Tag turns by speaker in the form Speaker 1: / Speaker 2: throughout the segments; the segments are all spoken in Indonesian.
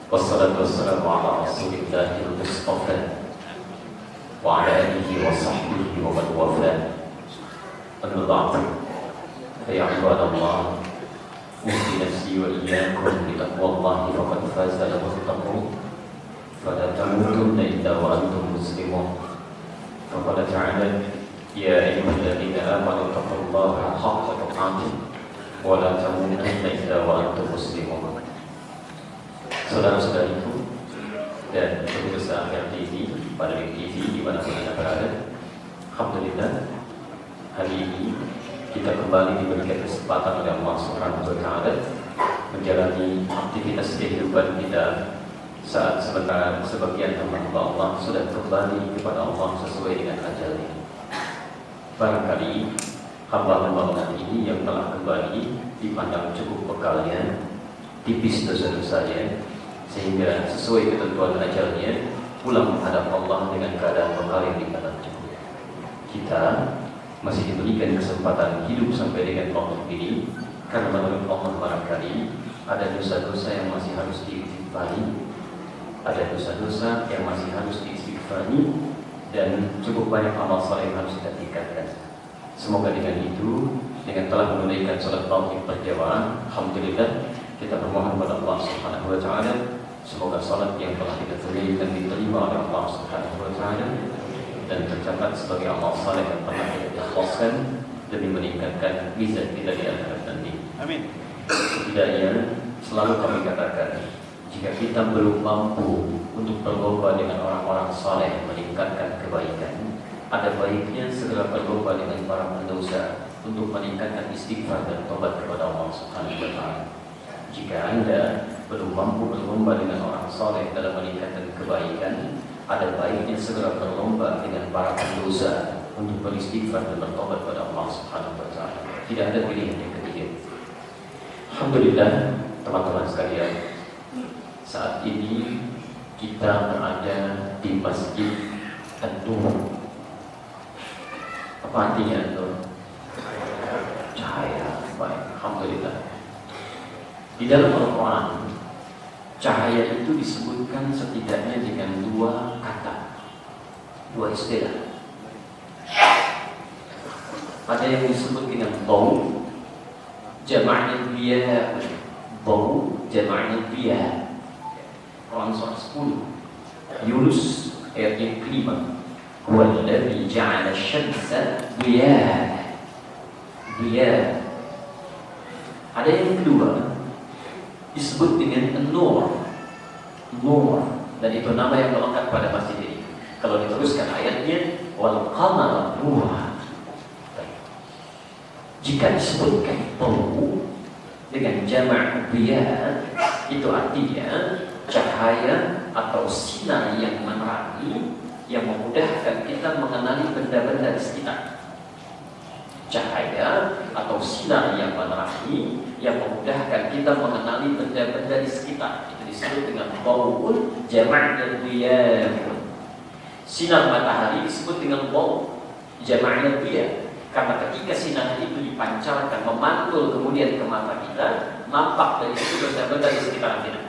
Speaker 1: Wassalatu wassalamu ala Rasulillahil Mustafa wa ala alihi wa sahbihi wa man wala. Amma ba'du. Fa ya ibadallah, usi nafsi wa iyyakum bi taqwallahi faqad faza al-muttaqun. Fala tamutunna illa wa antum muslimun. Faqala ta'ala ya ayyuhalladzina amanu taqullaha haqqa tuqatih wa la tamutunna illa wa antum muslimun. Saudara-saudariku dan pemirsa RTV, pada TV di mana Anda berada, alhamdulillah hari ini kita kembali diberikan kesempatan oleh Allah Subhanahu wa taala menjalani aktivitas kehidupan kita saat sementara sebagian hamba Allah sudah kembali kepada Allah sesuai dengan ajalnya. Barangkali hamba-hamba Allah ini yang telah kembali dipandang cukup bekalnya, tipis dosa-dosanya, sehingga sesuai ketentuan ajalnya pulang menghadap Allah dengan keadaan bekal yang dipandang cukup. Kita masih diberikan kesempatan hidup sampai dengan waktu ini karena menurut Allah barangkali ada dosa-dosa yang masih harus diistighfari, ada dosa-dosa yang masih harus diistighfari, dan cukup banyak amal saleh yang harus kita tingkatkan. Semoga dengan itu, dengan telah menunaikan salat tarawih berjamaah, alhamdulillah kita bermohon kepada Allah Subhanahu wa taala semoga salat yang telah kita tunaikan diterima oleh Allah Subhanahu wa taala dan tercatat sebagai amal saleh yang pernah kita ikhlaskan demi meningkatkan mizan kita di akhirat nanti. Amin. Setidaknya selalu kami katakan, jika kita belum mampu untuk berlomba dengan orang-orang saleh meningkatkan kebaikan, ada baiknya segera berlomba dengan para pendosa untuk meningkatkan istighfar dan tobat kepada Allah Subhanahu wa taala. Jika Anda belum mampu berlomba dengan orang saleh dalam meningkatkan kebaikan, ada baiknya segera berlomba dengan para pendosa untuk beristighfar dan bertobat kepada Allah Subhanahu wa taala. Tidak ada pilihan yang ketiga. Alhamdulillah, teman-teman sekalian, saat ini kita berada di Masjid An-Nur. Apa artinya An-Nur? Cahaya. Baik, alhamdulillah. Di dalam Al-Quran, cahaya itu disebutkan setidaknya dengan dua kata, dua istilah. Ada yang disebut dengan bau, jama'nya biya, bau, jama'nya biya. Quran surah 10, Yunus ayat yang kelima. Huwallazi ja'ala asy-syamsa diyaa. Diyaa. Ada yang kedua disebut dengan Nur. Nur, dan itu nama yang melekat pada masjid ini. Kalau diteruskan ayatnya, wal qamara nura. Jika disebutkan bau dengan jamak biya, itu artinya cahaya atau sinar yang menerangi, yang memudahkan kita mengenali benda-benda di sekitar. Cahaya atau sinar yang menerangi, yang memudahkan kita mengenali benda-benda di sekitar. Itu disebut dengan bau'un jama'nya diya. Sinar matahari disebut dengan bau, jama'nya diya. Karena ketika sinar itu dipancarkan, memantul kemudian ke mata kita, nampak dari situ benda-benda di sekitar kita.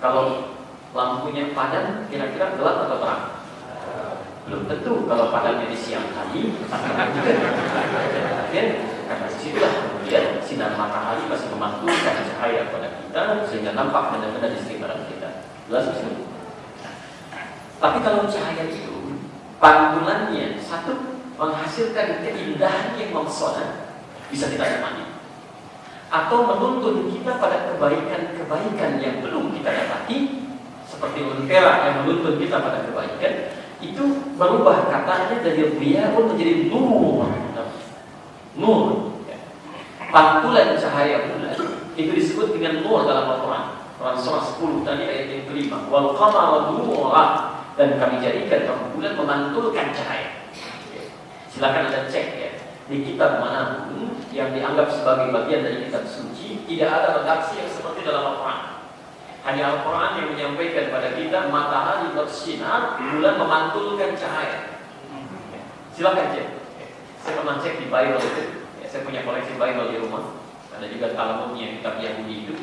Speaker 1: Kalau lampunya padam, kira-kira gelap atau terang? Belum tentu. Kalau padamnya di siang hari, karena disitulah kemudian sinar matahari masih memantulkan cahaya pada kita sehingga nampak benda-benda di sekitaran kita. Jelas itu. Tapi kalau cahaya itu pantulannya satu menghasilkan keindahan yang memesona, bisa kita nikmati, atau menuntun kita pada kebaikan-kebaikan yang belum kita dapati, seperti lentera yang menuntun kita pada kebaikan, itu berubah katanya dari biya pun menjadi nur. Nur. Pantulan cahaya bulan itu disebut dengan nur dalam Al-Quran. Quran surah 10 tadi ayat yang kelima. Wal qamara nura, dan kami jadikan bulan memantulkan cahaya. Silakan Anda cek ya, di kitab manapun yang dianggap sebagai bagian dari kitab suci, tidak ada redaksi yang seperti dalam Al-Quran. Hanya Al-Quran yang menyampaikan pada kita matahari bersinar, bulan memantulkan cahaya. Silakan cek. Saya pernah cek di Bible itu. Saya punya koleksi Bible di rumah. Ada juga Talmudnya, kitab Yahudi itu.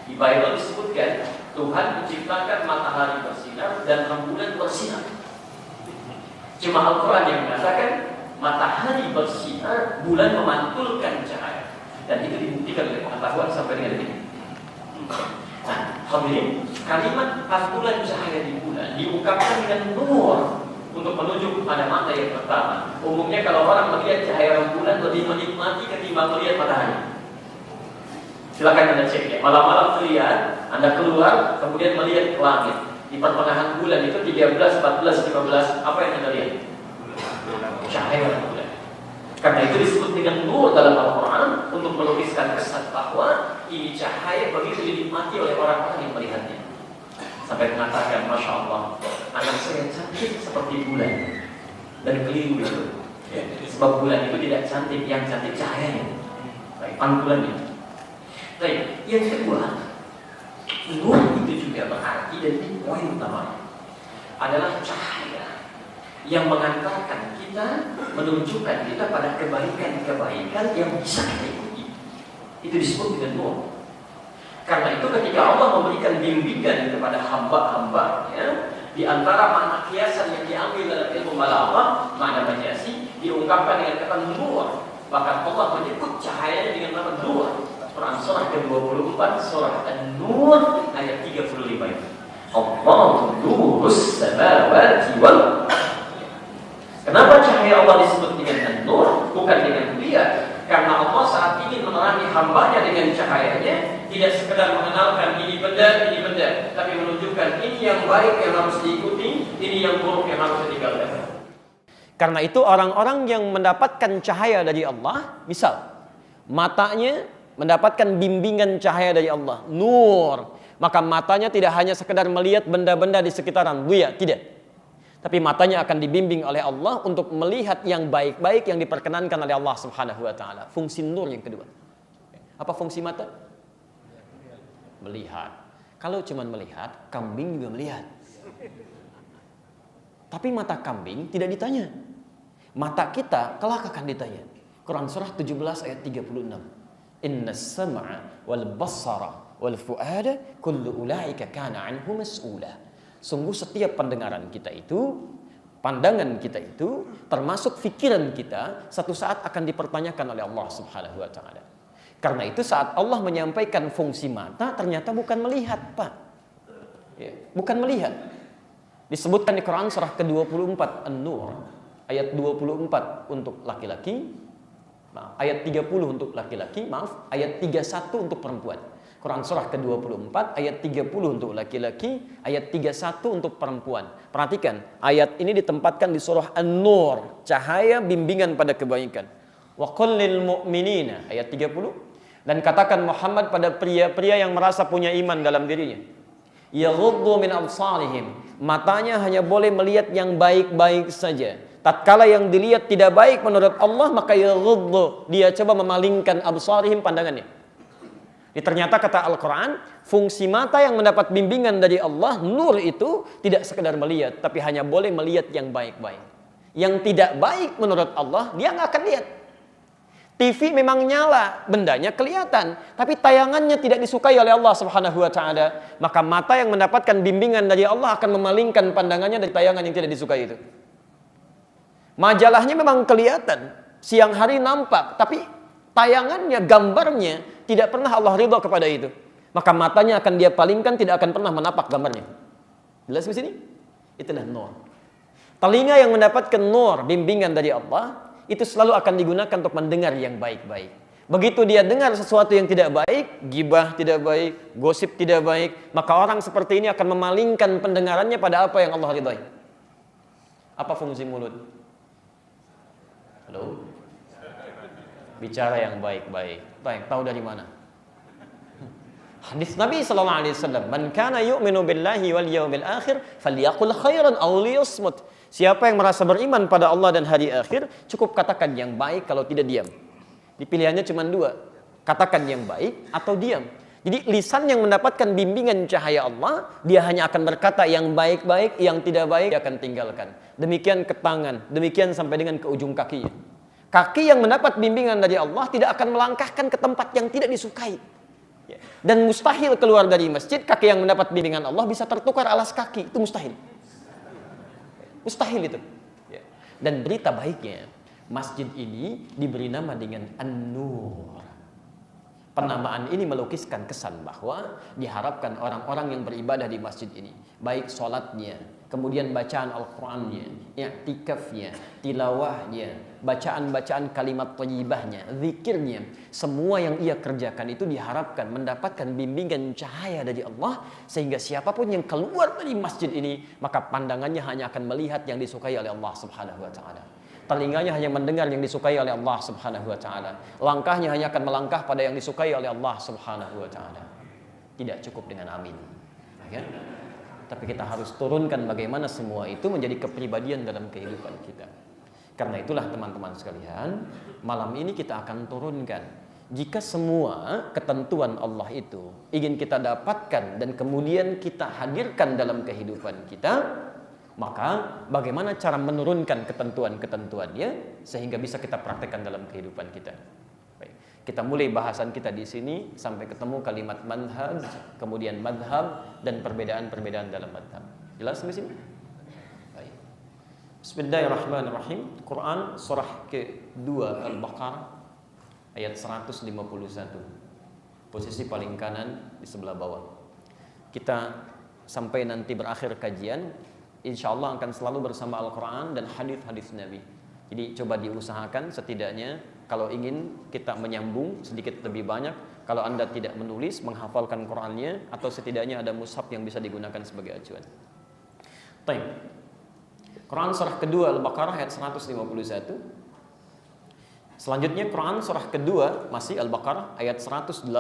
Speaker 1: Di Bible disebutkan Tuhan menciptakan matahari bersinar dan rembulan bersinar. Cuma Al-Quran yang mengatakan matahari bersinar, bulan memantulkan cahaya. Dan itu dibuktikan oleh pengetahuan sampai dengan ini. Nah, hadirin, kalimat pantulan cahaya di bulan diungkapkan dengan nur untuk menuju pada mata yang pertama. Umumnya kalau orang melihat cahaya rembulan lebih menikmati ketimbang melihat matahari. Silakan Anda cek ya. Malam-malam terlihat, Anda keluar kemudian melihat ke langit. Di pertengahan bulan itu 13, 14, 15, apa yang Anda lihat? Cahaya bulan. Karena itu disebut dengan nur dalam Al-Quran untuk melukiskan kesan bahwa ini cahaya begitu dinikmati oleh orang-orang yang melihatnya. Sampai mengatakan, Masya Allah, anak saya cantik seperti bulan. Dan keliru itu. Ya. Sebab bulan itu tidak cantik, yang cantik cahayanya. Baik, pantulannya. Baik, yang kedua, nur itu juga berarti dan ini poin utama adalah cahaya yang mengantarkan kita, menunjukkan kita pada kebaikan-kebaikan yang bisa kita ikuti. Itu disebut dengan nur. Karena itu ketika Allah memberikan bimbingan kepada hamba-hambanya, di antara makna kiasan yang diambil dalam ilmu balaghah, makna majazi diungkapkan dengan kata nur. Bahkan Allah menyebut cahayanya dengan nama nur. Quran surah ke-24, surah An-Nur ayat 35. Allahu nurus samawati wal. Kenapa cahaya Allah disebut dengan An-Nur bukan dengan Dia? Karena Allah saat ingin menerangi hambanya dengan cahayanya, tidak sekedar mengenalkan ini benda, tapi menunjukkan ini yang baik yang harus diikuti, ini yang buruk yang harus ditinggalkan.
Speaker 2: Karena itu orang-orang yang mendapatkan cahaya dari Allah, misal matanya mendapatkan bimbingan cahaya dari Allah, nur, maka matanya tidak hanya sekedar melihat benda-benda di sekitaran dia, tidak. Tapi matanya akan dibimbing oleh Allah untuk melihat yang baik-baik yang diperkenankan oleh Allah Subhanahu wa taala. Fungsi nur yang kedua. Apa fungsi mata? Melihat. Kalau cuma melihat, kambing juga melihat. Tapi mata kambing tidak ditanya. Mata kita kelak akan ditanya. Quran surah 17 ayat 36. Inna sam'a wal basara wal fu'ada kullu ulaika kana anhu mas'ula. Sungguh setiap pendengaran kita itu, pandangan kita itu, termasuk fikiran kita, satu saat akan dipertanyakan oleh Allah Subhanahu wa taala. Karena itu saat Allah menyampaikan fungsi mata, ternyata bukan melihat, Pak. Ya, bukan melihat. Disebutkan di Quran surah ke-24 An-Nur ayat 24 untuk laki-laki. Ayat 30 untuk laki-laki, ayat 31 untuk perempuan. Quran surah ke-24 ayat 30 untuk laki-laki, ayat 31 untuk perempuan. Perhatikan, ayat ini ditempatkan di surah An-Nur, cahaya bimbingan pada kebaikan. Wa qul lil mu'minina, ayat 30. Dan katakan Muhammad pada pria-pria yang merasa punya iman dalam dirinya, yaghuddu min absarihim, matanya hanya boleh melihat yang baik-baik saja. Tatkala yang dilihat tidak baik menurut Allah, maka yaghuddu, dia coba memalingkan absarihim, pandangannya. Ternyata kata Al-Quran, fungsi mata yang mendapat bimbingan dari Allah, nur itu tidak sekedar melihat, tapi hanya boleh melihat yang baik-baik. Yang tidak baik menurut Allah, dia nggak akan lihat. TV memang nyala, bendanya kelihatan, tapi tayangannya tidak disukai oleh Allah Subhanahu wa taala. Maka mata yang mendapatkan bimbingan dari Allah akan memalingkan pandangannya dari tayangan yang tidak disukai itu. Majalahnya memang kelihatan, siang hari nampak, tapi tayangannya, gambarnya tidak pernah Allah ridha kepada itu. Maka matanya akan dia palingkan, tidak akan pernah menapak gambarnya. Jelas di sini? Itulah nur. Telinga yang mendapatkan nur, bimbingan dari Allah, itu selalu akan digunakan untuk mendengar yang baik-baik. Begitu dia dengar sesuatu yang tidak baik, gibah tidak baik, gosip tidak baik, maka orang seperti ini akan memalingkan pendengarannya pada apa yang Allah ridhai. Apa fungsi mulut? Halo? Bicara yang baik-baik. Baik, tahu dari mana? Hadis Nabi sallallahu alaihi wasallam, "Man kana yu'minu billahi wal yawmil akhir falyaqul khairan aw liyasmut." Siapa yang merasa beriman pada Allah dan hari akhir, cukup katakan yang baik, kalau tidak diam. Pilihannya cuma dua, katakan yang baik atau diam. Jadi lisan yang mendapatkan bimbingan cahaya Allah, dia hanya akan berkata yang baik-baik, yang tidak baik dia akan tinggalkan. Demikian ke tangan, demikian sampai dengan ke ujung kakinya. Kaki yang mendapat bimbingan dari Allah tidak akan melangkahkan ke tempat yang tidak disukai. Ya. Dan mustahil keluar dari masjid kaki yang mendapat bimbingan Allah bisa tertukar alas kaki, itu mustahil. Mustahil itu. Ya. Dan berita baiknya, masjid ini diberi nama dengan An-Nur. Penamaan ini melukiskan kesan bahwa diharapkan orang-orang yang beribadah di masjid ini, baik sholatnya, kemudian bacaan Al-Qurannya, i'tikafnya, tilawahnya, bacaan-bacaan kalimat thayyibahnya, zikirnya, semua yang ia kerjakan itu diharapkan mendapatkan bimbingan cahaya dari Allah, sehingga siapapun yang keluar dari masjid ini, maka pandangannya hanya akan melihat yang disukai oleh Allah Subhanahu wa Ta'ala. Telinganya hanya mendengar yang disukai oleh Allah Subhanahu wa Ta'ala. Langkahnya hanya akan melangkah pada yang disukai oleh Allah Subhanahu wa Ta'ala. Tidak cukup dengan amin. Ya? Tapi kita harus turunkan bagaimana semua itu menjadi kepribadian dalam kehidupan kita. Karena itulah teman-teman sekalian, malam ini kita akan turunkan. Jika semua ketentuan Allah itu ingin kita dapatkan dan kemudian kita hadirkan dalam kehidupan kita, maka bagaimana cara menurunkan ketentuan-ketentuannya sehingga bisa kita praktekkan dalam kehidupan kita. Baik. Kita mulai bahasan kita di sini sampai ketemu kalimat manhaj, kemudian madhab dan perbedaan-perbedaan dalam madhab. Jelas di sini? Baik. Bismillahirrahmanirrahim. Quran surah ke-2 Al-Baqarah ayat 151. Posisi paling kanan di sebelah bawah. Kita sampai nanti berakhir kajian, insya Allah akan selalu bersama Al-Quran dan hadis-hadis Nabi. Jadi coba diusahakan setidaknya kalau ingin kita menyambung sedikit lebih banyak. Kalau Anda tidak menulis, menghafalkan Qurannya, atau setidaknya ada mushaf yang bisa digunakan sebagai acuan. Baik. Quran surah kedua Al-Baqarah ayat 151. Selanjutnya Quran surah kedua masih Al-Baqarah ayat 185.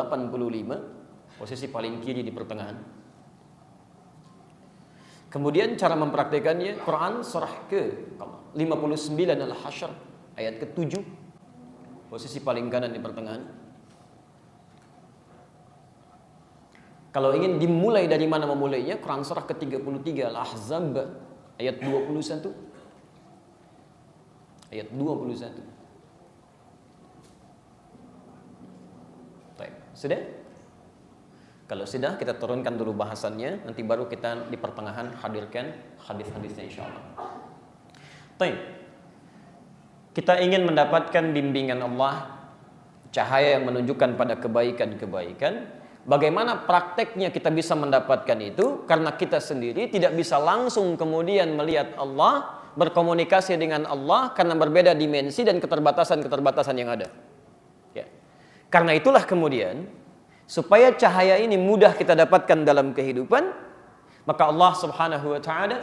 Speaker 2: Posisi paling kiri di pertengahan. Kemudian cara mempraktekannya, Quran surah ke-59 Al-Hasyr ayat ke-7, posisi paling kanan di pertengahan. Kalau ingin dimulai dari mana memulainya, Quran surah ke-33 Al-Ahzab ayat 21. Ayat 21. Baik, sudah? Kalau sudah, kita turunkan dulu bahasannya, nanti baru kita di pertengahan hadirkan hadis-hadisnya insyaallah. Baik. Kita ingin mendapatkan bimbingan Allah, cahaya yang menunjukkan pada kebaikan-kebaikan. Bagaimana prakteknya kita bisa mendapatkan itu? Karena kita sendiri tidak bisa langsung kemudian melihat Allah, berkomunikasi dengan Allah, karena berbeda dimensi dan keterbatasan-keterbatasan yang ada. Ya. Karena itulah kemudian supaya cahaya ini mudah kita dapatkan dalam kehidupan, maka Allah Subhanahu wa Ta'ala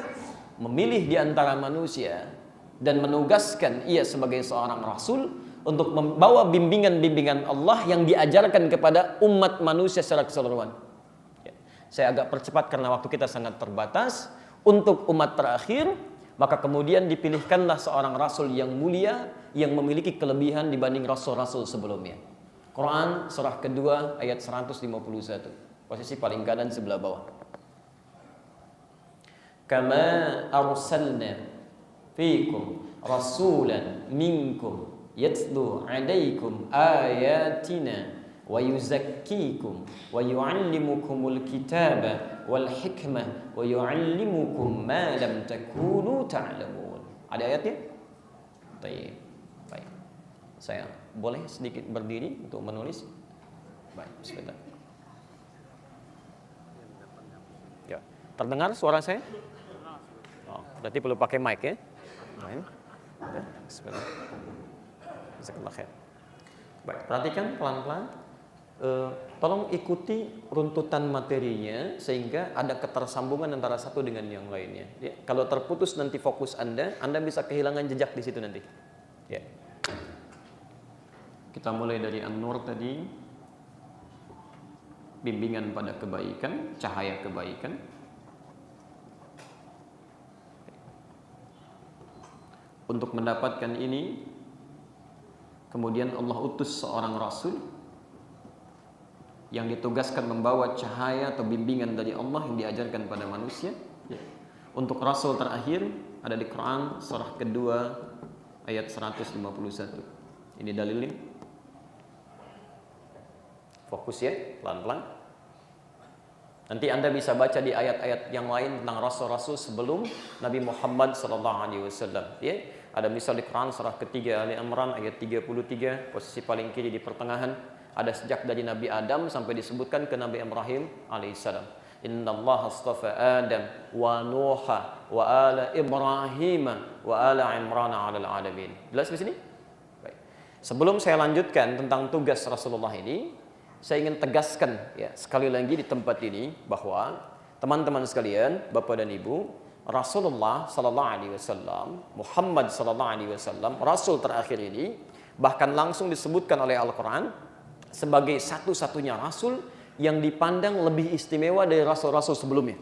Speaker 2: memilih di antara manusia dan menugaskan ia sebagai seorang rasul untuk membawa bimbingan-bimbingan Allah yang diajarkan kepada umat manusia secara keseluruhan. Ya. Saya agak percepat karena waktu kita sangat terbatas. Untuk umat terakhir, maka kemudian dipilihkanlah seorang rasul yang mulia yang memiliki kelebihan dibanding rasul-rasul sebelumnya. Quran surah kedua ayat 151, posisi paling kanan sebelah bawah. Kama arsalna fiikum rasulan minkum yatlu alaikum ayatina wa yuzakkikum wa yuallimukumul kitaba wal hikmah wa yuallimukum ma lam takunu ta'lamun. Ada ayatnya? Baik. Saya boleh sedikit berdiri untuk menulis? Baik, sebentar. Ya, terdengar suara saya? Oh, berarti perlu pakai mic ya? Baik. Ya, sebentar. Jazakallah khair. Baik, perhatikan pelan-pelan. Tolong ikuti runtutan materinya sehingga ada ketersambungan antara satu dengan yang lainnya. Ya, kalau terputus nanti fokus Anda bisa kehilangan jejak di situ nanti. Ya. Kita mulai dari An-Nur tadi, bimbingan pada kebaikan, cahaya kebaikan. Untuk mendapatkan ini, kemudian Allah utus seorang rasul yang ditugaskan membawa cahaya atau bimbingan dari Allah yang diajarkan pada manusia. Untuk rasul terakhir ada di Quran surah kedua ayat 151. Ini dalilnya. Fokus ya, pelan-pelan. Nanti Anda bisa baca di ayat-ayat yang lain tentang rasul-rasul sebelum Nabi Muhammad SAW. Ya, ada misal di Quran surah ketiga Ali Imran ayat 33, posisi paling kiri di pertengahan. Ada sejak dari Nabi Adam sampai disebutkan ke Nabi Ibrahim alaihissalam. Inna Allah astafa Adam wa Nuha wa ala Ibrahim wa ala Imran ala alamin. Jelas di sini? Baik. Sebelum saya lanjutkan tentang tugas Rasulullah ini, saya ingin tegaskan ya sekali lagi di tempat ini bahwa teman-teman sekalian, Bapak dan Ibu, Rasulullah sallallahu alaihi wasallam, Muhammad sallallahu alaihi wasallam, rasul terakhir ini bahkan langsung disebutkan oleh Al-Qur'an sebagai satu-satunya rasul yang dipandang lebih istimewa dari rasul-rasul sebelumnya.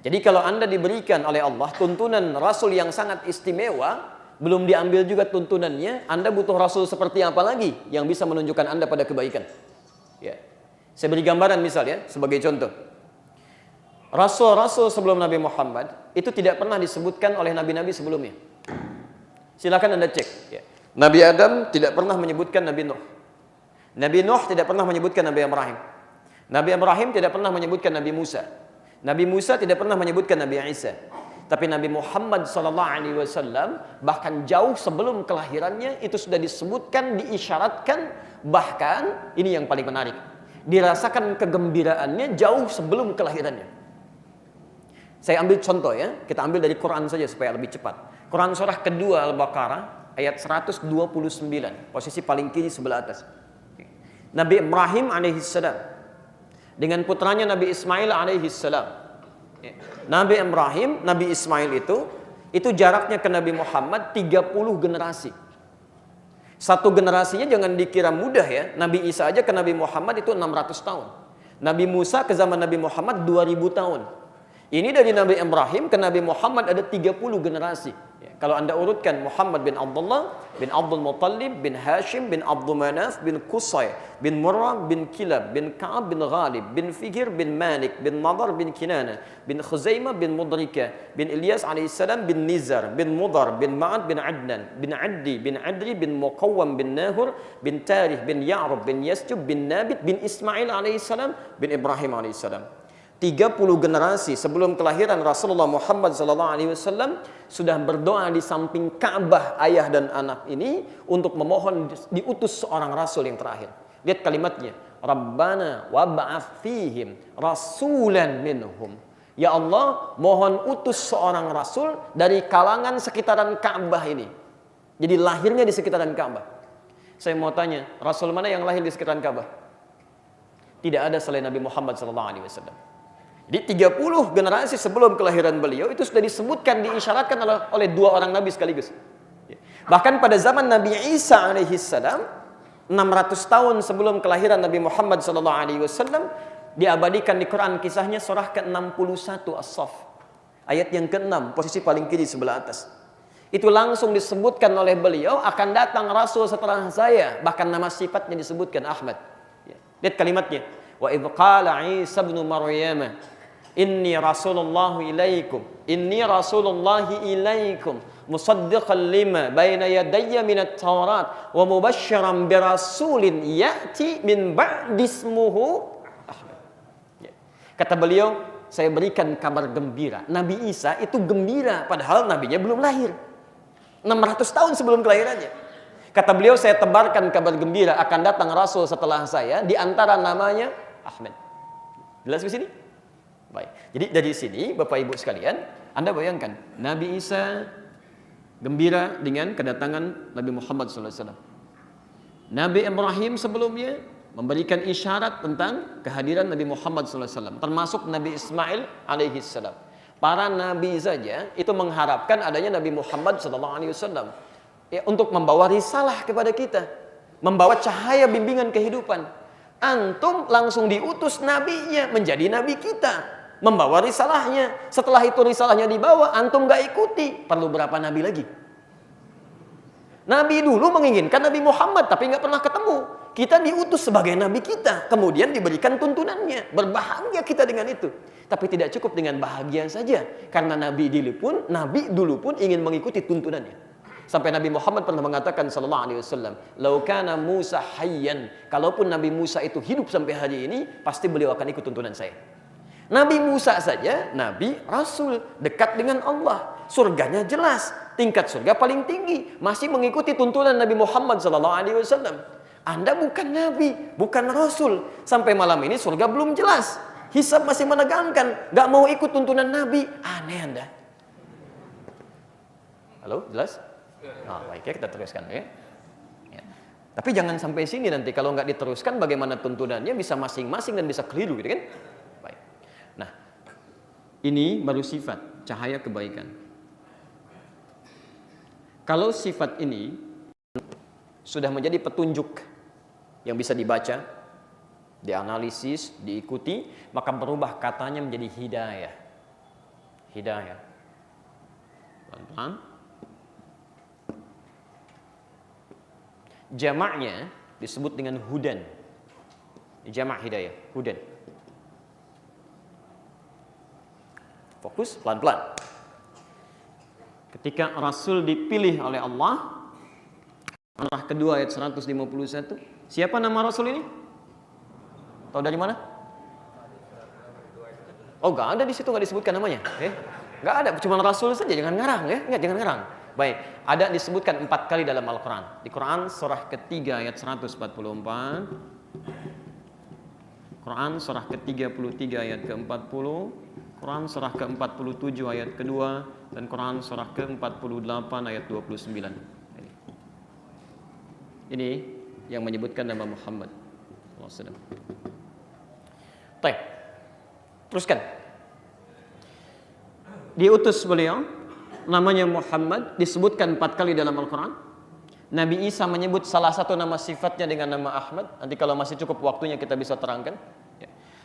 Speaker 2: Jadi kalau Anda diberikan oleh Allah tuntunan rasul yang sangat istimewa, belum diambil juga tuntunannya, Anda butuh rasul seperti apa lagi yang bisa menunjukkan Anda pada kebaikan? Ya. Saya beri gambaran misal ya, sebagai contoh. Rasul-rasul sebelum Nabi Muhammad itu tidak pernah disebutkan oleh nabi-nabi sebelumnya. Silakan Anda cek. Ya. Nabi Adam tidak pernah menyebutkan Nabi Nuh. Nabi Nuh tidak pernah menyebutkan Nabi Ibrahim. Nabi Ibrahim tidak pernah menyebutkan Nabi Musa. Nabi Musa tidak pernah menyebutkan Nabi Isa. Tapi Nabi Muhammad SAW bahkan jauh sebelum kelahirannya itu sudah disebutkan, diisyaratkan, bahkan ini yang paling menarik, dirasakan kegembiraannya jauh sebelum kelahirannya. Saya ambil contoh ya, kita ambil dari Quran saja supaya lebih cepat. Quran surah kedua Al-Baqarah ayat 129, posisi paling kiri sebelah atas. Nabi Ibrahim alaihissalam dengan putranya Nabi Ismail alaihissalam. Nabi Ibrahim, Nabi Ismail itu jaraknya ke Nabi Muhammad 30 generasi. Satu generasinya jangan dikira mudah ya. Nabi Isa aja ke Nabi Muhammad itu 600 tahun. Nabi Musa ke zaman Nabi Muhammad 2000 tahun. Ini dari Nabi Ibrahim ke Nabi Muhammad ada 30 generasi. Ya, kalau Anda urutkan Muhammad bin Abdullah, bin Abdul Muttalib, bin Hashim, bin Abdul Manaf, bin Qusay, bin Murrah, bin Kilab, bin Ka'ab, bin Ghalib, bin Fihir, bin Malik, bin Nadar, bin Kinana, bin Khuzaimah, bin Mudrika, bin Ilyas alaihissalam, bin Nizar, bin Mudar, bin Ma'ad, bin Adnan, bin Addi, bin Adri, bin Muqawwam, bin Nahur, bin Tarih, bin Ya'rub, bin Yasjub, bin Nabit, bin Ismail alaihissalam, bin Ibrahim alaihissalam. 30 generasi sebelum kelahiran Rasulullah Muhammad SAW sudah berdoa di samping Ka'bah ayah dan anak ini untuk memohon diutus seorang rasul yang terakhir. Lihat kalimatnya, Rabbana wab'ats fihim rasulan minhum. Ya Allah, mohon utus seorang rasul dari kalangan sekitaran Ka'bah ini. Jadi lahirnya di sekitaran Ka'bah. Saya mau tanya, rasul mana yang lahir di sekitaran Ka'bah? Tidak ada selain Nabi Muhammad SAW. Di 30 generasi sebelum kelahiran beliau itu sudah disebutkan, diisyaratkan oleh dua orang nabi sekaligus. Bahkan pada zaman Nabi Isa alaihissalam 600 tahun sebelum kelahiran Nabi Muhammad SAW diabadikan di Quran kisahnya surah ke-61 As-Saff ayat yang ke-6 posisi paling kiri sebelah atas. Itu langsung disebutkan oleh beliau akan datang rasul setelah saya, bahkan nama sifatnya disebutkan Ahmad. Lihat kalimatnya, wa idh qala Isa ibn Maryam inni rasulullahi ilaikum musaddiqan lima baina yadayya minat taurat wa mubasysyiran birasulin ya'ti min ba'di ismuhu Ahmad. Kata beliau, saya berikan kabar gembira. Nabi Isa itu gembira padahal nabinya belum lahir. 600 tahun sebelum kelahirannya. Kata beliau, saya tebarkan kabar gembira akan datang rasul setelah saya, di antara namanya Ahmad. Jelas di sini? Baik. Jadi dari sini Bapak Ibu sekalian, Anda bayangkan Nabi Isa gembira dengan kedatangan Nabi Muhammad SAW. Nabi Ibrahim sebelumnya memberikan isyarat tentang kehadiran Nabi Muhammad SAW, termasuk Nabi Ismail alaihissalam. Para nabi saja itu mengharapkan adanya Nabi Muhammad SAW ya, untuk membawa risalah kepada kita, membawa cahaya bimbingan kehidupan. Antum langsung diutus nabinya menjadi nabi kita, membawa risalahnya. Setelah itu risalahnya dibawa, antum gak ikuti, perlu berapa nabi lagi? Nabi dulu menginginkan Nabi Muhammad tapi gak pernah ketemu. Kita diutus sebagai nabi kita, kemudian diberikan tuntunannya. Berbahagia kita dengan itu. Tapi tidak cukup dengan bahagia saja, karena nabi dulu pun ingin mengikuti tuntunannya. Sampai Nabi Muhammad pernah mengatakan sallallahu alaihi wasallam, "Lau kana Musa hayyan," kalaupun Nabi Musa itu hidup sampai hari ini, pasti beliau akan ikut tuntunan saya. Nabi Musa saja, nabi, rasul, dekat dengan Allah, surganya jelas, tingkat surga paling tinggi, masih mengikuti tuntunan Nabi Muhammad sallallahu alaihi wasallam. Anda bukan nabi, bukan rasul, sampai malam ini surga belum jelas, hisab masih menegangkan, gak mau ikut tuntunan nabi, aneh Anda. Halo, jelas? Baik ya, kita teruskan ya. Tapi jangan sampai sini nanti, kalau nggak diteruskan bagaimana tuntunannya bisa masing-masing dan bisa keliru gitu kan? Baik. Nah, ini baru sifat cahaya kebaikan. Kalau sifat ini sudah menjadi petunjuk yang bisa dibaca, dianalisis, diikuti, maka berubah katanya menjadi hidayah. Hidayah. Pelan-pelan. Jamaknya disebut dengan hudan. Jamak hidayah, hudan. Fokus pelan-pelan. Ketika Rasul dipilih oleh Allah, Surah kedua ayat 151. Siapa nama Rasul ini? Tahu dari mana? Oh, nggak ada di situ, nggak disebutkan namanya. Nggak ada, cuma Rasul saja, jangan ngarang ya, nggak, jangan ngarang. Baik, ada disebutkan 4 kali dalam Al-Quran. Di Quran surah ketiga ayat 144, Quran surah ke-33 ayat ke-40, Quran surah ke-47 ayat kedua, dan Quran surah ke-48 ayat 29. Ini yang menyebutkan nama Muhammad SAW. Baik, teruskan. Diutus beliau, namanya Muhammad, disebutkan 4 kali dalam Al-Quran. Nabi Isa menyebut salah satu nama sifatnya dengan nama Ahmad. Nanti kalau masih cukup waktunya kita bisa terangkan.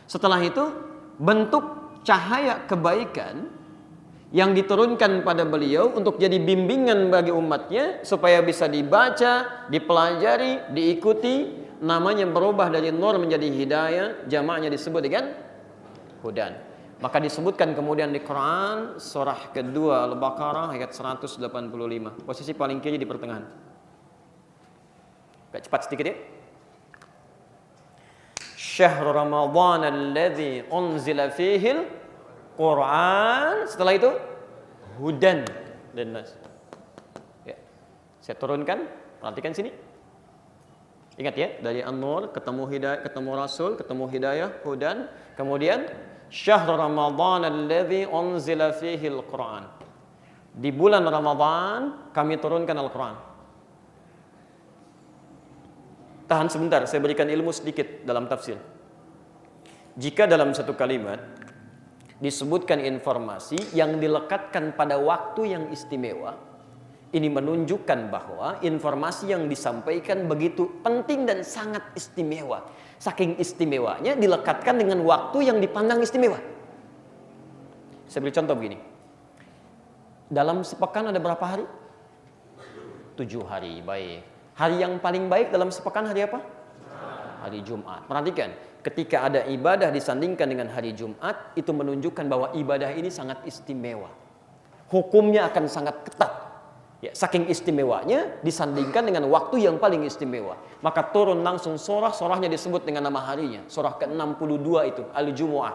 Speaker 2: Setelah itu, bentuk cahaya kebaikan yang diturunkan pada beliau untuk jadi bimbingan bagi umatnya supaya bisa dibaca, dipelajari, diikuti. Namanya berubah dari nur menjadi hidayah, jamaknya disebut dengan hudan. Maka disebutkan kemudian di Quran surah kedua Al-Baqarah ayat 185. Posisi paling kiri di pertengahan. Agak cepat sedikit ya. Syahr Ramadhan alladzi unzila fihil Quran. Setelah itu hudan linnas. Ya. Saya turunkan, perhatikan sini. Ingat ya, dari An-Nur ketemu hidayah, ketemu Rasul, ketemu hidayah, hudan, kemudian Syahr Ramadhan alladzi unzila fihi al-Quran. Di bulan Ramadhan kami turunkan Al-Quran. Tahan sebentar, saya berikan ilmu sedikit dalam tafsir. Jika dalam satu kalimat disebutkan informasi yang dilekatkan pada waktu yang istimewa, ini menunjukkan bahwa informasi yang disampaikan begitu penting dan sangat istimewa. Saking istimewanya dilekatkan dengan waktu yang dipandang istimewa. Saya beri contoh begini. Dalam sepekan ada berapa hari? 7 hari, baik. Hari yang paling baik dalam sepekan hari apa? Hari Jumat. Perhatikan, ketika ada ibadah disandingkan dengan hari Jumat, itu menunjukkan bahwa ibadah ini sangat istimewa. Hukumnya akan sangat ketat. Ya, saking istimewanya disandingkan dengan waktu yang paling istimewa. Maka turun langsung surahnya disebut dengan nama harinya. Surah ke-62 itu, Al-Jumu'ah.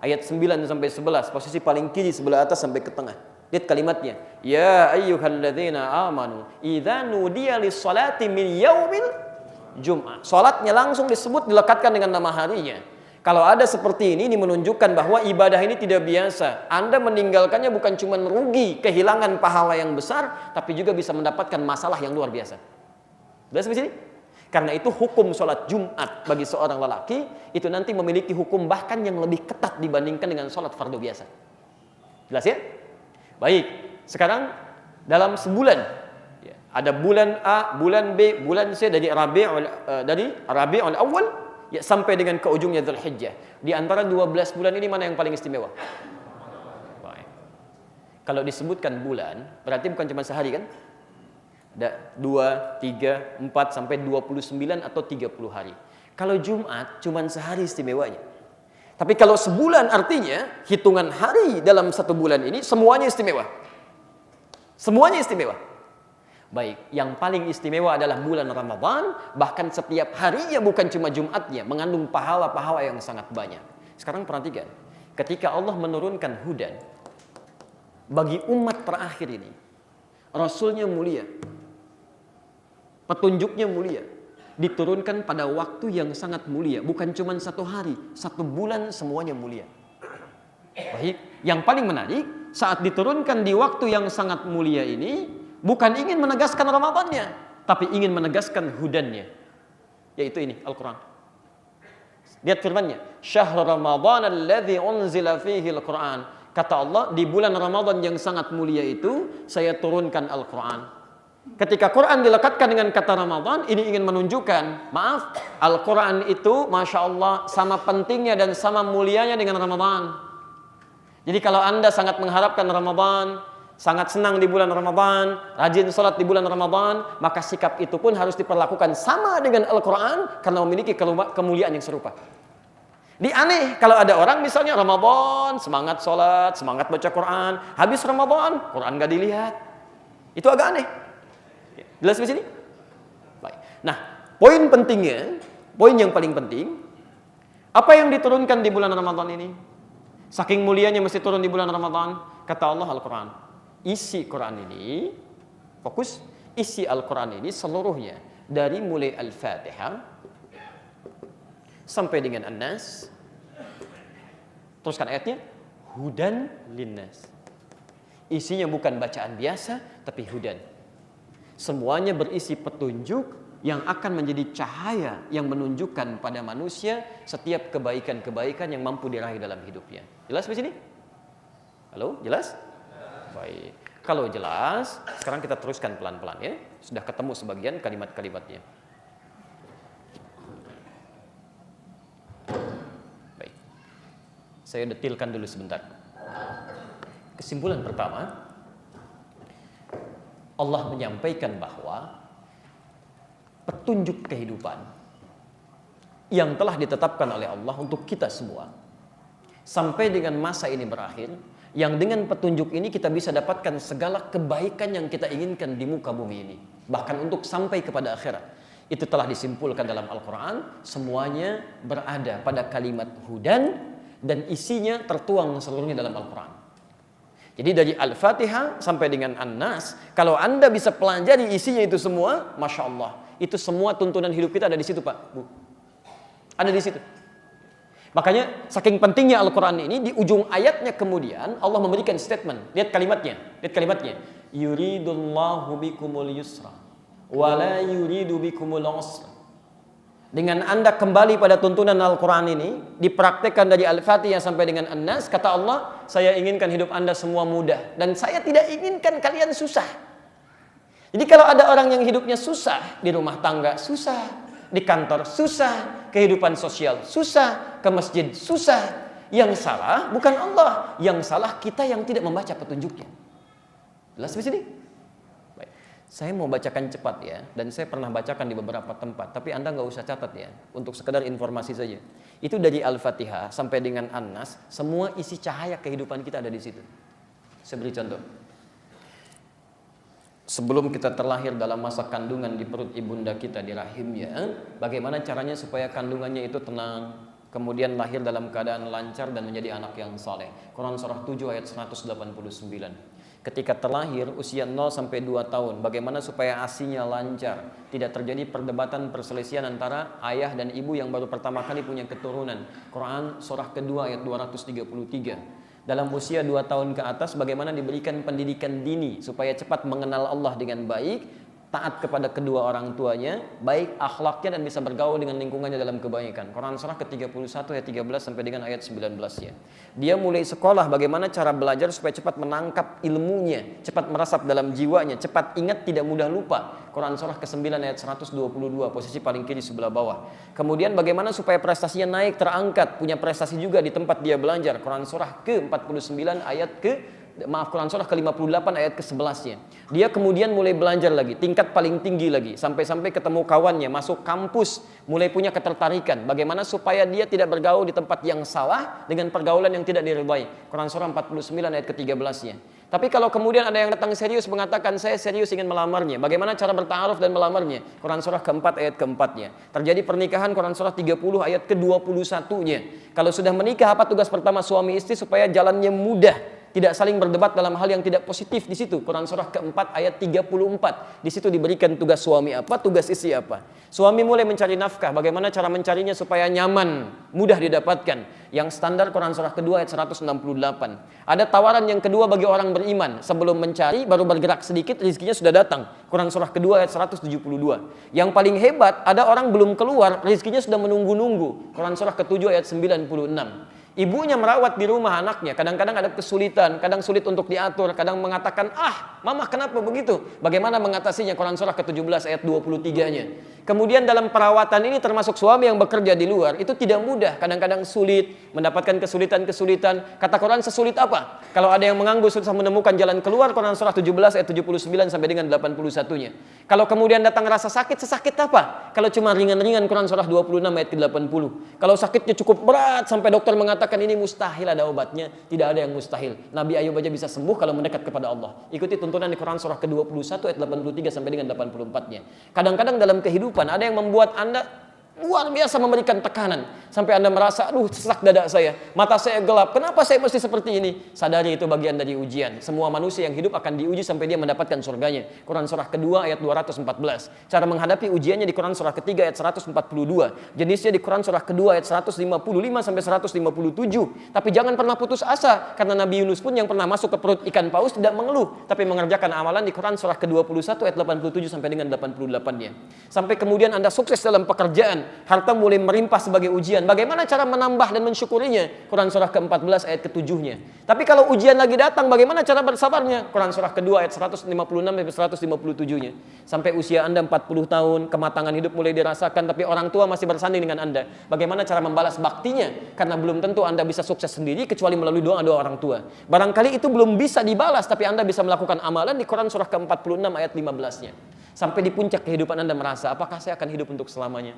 Speaker 2: Ayat 9 sampai 11, posisi paling kiri sebelah atas sampai ke tengah. Lihat kalimatnya. Ya ayyuhalladzina amanu, idza nudiya lis-salati min yaumil jum'ah. Salatnya langsung disebut, dilekatkan dengan nama harinya. Kalau ada seperti ini menunjukkan bahwa ibadah ini tidak biasa. Anda meninggalkannya bukan cuma rugi, kehilangan pahala yang besar, tapi juga bisa mendapatkan masalah yang luar biasa. Sudah sampai sini? Karena itu hukum sholat Jumat bagi seorang lelaki, itu nanti memiliki hukum bahkan yang lebih ketat dibandingkan dengan sholat fardu biasa. Jelas ya? Baik, sekarang dalam sebulan, ada bulan A, bulan B, bulan C, dari Rabi'ul Awal, ya, sampai dengan ke ujungnya Dzulhijjah. Di antara 12 bulan ini mana yang paling istimewa? Baik. Kalau disebutkan bulan, berarti bukan cuma sehari kan? Ada 2, 3, 4 sampai 29 atau 30 hari. Kalau Jumat cuma sehari istimewanya. Tapi kalau sebulan artinya hitungan hari dalam satu bulan ini semuanya istimewa. Semuanya istimewa. Baik, yang paling istimewa adalah bulan Ramadan, bahkan setiap harinya bukan cuma Jumatnya, mengandung pahala-pahala yang sangat banyak. Sekarang perhatikan, ketika Allah menurunkan hudan bagi umat terakhir ini, Rasulnya mulia, petunjuknya mulia, diturunkan pada waktu yang sangat mulia, bukan cuma 1 hari, 1 bulan semuanya mulia. Baik, yang paling menarik saat diturunkan di waktu yang sangat mulia ini, bukan ingin menegaskan Ramadannya, tapi ingin menegaskan hudannya, yaitu ini Al-Quran. Lihat firman-Nya, syahr Ramadan alladzi unzila fihi al-Quran. Kata Allah, di bulan Ramadan yang sangat mulia itu saya turunkan Al-Quran. Ketika Quran dilekatkan dengan kata Ramadan, ini ingin menunjukkan, maaf, Al-Quran itu Masya Allah sama pentingnya dan sama mulianya dengan Ramadan. Jadi kalau Anda sangat mengharapkan Ramadan, sangat senang di bulan Ramadan, rajin sholat di bulan Ramadan, maka sikap itu pun harus diperlakukan sama dengan Al-Quran karena memiliki kemuliaan yang serupa. Aneh kalau ada orang misalnya Ramadan, semangat sholat, semangat baca Quran, habis Ramadan, Quran gak dilihat. Itu agak aneh. Jelas di sini? Baik. Nah, poin pentingnya, poin yang paling penting, apa yang diturunkan di bulan Ramadan ini? Saking mulianya mesti turun di bulan Ramadan. Kata Allah Al-Quran. Isi Quran ini, fokus, isi Al-Quran ini seluruhnya dari mulai Al-Fatihah sampai dengan An-Nas. Teruskan ayatnya, hudan linnas. Isinya bukan bacaan biasa, tapi hudan. Semuanya berisi petunjuk yang akan menjadi cahaya yang menunjukkan pada manusia setiap kebaikan-kebaikan yang mampu diraih dalam hidupnya. Jelas di sini? Halo, jelas? Baik. Kalau jelas, sekarang kita teruskan pelan-pelan ya. Sudah ketemu sebagian kalimat-kalimatnya. Baik. Saya detilkan dulu sebentar. Kesimpulan pertama, Allah menyampaikan bahwa petunjuk kehidupan yang telah ditetapkan oleh Allah untuk kita semua sampai dengan masa ini berakhir, yang dengan petunjuk ini kita bisa dapatkan segala kebaikan yang kita inginkan di muka bumi ini, bahkan untuk sampai kepada akhirat. Itu telah disimpulkan dalam Al-Quran, semuanya berada pada kalimat hudan dan isinya tertuang seluruhnya dalam Al-Quran. Jadi dari Al-Fatihah sampai dengan An-Nas, kalau Anda bisa pelajari isinya itu semua, Masya Allah, itu semua tuntunan hidup kita ada di situ Pak, Bu. Ada di situ. Makanya saking pentingnya Al-Quran ini, di ujung ayatnya kemudian Allah memberikan statement. Lihat kalimatnya. Yuridullahu bikumul yusra wa la yuridu bikumul usra. Dengan Anda kembali pada tuntunan Al-Quran ini, dipraktekkan dari Al-Fatihah sampai dengan An-Nas, kata Allah, saya inginkan hidup Anda semua mudah dan saya tidak inginkan kalian susah. Jadi kalau ada orang yang hidupnya susah, di rumah tangga susah, di kantor susah, kehidupan sosial susah, ke masjid susah, yang salah bukan Allah, yang salah kita yang tidak membaca petunjuknya. Jelas di sini? Baik. Saya mau bacakan cepat ya, dan saya pernah bacakan di beberapa tempat, tapi Anda nggak usah catat ya, untuk sekedar informasi saja. Itu dari Al-Fatihah sampai dengan An-Nas, semua isi cahaya kehidupan kita ada di situ. Saya beri contoh. Sebelum kita terlahir dalam masa kandungan di perut ibunda kita di rahimnya, bagaimana caranya supaya kandungannya itu tenang, kemudian lahir dalam keadaan lancar dan menjadi anak yang saleh. Quran surah 7 ayat 189. Ketika terlahir usia 0 sampai 2 tahun, bagaimana supaya ASI-nya lancar, tidak terjadi perdebatan perselisihan antara ayah dan ibu yang baru pertama kali punya keturunan. Quran surah kedua ayat 233. Dalam usia 2 tahun ke atas, bagaimana diberikan pendidikan dini supaya cepat mengenal Allah dengan baik, taat kepada kedua orang tuanya, baik akhlaknya dan bisa bergaul dengan lingkungannya dalam kebaikan. Quran surah ke-31 ayat 13 sampai dengan ayat 19-nya. Dia mulai sekolah bagaimana cara belajar supaya cepat menangkap ilmunya, cepat meresap dalam jiwanya, cepat ingat, tidak mudah lupa. Quran surah ke-9 ayat 122, posisi paling kiri sebelah bawah. Kemudian bagaimana supaya prestasinya naik, terangkat, punya prestasi juga di tempat dia belajar. Quran surah ke-49 ayat ke Quran surah ke-58 ayat ke-11-nya. Dia kemudian mulai belajar lagi, tingkat paling tinggi lagi, sampai-sampai ketemu kawannya, masuk kampus, mulai punya ketertarikan bagaimana supaya dia tidak bergaul di tempat yang salah dengan pergaulan yang tidak diridhai. Quran surah 49 ayat ke-13-nya. Tapi kalau kemudian ada yang datang serius mengatakan saya serius ingin melamarnya, bagaimana cara bertaaruf dan melamarnya? Quran surah keempat ayat keempatnya. Terjadi pernikahan, Quran surah 30 ayat ke-21-nya. Kalau sudah menikah, apa tugas pertama suami istri supaya jalannya mudah, tidak saling berdebat dalam hal yang tidak positif di situ. Quran surah keempat ayat 34. Di situ diberikan tugas suami apa, tugas istri apa. Suami mulai mencari nafkah, bagaimana cara mencarinya supaya nyaman, mudah didapatkan. Yang standar Quran surah kedua ayat 168. Ada tawaran yang kedua bagi orang beriman. Sebelum mencari, baru bergerak sedikit, rezekinya sudah datang. Quran surah kedua ayat 172. Yang paling hebat, ada orang belum keluar, rezekinya sudah menunggu-nunggu. Quran surah ke-7 ayat 96. Ibunya merawat di rumah anaknya, kadang-kadang ada kesulitan, kadang sulit untuk diatur, kadang mengatakan, mama kenapa begitu? Bagaimana mengatasinya? Quran surah ke-17 ayat 23-nya. Kemudian dalam perawatan ini termasuk suami yang bekerja di luar, itu tidak mudah, kadang-kadang sulit, mendapatkan kesulitan-kesulitan. Kata Quran sesulit apa? Kalau ada yang menganggur susah menemukan jalan keluar, Quran surah 17 ayat 79 sampai dengan 81-nya. Kalau kemudian datang rasa sakit, sesakit apa? Kalau cuma ringan-ringan, Quran surah 26 ayat ke-80. Kalau sakitnya cukup berat sampai dokter mengatakan ini mustahil ada obatnya, tidak ada yang mustahil. Nabi Ayub aja bisa sembuh kalau mendekat kepada Allah. Ikuti tuntunan di Quran surah ke-21 ayat 83 sampai dengan 84-nya. Kadang-kadang dalam kehidupan ada yang membuat Anda luar biasa memberikan tekanan sampai Anda merasa aduh sesak dada saya, mata saya gelap, kenapa saya mesti seperti ini? Sadari itu bagian dari ujian. Semua manusia yang hidup akan diuji sampai dia mendapatkan surganya. Quran surah kedua ayat 214. Cara menghadapi ujiannya di Quran surah ketiga ayat 142. Jenisnya di Quran surah kedua ayat 155 sampai 157. Tapi jangan pernah putus asa, karena Nabi Yunus pun yang pernah masuk ke perut ikan paus tidak mengeluh, tapi mengerjakan amalan di Quran surah ke-21 ayat 87 sampai dengan 88-nya. Sampai kemudian Anda sukses dalam pekerjaan, harta mulai melimpah sebagai ujian. Bagaimana cara menambah dan mensyukurinya? Quran surah ke-14 ayat ke-7-nya. Tapi kalau ujian lagi datang, bagaimana cara bersabarnya? Quran surah kedua ayat 156 sampai 157-nya. Sampai usia Anda 40 tahun, kematangan hidup mulai dirasakan, tapi orang tua masih bersanding dengan Anda. Bagaimana cara membalas baktinya? Karena belum tentu Anda bisa sukses sendiri kecuali melalui doa-doa orang tua. Barangkali itu belum bisa dibalas, tapi Anda bisa melakukan amalan di Quran surah ke-46 ayat 15-nya. Sampai di puncak kehidupan Anda merasa, apakah saya akan hidup untuk selamanya?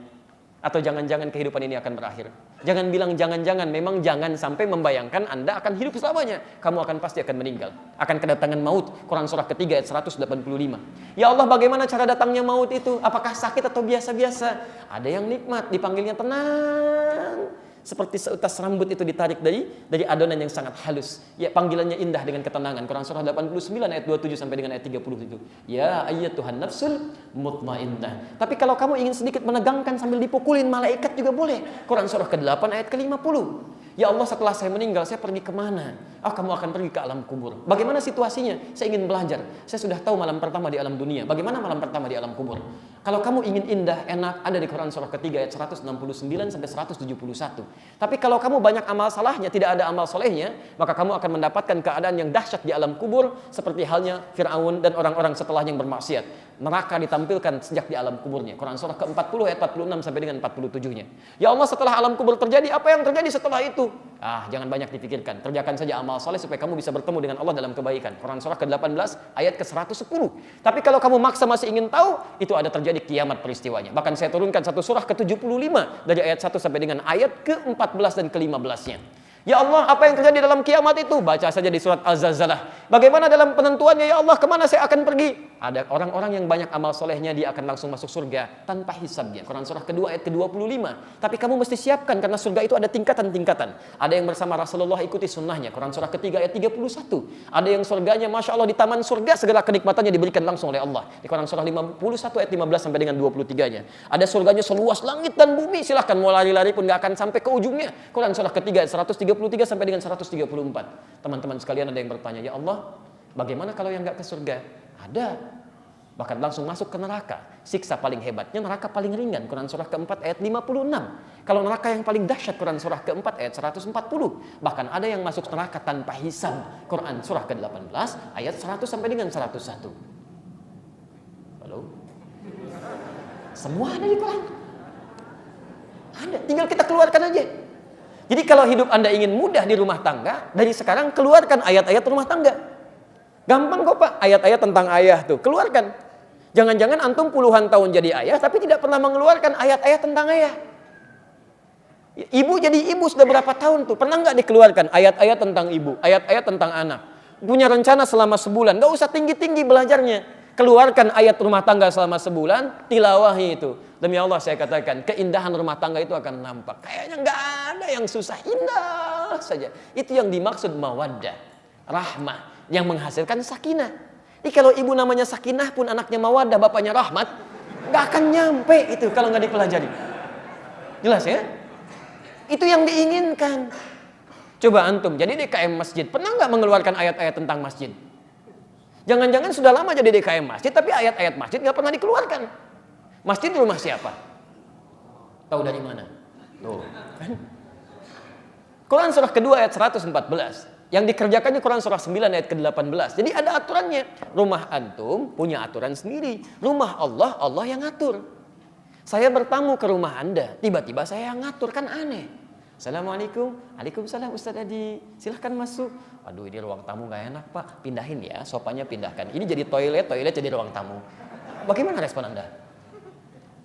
Speaker 2: Atau jangan-jangan kehidupan ini akan berakhir. Jangan bilang jangan-jangan, memang jangan sampai membayangkan Anda akan hidup selamanya. Kamu akan pasti akan meninggal. Akan kedatangan maut. Quran surah ketiga ayat 185. Ya Allah, bagaimana cara datangnya maut itu? Apakah sakit atau biasa-biasa? Ada yang nikmat, dipanggilnya tenang. Seperti seutas rambut itu ditarik dari adonan yang sangat halus. Ya, panggilannya indah dengan ketenangan. Quran surah 89 ayat 27 sampai dengan ayat 30 itu. Ya ayyatuhan nafsul mutmainnah. Tapi kalau kamu ingin sedikit menegangkan sambil dipukulin malaikat juga boleh. Quran surah ke-8 ayat ke-50. Ya Allah, setelah saya meninggal, saya pergi kemana? Kamu akan pergi ke alam kubur. Bagaimana situasinya? Saya ingin belajar. Saya sudah tahu malam pertama di alam dunia. Bagaimana malam pertama di alam kubur? Kalau kamu ingin indah, enak, ada di Quran surah ketiga ayat 169 sampai 171. Tapi kalau kamu banyak amal salahnya, tidak ada amal solehnya, maka kamu akan mendapatkan keadaan yang dahsyat di alam kubur, seperti halnya Fir'aun dan orang-orang setelahnya yang bermaksiat. Neraka ditampilkan sejak di alam kuburnya. Quran surah ke-40 ayat 46 sampai dengan 47-nya. Ya Allah, setelah alam kubur terjadi, apa yang terjadi setelah itu? Jangan banyak dipikirkan. Kerjakan saja amal soleh supaya kamu bisa bertemu dengan Allah dalam kebaikan. Quran surah ke-18 ayat ke-110. Tapi kalau kamu maksa masih ingin tahu, itu ada terjadi kiamat peristiwanya. Bahkan saya turunkan satu surah ke-75 dari ayat 1 sampai dengan ayat ke-14 dan ke-15-nya. Ya Allah, apa yang terjadi dalam kiamat itu? Baca saja di surat Al-Zalzalah. Bagaimana dalam penentuannya, ya Allah, kemana saya akan pergi? Ada orang-orang yang banyak amal solehnya, dia akan langsung masuk surga tanpa hisabnya. Quran surah kedua ayat ke-25. Tapi kamu mesti siapkan, karena surga itu ada tingkatan-tingkatan. Ada yang bersama Rasulullah, ikuti sunnahnya. Quran surah ketiga ayat 31. Ada yang surganya, Masya Allah, di taman surga segala kenikmatannya diberikan langsung oleh Allah. Di Quran surah 51 ayat 15 sampai dengan 23-nya. Ada surganya seluas langit dan bumi. Silahkan mau lari-lari pun gak akan sampai ke ujungnya. Quran surah ketiga ayat 133 sampai dengan 134. Teman-teman sekalian, ada yang bertanya, ya Allah, bagaimana kalau yang gak ke surga? Ada. Bahkan langsung masuk ke neraka. Siksa paling hebatnya neraka paling ringan. Quran surah keempat ayat 56. Kalau neraka yang paling dahsyat, Quran surah keempat ayat 140. Bahkan ada yang masuk neraka tanpa hisab. Quran surah ke-18 ayat 100 sampai dengan 101. Halo? Semua ada di Quran. Ada, tinggal kita keluarkan aja. Jadi kalau hidup Anda ingin mudah di rumah tangga, dari sekarang keluarkan ayat-ayat rumah tangga. Gampang kok Pak, ayat-ayat tentang ayah tuh, keluarkan. Jangan-jangan antum puluhan tahun jadi ayah, tapi tidak pernah mengeluarkan ayat-ayat tentang ayah. Ibu jadi ibu sudah berapa tahun tuh, pernah nggak dikeluarkan ayat-ayat tentang ibu, ayat-ayat tentang anak? Punya rencana selama sebulan, nggak usah tinggi-tinggi belajarnya. Keluarkan ayat rumah tangga selama sebulan, tilawahi itu. Demi Allah saya katakan, keindahan rumah tangga itu akan nampak. Kayaknya nggak ada yang susah, indah saja. Itu yang dimaksud mawaddah, rahmah, yang menghasilkan sakinah. Jadi kalau ibu namanya sakinah pun anaknya mawaddah, bapaknya rahmat, nggak akan nyampe itu kalau nggak dipelajari. Jelas ya? Itu yang diinginkan. Coba antum jadi DKM masjid, pernah nggak mengeluarkan ayat-ayat tentang masjid? Jangan-jangan sudah lama jadi DKM masjid, tapi ayat-ayat masjid nggak pernah dikeluarkan. Masjid di rumah siapa? Tahu dari mana? Tuh. Quran surah kedua ayat 114. Yang dikerjakannya Quran surah 9 ayat ke-18. Jadi ada aturannya. Rumah antum punya aturan sendiri. Rumah Allah, Allah yang ngatur. Saya bertamu ke rumah Anda, tiba-tiba saya yang ngatur, kan aneh. Assalamualaikum. Waalaikumsalam Ustaz Adi. Silahkan masuk. Aduh, ini ruang tamu gak enak Pak. Pindahin ya, sofanya pindahkan. Ini jadi toilet jadi ruang tamu. Bagaimana respon Anda?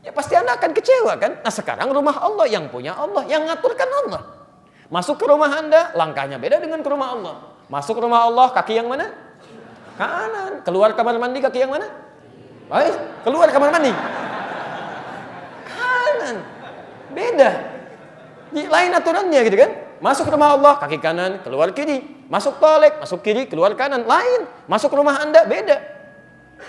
Speaker 2: Ya pasti Anda akan kecewa kan? Nah sekarang rumah Allah, yang punya Allah, yang ngaturkan Allah. Masuk ke rumah Anda, langkahnya beda dengan ke rumah Allah. Masuk ke rumah Allah, kaki yang mana? Kanan. Keluar kamar mandi, kaki yang mana? Baik, keluar kamar mandi. Kanan. Beda. Lain aturannya gitu kan. Masuk rumah Allah, kaki kanan, keluar kiri. Masuk toilet, masuk kiri, keluar kanan. Lain. Masuk rumah Anda, beda.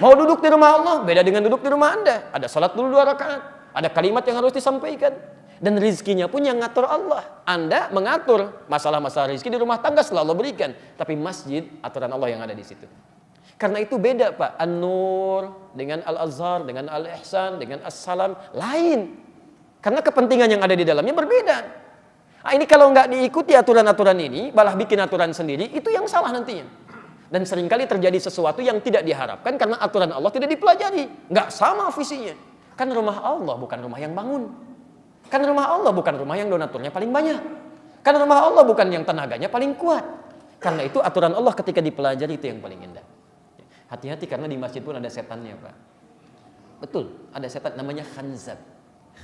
Speaker 2: Mau duduk di rumah Allah, beda dengan duduk di rumah Anda. Ada salat dulu 2 rakaat. Ada kalimat yang harus disampaikan. Dan rizkinya pun yang ngatur Allah. Anda mengatur masalah-masalah rizki di rumah tangga selalu berikan. Tapi masjid, aturan Allah yang ada di situ. Karena itu beda Pak. An-Nur dengan Al-Azhar, dengan Al-Ihsan, dengan As-Salam. Lain. Karena kepentingan yang ada di dalamnya berbeda. Nah, ini kalau nggak diikuti aturan-aturan ini, malah bikin aturan sendiri, itu yang salah nantinya. Dan seringkali terjadi sesuatu yang tidak diharapkan karena aturan Allah tidak dipelajari. Nggak sama visinya. Kan rumah Allah bukan rumah yang bangun. Kan rumah Allah bukan rumah yang donaturnya paling banyak. Kan rumah Allah bukan yang tenaganya paling kuat. Karena itu aturan Allah ketika dipelajari itu yang paling indah. Hati-hati karena di masjid pun ada setannya Pak. Betul, ada setan namanya khanzab.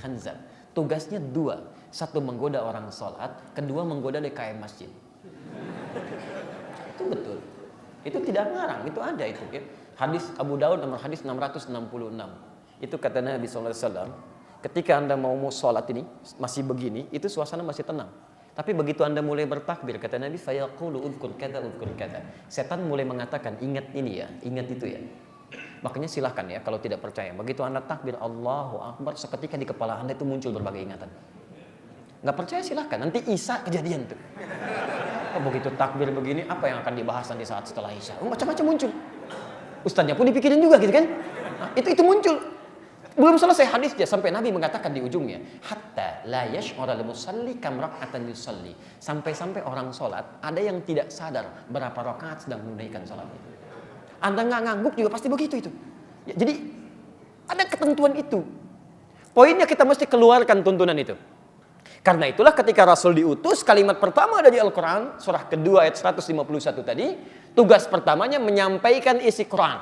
Speaker 2: Khanzab. Tugasnya 2. 1 menggoda orang sholat, 2 menggoda DKM masjid. Itu betul. Itu tidak ngarang, itu ada itu ya. Hadis Abu Daud nomor hadis 666. Itu kata Nabi SAW, ketika Anda mau sholat ini masih begini, itu suasana masih tenang. Tapi begitu Anda mulai bertakbir, kata Nabi, fayaqulu udhkur kada. Setan mulai mengatakan, ingat ini ya, ingat itu ya. Makanya silahkan ya kalau tidak percaya. Begitu Anda takbir Allahu Akbar, seketika di kepala Anda itu muncul berbagai ingatan. Nggak percaya silahkan, nanti Isya kejadian tuh. Oh, begitu takbir begini, apa yang akan dibahas nanti saat setelah Isya? Oh, macam-macam muncul. Ustadznya pun dipikirin juga gitu kan. Nah, itu muncul. Belum selesai hadisnya sampai Nabi mengatakan di ujungnya, hatta la yash'ura al-musalli kam rak'atan yusalli. Sampai-sampai orang sholat ada yang tidak sadar berapa rakaat sedang menunaikan sholatnya. Anda nggak ngangguk juga pasti begitu itu. Ya, jadi ada ketentuan itu. Poinnya kita mesti keluarkan tuntunan itu. Karena itulah ketika Rasul diutus, kalimat pertama dari Al-Quran, surah kedua ayat 151 tadi, tugas pertamanya menyampaikan isi Quran.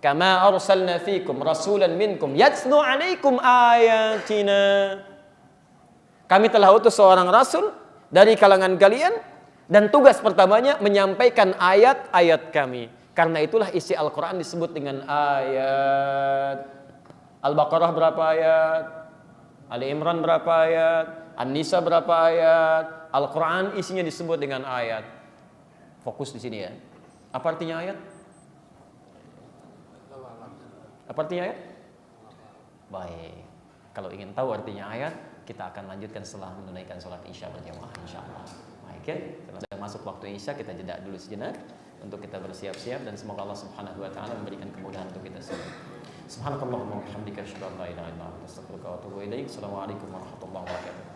Speaker 2: Kama arsalna fikum rasulan minkum yatslu alaikum ayatina. Kami telah utus seorang rasul dari kalangan kalian, dan tugas pertamanya menyampaikan ayat-ayat kami. Karena itulah isi Al-Quran disebut dengan ayat. Al-Baqarah berapa ayat? Ali Imran berapa ayat? An-Nisa berapa ayat? Al-Quran isinya disebut dengan ayat. Fokus di sini ya. Apa artinya ayat? Apa artinya ayat? Baik. Kalau ingin tahu artinya ayat, kita akan lanjutkan setelah menunaikan sholat Isya berjamaah insyaallah. Baik ya. Setelah masuk waktu Isya, kita jeda dulu sejenak untuk kita bersiap-siap, dan semoga Allah Subhanahu wa taala memberikan kemudahan untuk kita semua. Subhanakallahumma wa bihamdika asyhadu an la ilaha illa anta astaghfiruka wa atubu ilaik. Assalamualaikum warahmatullahi wabarakatuh.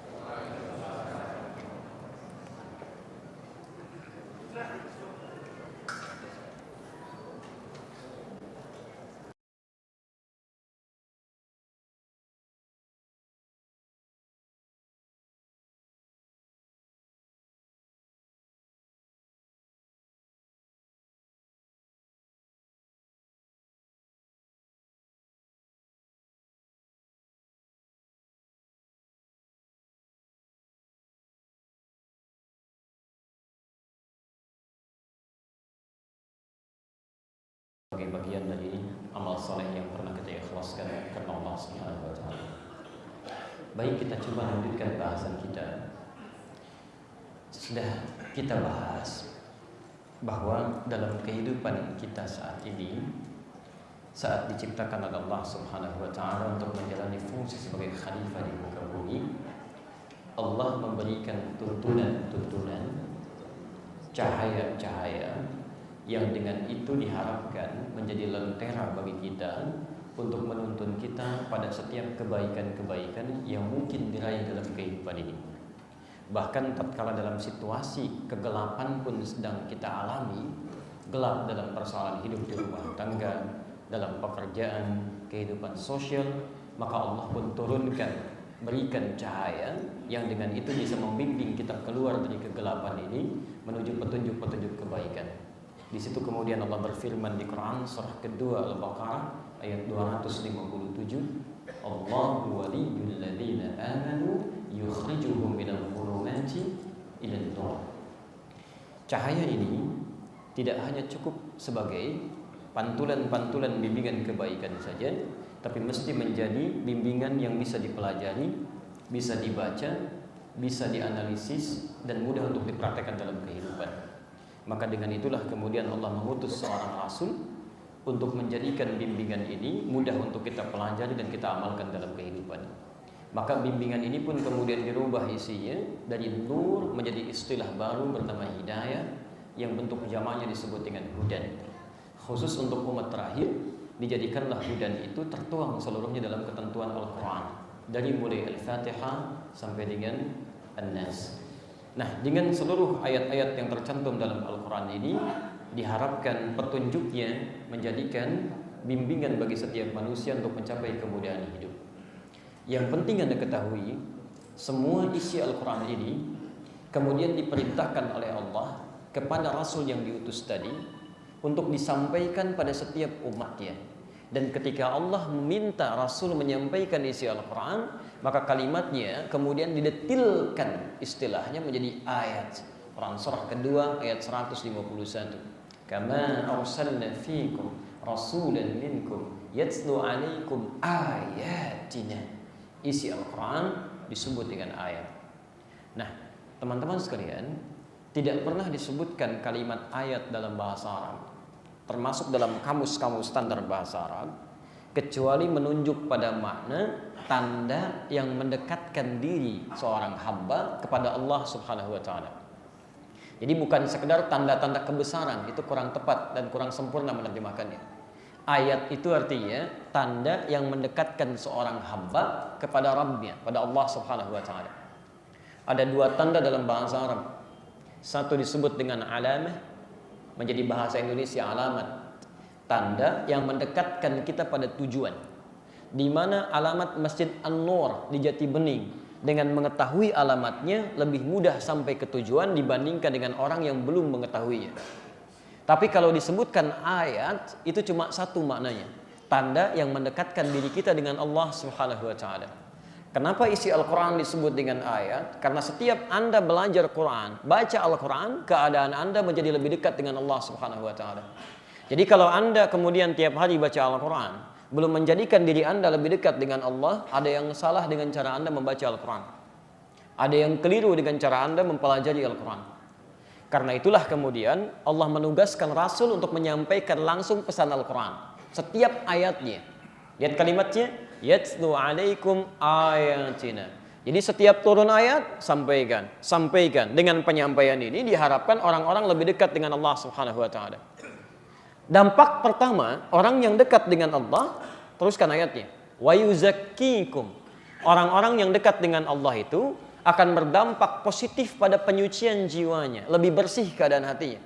Speaker 2: sebagai bagian dari amal soleh yang pernah kita ikhlaskan karena Allah Subhanahu wa taala. Baik, kita coba lanjutkan bahasan kita. Sudah kita bahas bahwa dalam kehidupan kita saat ini, saat diciptakan oleh Allah Subhanahu wa taala untuk menjalani fungsi sebagai khalifah di muka bumi, Allah memberikan tuntunan-tuntunan, cahaya-cahaya yang dengan itu diharapkan menjadi lentera bagi kita untuk menuntun kita pada setiap kebaikan-kebaikan yang mungkin diraih dalam kehidupan ini. Bahkan tatkala dalam situasi kegelapan pun sedang kita alami, gelap dalam persoalan hidup di rumah tangga, dalam pekerjaan, kehidupan sosial, maka Allah pun turunkan, berikan cahaya yang dengan itu bisa membimbing kita keluar dari kegelapan ini menuju petunjuk-petunjuk kebaikan. Di situ kemudian Allah berfirman di Quran surah kedua Al-Baqarah ayat 257, Allahu waliyyul ladzina amanu yukhrijuhum minal dhulumati ilan nur. Cahaya ini tidak hanya cukup sebagai pantulan-pantulan bimbingan kebaikan saja, tapi mesti menjadi bimbingan yang bisa dipelajari, bisa dibaca, bisa dianalisis, dan mudah untuk dipraktekkan dalam kehidupan. Maka dengan itulah kemudian Allah mengutus seorang Rasul untuk menjadikan bimbingan ini mudah untuk kita pelajari dan kita amalkan dalam kehidupan. Maka bimbingan ini pun kemudian dirubah isinya dari nur menjadi istilah baru bernama hidayah, yang bentuk jamaknya disebut dengan hudan. Khusus untuk umat terakhir, dijadikanlah hudan itu tertuang seluruhnya dalam ketentuan Al-Quran, dari mulai Al-Fatihah sampai dengan An-Nas. Nah, dengan seluruh ayat-ayat yang tercantum dalam Al-Quran ini, diharapkan petunjuknya menjadikan bimbingan bagi setiap manusia untuk mencapai kemudahan hidup. Yang penting Anda ketahui, semua isi Al-Quran ini kemudian diperintahkan oleh Allah kepada Rasul yang diutus tadi untuk disampaikan pada setiap umatnya. Dan ketika Allah meminta Rasul menyampaikan isi Al-Quran, maka kalimatnya kemudian didetilkan istilahnya menjadi ayat. Quran surah kedua ayat 151. Kama arsalna fiikum rasulan minkum yatslu alaikum ayatina. Isi Al-Quran disebut dengan ayat. Nah, teman-teman sekalian, tidak pernah disebutkan kalimat ayat dalam bahasa Arab, termasuk dalam kamus-kamus standar bahasa Arab, kecuali menunjuk pada makna tanda yang mendekatkan diri seorang hamba kepada Allah Subhanahu wa taala. Jadi bukan sekedar tanda-tanda kebesaran, itu kurang tepat dan kurang sempurna menerjemahkannya. Ayat itu artinya tanda yang mendekatkan seorang hamba kepada Rabbnya, pada Allah Subhanahu wa taala. Ada dua tanda dalam bahasa Arab. Satu disebut dengan alamah, menjadi bahasa Indonesia alamat, tanda yang mendekatkan kita pada tujuan. Di mana alamat Masjid An-Nur di Jati Bening, dengan mengetahui alamatnya lebih mudah sampai ke tujuan dibandingkan dengan orang yang belum mengetahuinya. Tapi kalau disebutkan ayat, itu cuma satu maknanya, tanda yang mendekatkan diri kita dengan Allah Subhanahu wa taala. Kenapa isi Al-Quran disebut dengan ayat? Karena setiap Anda belajar Quran, baca Al-Quran, keadaan Anda menjadi lebih dekat dengan Allah Subhanahu wa taala. Jadi kalau Anda kemudian tiap hari baca Al-Quran, belum menjadikan diri Anda lebih dekat dengan Allah, ada yang salah dengan cara Anda membaca Al-Quran. Ada yang keliru dengan cara Anda mempelajari Al-Quran. Karena itulah kemudian Allah menugaskan Rasul untuk menyampaikan langsung pesan Al-Quran. Setiap ayatnya. Lihat kalimatnya, yatslu alaikum ayatina. Jadi setiap turun ayat, sampaikan. Dengan penyampaian ini diharapkan orang-orang lebih dekat dengan Allah Subhanahu wa taala. Dampak pertama, orang yang dekat dengan Allah, teruskan ayatnya, wa yuzakkikum. Orang-orang yang dekat dengan Allah itu akan berdampak positif pada penyucian jiwanya, lebih bersih keadaan hatinya.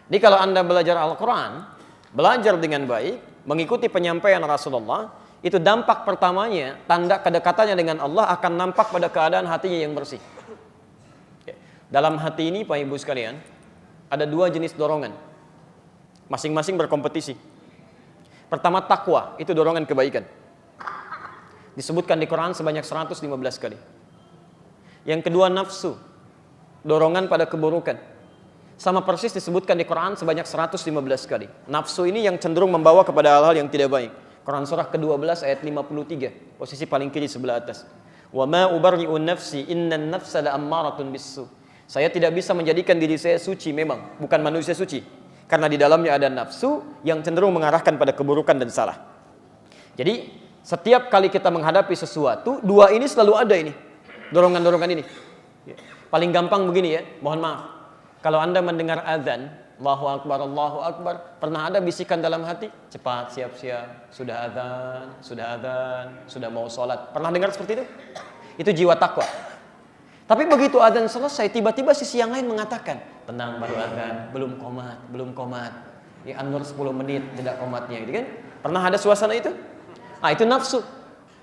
Speaker 2: Jadi kalau Anda belajar Al-Quran, belajar dengan baik, mengikuti penyampaian Rasulullah, itu dampak pertamanya, tanda kedekatannya dengan Allah akan nampak pada keadaan hatinya yang bersih. Dalam hati ini, Pak Ibu sekalian, ada dua jenis dorongan, masing-masing berkompetisi. Pertama takwa, itu dorongan kebaikan. Disebutkan di Quran sebanyak 115 kali. Yang kedua nafsu, dorongan pada keburukan. Sama persis disebutkan di Quran sebanyak 115 kali. Nafsu ini yang cenderung membawa kepada hal-hal yang tidak baik. Quran surah ke-12 ayat 53, posisi paling kiri sebelah atas. Wa ma ubarri'u nafsi innan nafsa la'ammaratun bis-su. Saya tidak bisa menjadikan diri saya suci, memang bukan manusia suci, karena di dalamnya ada nafsu yang cenderung mengarahkan pada keburukan dan salah. Jadi setiap kali kita menghadapi sesuatu, dua ini selalu ada ini, dorongan-dorongan ini. Paling gampang begini ya, mohon maaf. Kalau Anda mendengar azan, Allahu Akbar, pernah ada bisikan dalam hati, cepat siap-siap, sudah azan, sudah mau sholat. Pernah dengar seperti itu? Itu jiwa takwa. Tapi begitu azan selesai, tiba-tiba sisi yang lain mengatakan, tenang, baru azan, belum komat. Ya, An-Nur 10 menit, tidak komatnya, gitu kan? Pernah ada suasana itu? Nah, itu nafsu.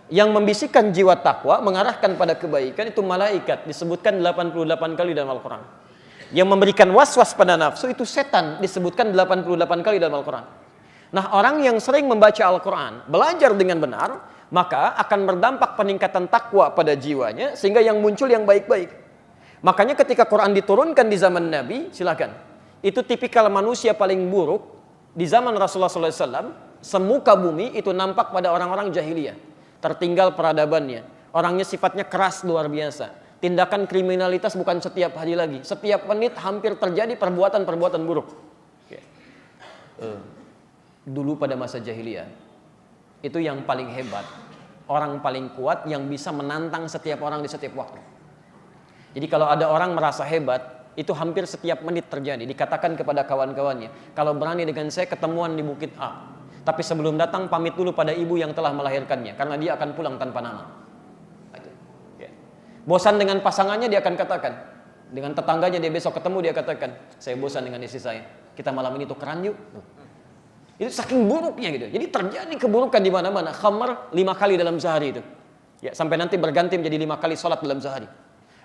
Speaker 2: Yang membisikkan jiwa takwa, mengarahkan pada kebaikan, itu malaikat. Disebutkan 88 kali dalam Al-Quran. Yang memberikan was-was pada nafsu, itu setan. Disebutkan 88 kali dalam Al-Quran. Nah, orang yang sering membaca Al-Quran, belajar dengan benar, maka akan berdampak peningkatan takwa pada jiwanya, sehingga yang muncul yang baik-baik. Makanya ketika Quran diturunkan di zaman Nabi, silakan. Itu tipikal manusia paling buruk di zaman Rasulullah SAW. Semuka bumi itu nampak pada orang-orang jahiliyah. Tertinggal peradabannya. Orangnya sifatnya keras luar biasa. Tindakan kriminalitas bukan setiap hari lagi. Setiap menit hampir terjadi perbuatan-perbuatan buruk. Dulu pada masa jahiliyah, itu yang paling hebat, orang paling kuat yang bisa menantang setiap orang di setiap waktu. Jadi kalau ada orang merasa hebat, itu hampir setiap menit terjadi. Dikatakan kepada kawan-kawannya, kalau berani dengan saya ketemuan di Bukit A, tapi sebelum datang pamit dulu pada ibu yang telah melahirkannya, karena dia akan pulang tanpa nama. Bosan dengan pasangannya, dia akan katakan. Dengan tetangganya dia besok ketemu, dia katakan, saya bosan dengan istri saya, kita malam ini tukeran yuk. Itu saking buruknya gitu. Jadi terjadi keburukan di mana-mana. Khamar 5 kali dalam sehari itu. Ya, sampai nanti berganti menjadi 5 kali sholat dalam sehari.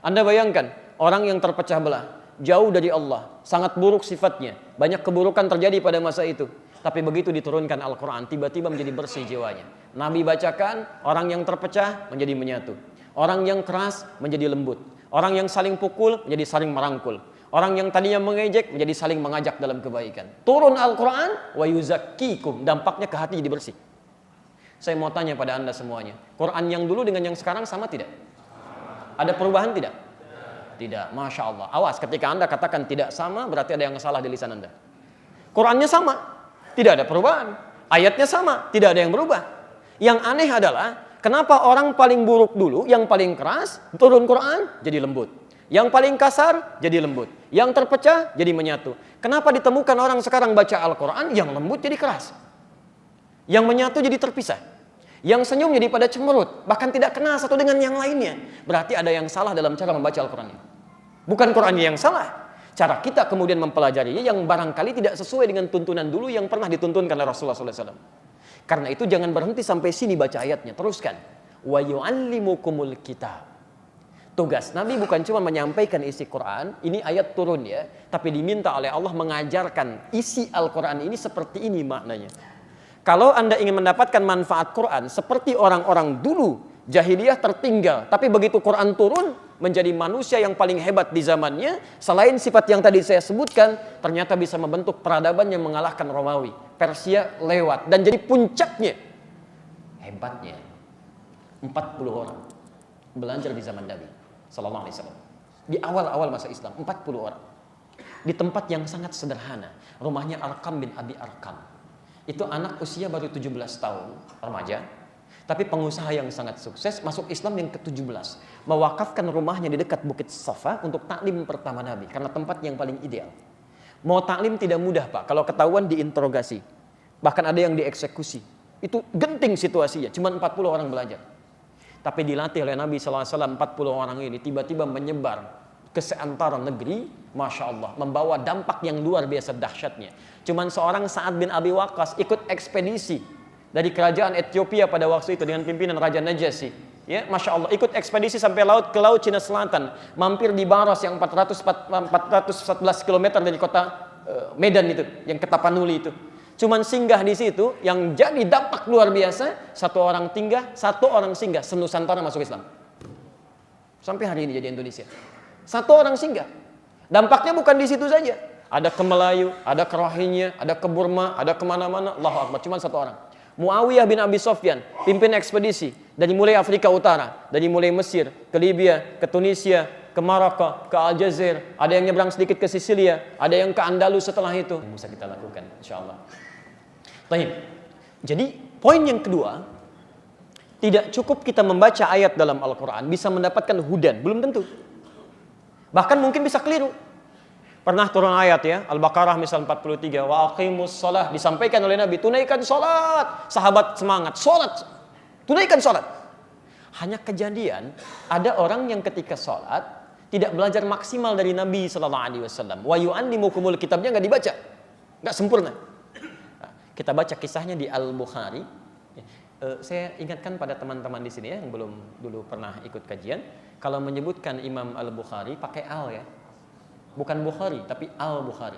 Speaker 2: Anda bayangkan, orang yang terpecah belah, jauh dari Allah, sangat buruk sifatnya, banyak keburukan terjadi pada masa itu. Tapi begitu diturunkan Al-Quran, tiba-tiba menjadi bersih jiwanya. Nabi bacakan, orang yang terpecah menjadi menyatu. Orang yang keras menjadi lembut. Orang yang saling pukul menjadi saling merangkul. Orang yang tadinya mengejek menjadi saling mengajak dalam kebaikan. Turun Al-Quran, wa yuzakkikum, dampaknya ke hati jadi bersih. Saya mau tanya pada Anda semuanya, Quran yang dulu dengan yang sekarang sama tidak? Ada perubahan tidak? Tidak, Masya Allah. Awas, ketika Anda katakan tidak sama, berarti ada yang salah di lisan Anda. Qurannya sama, tidak ada perubahan. Ayatnya sama, tidak ada yang berubah. Yang aneh adalah, kenapa orang paling buruk dulu, yang paling keras, turun Quran, jadi lembut. Yang paling kasar, jadi lembut. Yang terpecah, jadi menyatu. Kenapa ditemukan orang sekarang baca Al-Quran, yang lembut jadi keras. Yang menyatu jadi terpisah. Yang senyum jadi pada cemberut. Bahkan tidak kenal satu dengan yang lainnya. Berarti ada yang salah dalam cara membaca Al-Quran. Bukan Qurannya yang salah. Cara kita kemudian mempelajarinya yang barangkali tidak sesuai dengan tuntunan dulu yang pernah dituntunkan oleh Rasulullah SAW. Karena itu jangan berhenti sampai sini baca ayatnya. Teruskan. Wa yu'allimukumul kitab. Tugas Nabi bukan cuma menyampaikan isi Quran, ini ayat turun ya, tapi diminta oleh Allah mengajarkan isi Al-Quran ini seperti ini maknanya. Kalau Anda ingin mendapatkan manfaat Quran seperti orang-orang dulu, jahiliyah tertinggal, tapi begitu Quran turun, menjadi manusia yang paling hebat di zamannya, selain sifat yang tadi saya sebutkan, ternyata bisa membentuk peradaban yang mengalahkan Romawi. Persia lewat, dan jadi puncaknya, hebatnya, 40 orang belajar di zaman Nabi Sallallahu Alaihi Wasallam. Di awal-awal masa Islam, 40 orang. Di tempat yang sangat sederhana. Rumahnya Arqam bin Abi Arqam. Itu anak usia baru 17 tahun, remaja. Tapi pengusaha yang sangat sukses, masuk Islam yang ke-17. Mewakafkan rumahnya di dekat Bukit Safa untuk taklim pertama Nabi. Karena tempat yang paling ideal. Mau taklim tidak mudah Pak, kalau ketahuan diinterogasi. Bahkan ada yang dieksekusi. Itu genting situasinya, cuma 40 orang belajar. Tapi dilatih oleh Nabi SAW 40 orang ini tiba-tiba menyebar ke seantara negeri, Masya Allah, membawa dampak yang luar biasa dahsyatnya. Cuman seorang Sa'ad bin Abi Waqqas ikut ekspedisi dari kerajaan Ethiopia pada waktu itu dengan pimpinan Raja Najasyi. Ya, Masya Allah, ikut ekspedisi sampai ke laut Cina Selatan, mampir di Baros yang 414 km dari kota Medan itu, yang ke Tapanuli itu. Cuman singgah di situ, yang jadi dampak luar biasa, satu orang singgah, senusantara masuk Islam. Sampai hari ini jadi Indonesia. Satu orang singgah. Dampaknya bukan di situ saja. ada ke Melayu, ada ke Rohingya, ada ke Burma, ada kemana-mana. Allahu Akbar, cuma satu orang. Muawiyah bin Abi Sufyan, pimpin ekspedisi dari mulai Afrika Utara, dari mulai Mesir, ke Libya, ke Tunisia, ke Maroko, ke Aljazair, ada yang nyebrang sedikit ke Sisilia, ada yang ke Andalus setelah itu. Yang bisa kita lakukan, insyaallah. Baik. Jadi, poin yang kedua, tidak cukup kita membaca ayat dalam Al-Quran bisa mendapatkan hudan, belum tentu. Bahkan mungkin bisa keliru. Pernah turun ayat ya, Al-Baqarah misal 43, wa aqimus shalah, disampaikan oleh Nabi, tunaikan salat. Sahabat semangat, salat. Tunaikan salat. Hanya kejadian ada orang yang ketika salat tidak belajar maksimal dari Nabi sallallahu alaihi wasallam. Wa yu'allimukumul kitabnya enggak dibaca. Enggak sempurna. Nah, kita baca kisahnya di Al-Bukhari. Saya ingatkan pada teman-teman di sini ya yang belum dulu pernah ikut kajian, kalau menyebutkan Imam Al-Bukhari pakai al ya. Bukan Bukhari tapi Al-Bukhari.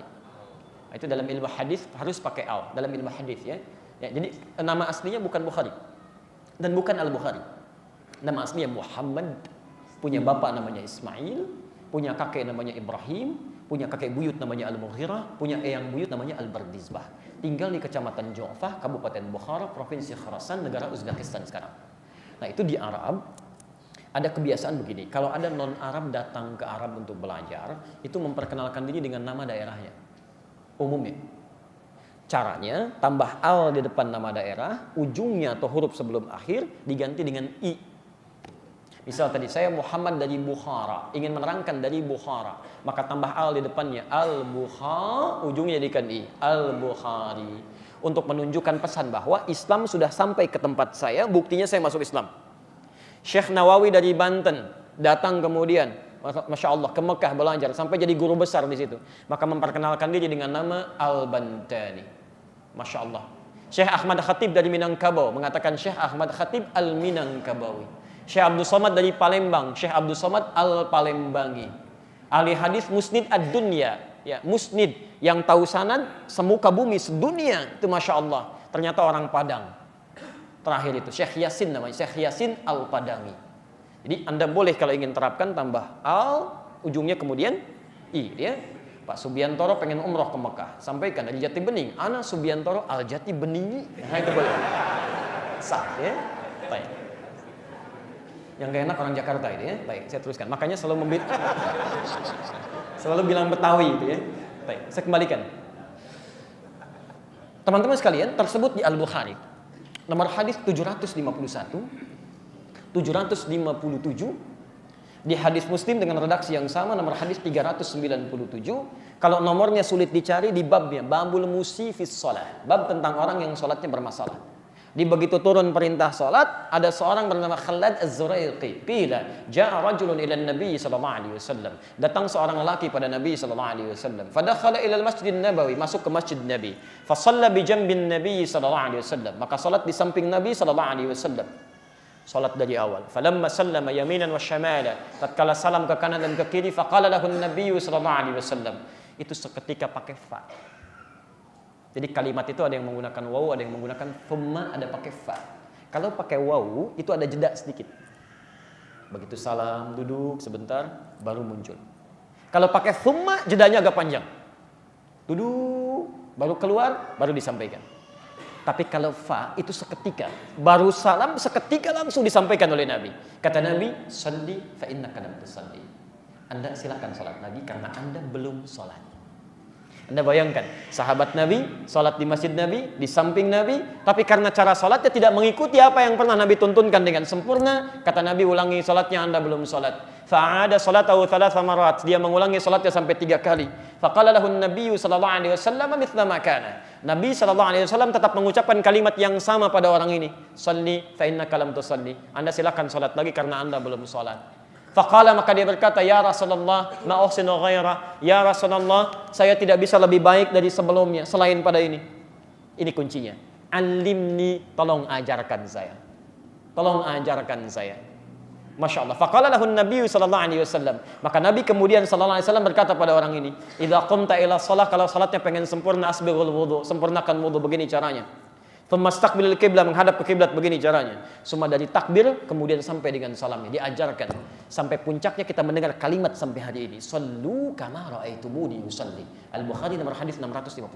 Speaker 2: Itu dalam ilmu hadis harus pakai al dalam ilmu hadis ya. Jadi nama aslinya bukan Bukhari dan bukan Al-Bukhari. Nama aslinya Muhammad, punya bapak namanya Ismail, punya kakek namanya Ibrahim, punya kakek buyut namanya Al-Mughirah, punya eyang buyut namanya Al-Bardizbah. Tinggal di Kecamatan Ju'fah, Kabupaten Bukhara, Provinsi Khorasan, negara Uzbekistan sekarang. Nah, itu di Arab ada kebiasaan begini. Kalau ada non-Arab datang ke Arab untuk belajar, itu memperkenalkan diri dengan nama daerahnya. Umumnya. Caranya, tambah al di depan nama daerah, ujungnya atau huruf sebelum akhir diganti dengan i. Misal tadi saya Muhammad dari Bukhara, ingin menerangkan dari Bukhara, maka tambah al di depannya, Al-Bukhari, ujungnya jadikan i, Al-Bukhari, untuk menunjukkan pesan bahwa Islam sudah sampai ke tempat saya, buktinya saya masuk Islam. Syekh Nawawi dari Banten datang kemudian, Masya Allah, ke Mekah belajar sampai jadi guru besar di situ, maka memperkenalkan diri dengan nama Al-Bantani. Masya Allah. Syekh Ahmad Khatib dari Minangkabau mengatakan Syekh Ahmad Khatib Al-Minangkabawi. Syekh Abdul Somad dari Palembang, Syekh Abdul Somad Al-Palembangi. Ahli hadis Musnid ad-Dunya, ya, Musnid yang tahu sanad semuka bumi sedunia, itu Masya Allah. Ternyata orang Padang. Terakhir itu Syekh Yasin namanya, Syekh Yasin Al-Padangi. Jadi Anda boleh kalau ingin terapkan tambah al, ujungnya kemudian i, ya. Pak Subiantoro pengen umroh ke Mekah, sampaikan dari Jati Bening, ana Subiantoro al Jati Beningi. Nah, itu boleh. Sah, ya. Baik. Yang gak enak orang Jakarta itu ya. Baik, saya teruskan. Makanya selalu bilang Betawi itu ya. Baik, saya kembalikan. Teman-teman sekalian, tersebut di Al-Bukhari. Nomor hadis 751, 757. Di hadis Muslim dengan redaksi yang sama nomor hadis 397. Kalau nomornya sulit dicari di babnya, babul musifis shalah. Bab tentang orang yang salatnya bermasalah. Di begitu turun perintah salat, ada seorang bernama Khalad Az-Zuraiqi. Qila jaa rajulun ila Nabi sallallahu alaihi wasallam. Datang seorang lelaki pada Nabi sallallahu alaihi wasallam. Fadakhala ila al-Masjid Nabawi, masuk ke Masjid Nabi. Fa shalla bi jambin Nabi sallallahu alaihi wasallam. Maka salat di samping Nabi sallallahu alaihi wasallam. Salat dari awal. Falamma sallama yaminan wa shamala. Tatkala salam ke kanan dan ke kiri, faqala lahu Nabi sallallahu alaihi wasallam. Itu seketika pakai fa. Jadi kalimat itu ada yang menggunakan waw, ada yang menggunakan thumma, ada pakai fa. Kalau pakai waw, itu ada jeda sedikit. Begitu salam, duduk sebentar, baru muncul. Kalau pakai thumma, jedanya agak panjang. Duduk, baru keluar, baru disampaikan. Tapi kalau fa, itu seketika. Baru salam, seketika langsung disampaikan oleh Nabi. Kata Nabi, salli fa innaka lam tusalli. Anda silakan salat lagi karena Anda belum salat. Anda bayangkan, sahabat Nabi, salat di masjid Nabi, di samping Nabi, tapi karena cara salatnya tidak mengikuti apa yang pernah Nabi tuntunkan dengan sempurna, kata Nabi, ulangi salatnya, Anda belum salat. Fa'ada salatahu thalatha marat, dia mengulangi salatnya sampai 3 kali. Faqala lahu an-nabiy sallallahu alaihi wasallam mithla ma kana. Nabi sallallahu alaihi wasallam tetap mengucapkan kalimat yang sama pada orang ini. Shalli fa innaka lam tusalli. Anda silakan salat lagi karena Anda belum salat. Faqala, maka dia berkata, ya Rasulullah, ma uhsinu ghaira. Ya Rasulullah, saya tidak bisa lebih baik dari sebelumnya selain pada ini. Ini kuncinya. Alimni, tolong ajarkan saya. Tolong ajarkan saya. Masya Allah. Faqala lahu Nabi sallallahu alaihi wasallam. Maka Nabi kemudian sallallahu alaihi wasallam berkata pada orang ini, idza qumta ila shalah, kalau salatnya pengen sempurna, asbighul wudu, sempurnakan wudu, begini caranya. Famastaqbilil qiblah, menghadap ke kiblat, begini caranya. Semua dari takbir kemudian sampai dengan salamnya diajarkan. Sampai puncaknya kita mendengar kalimat sampai hari ini. Shallu kama ra'aitumuni usalli. Al-Bukhari nomor hadis 651.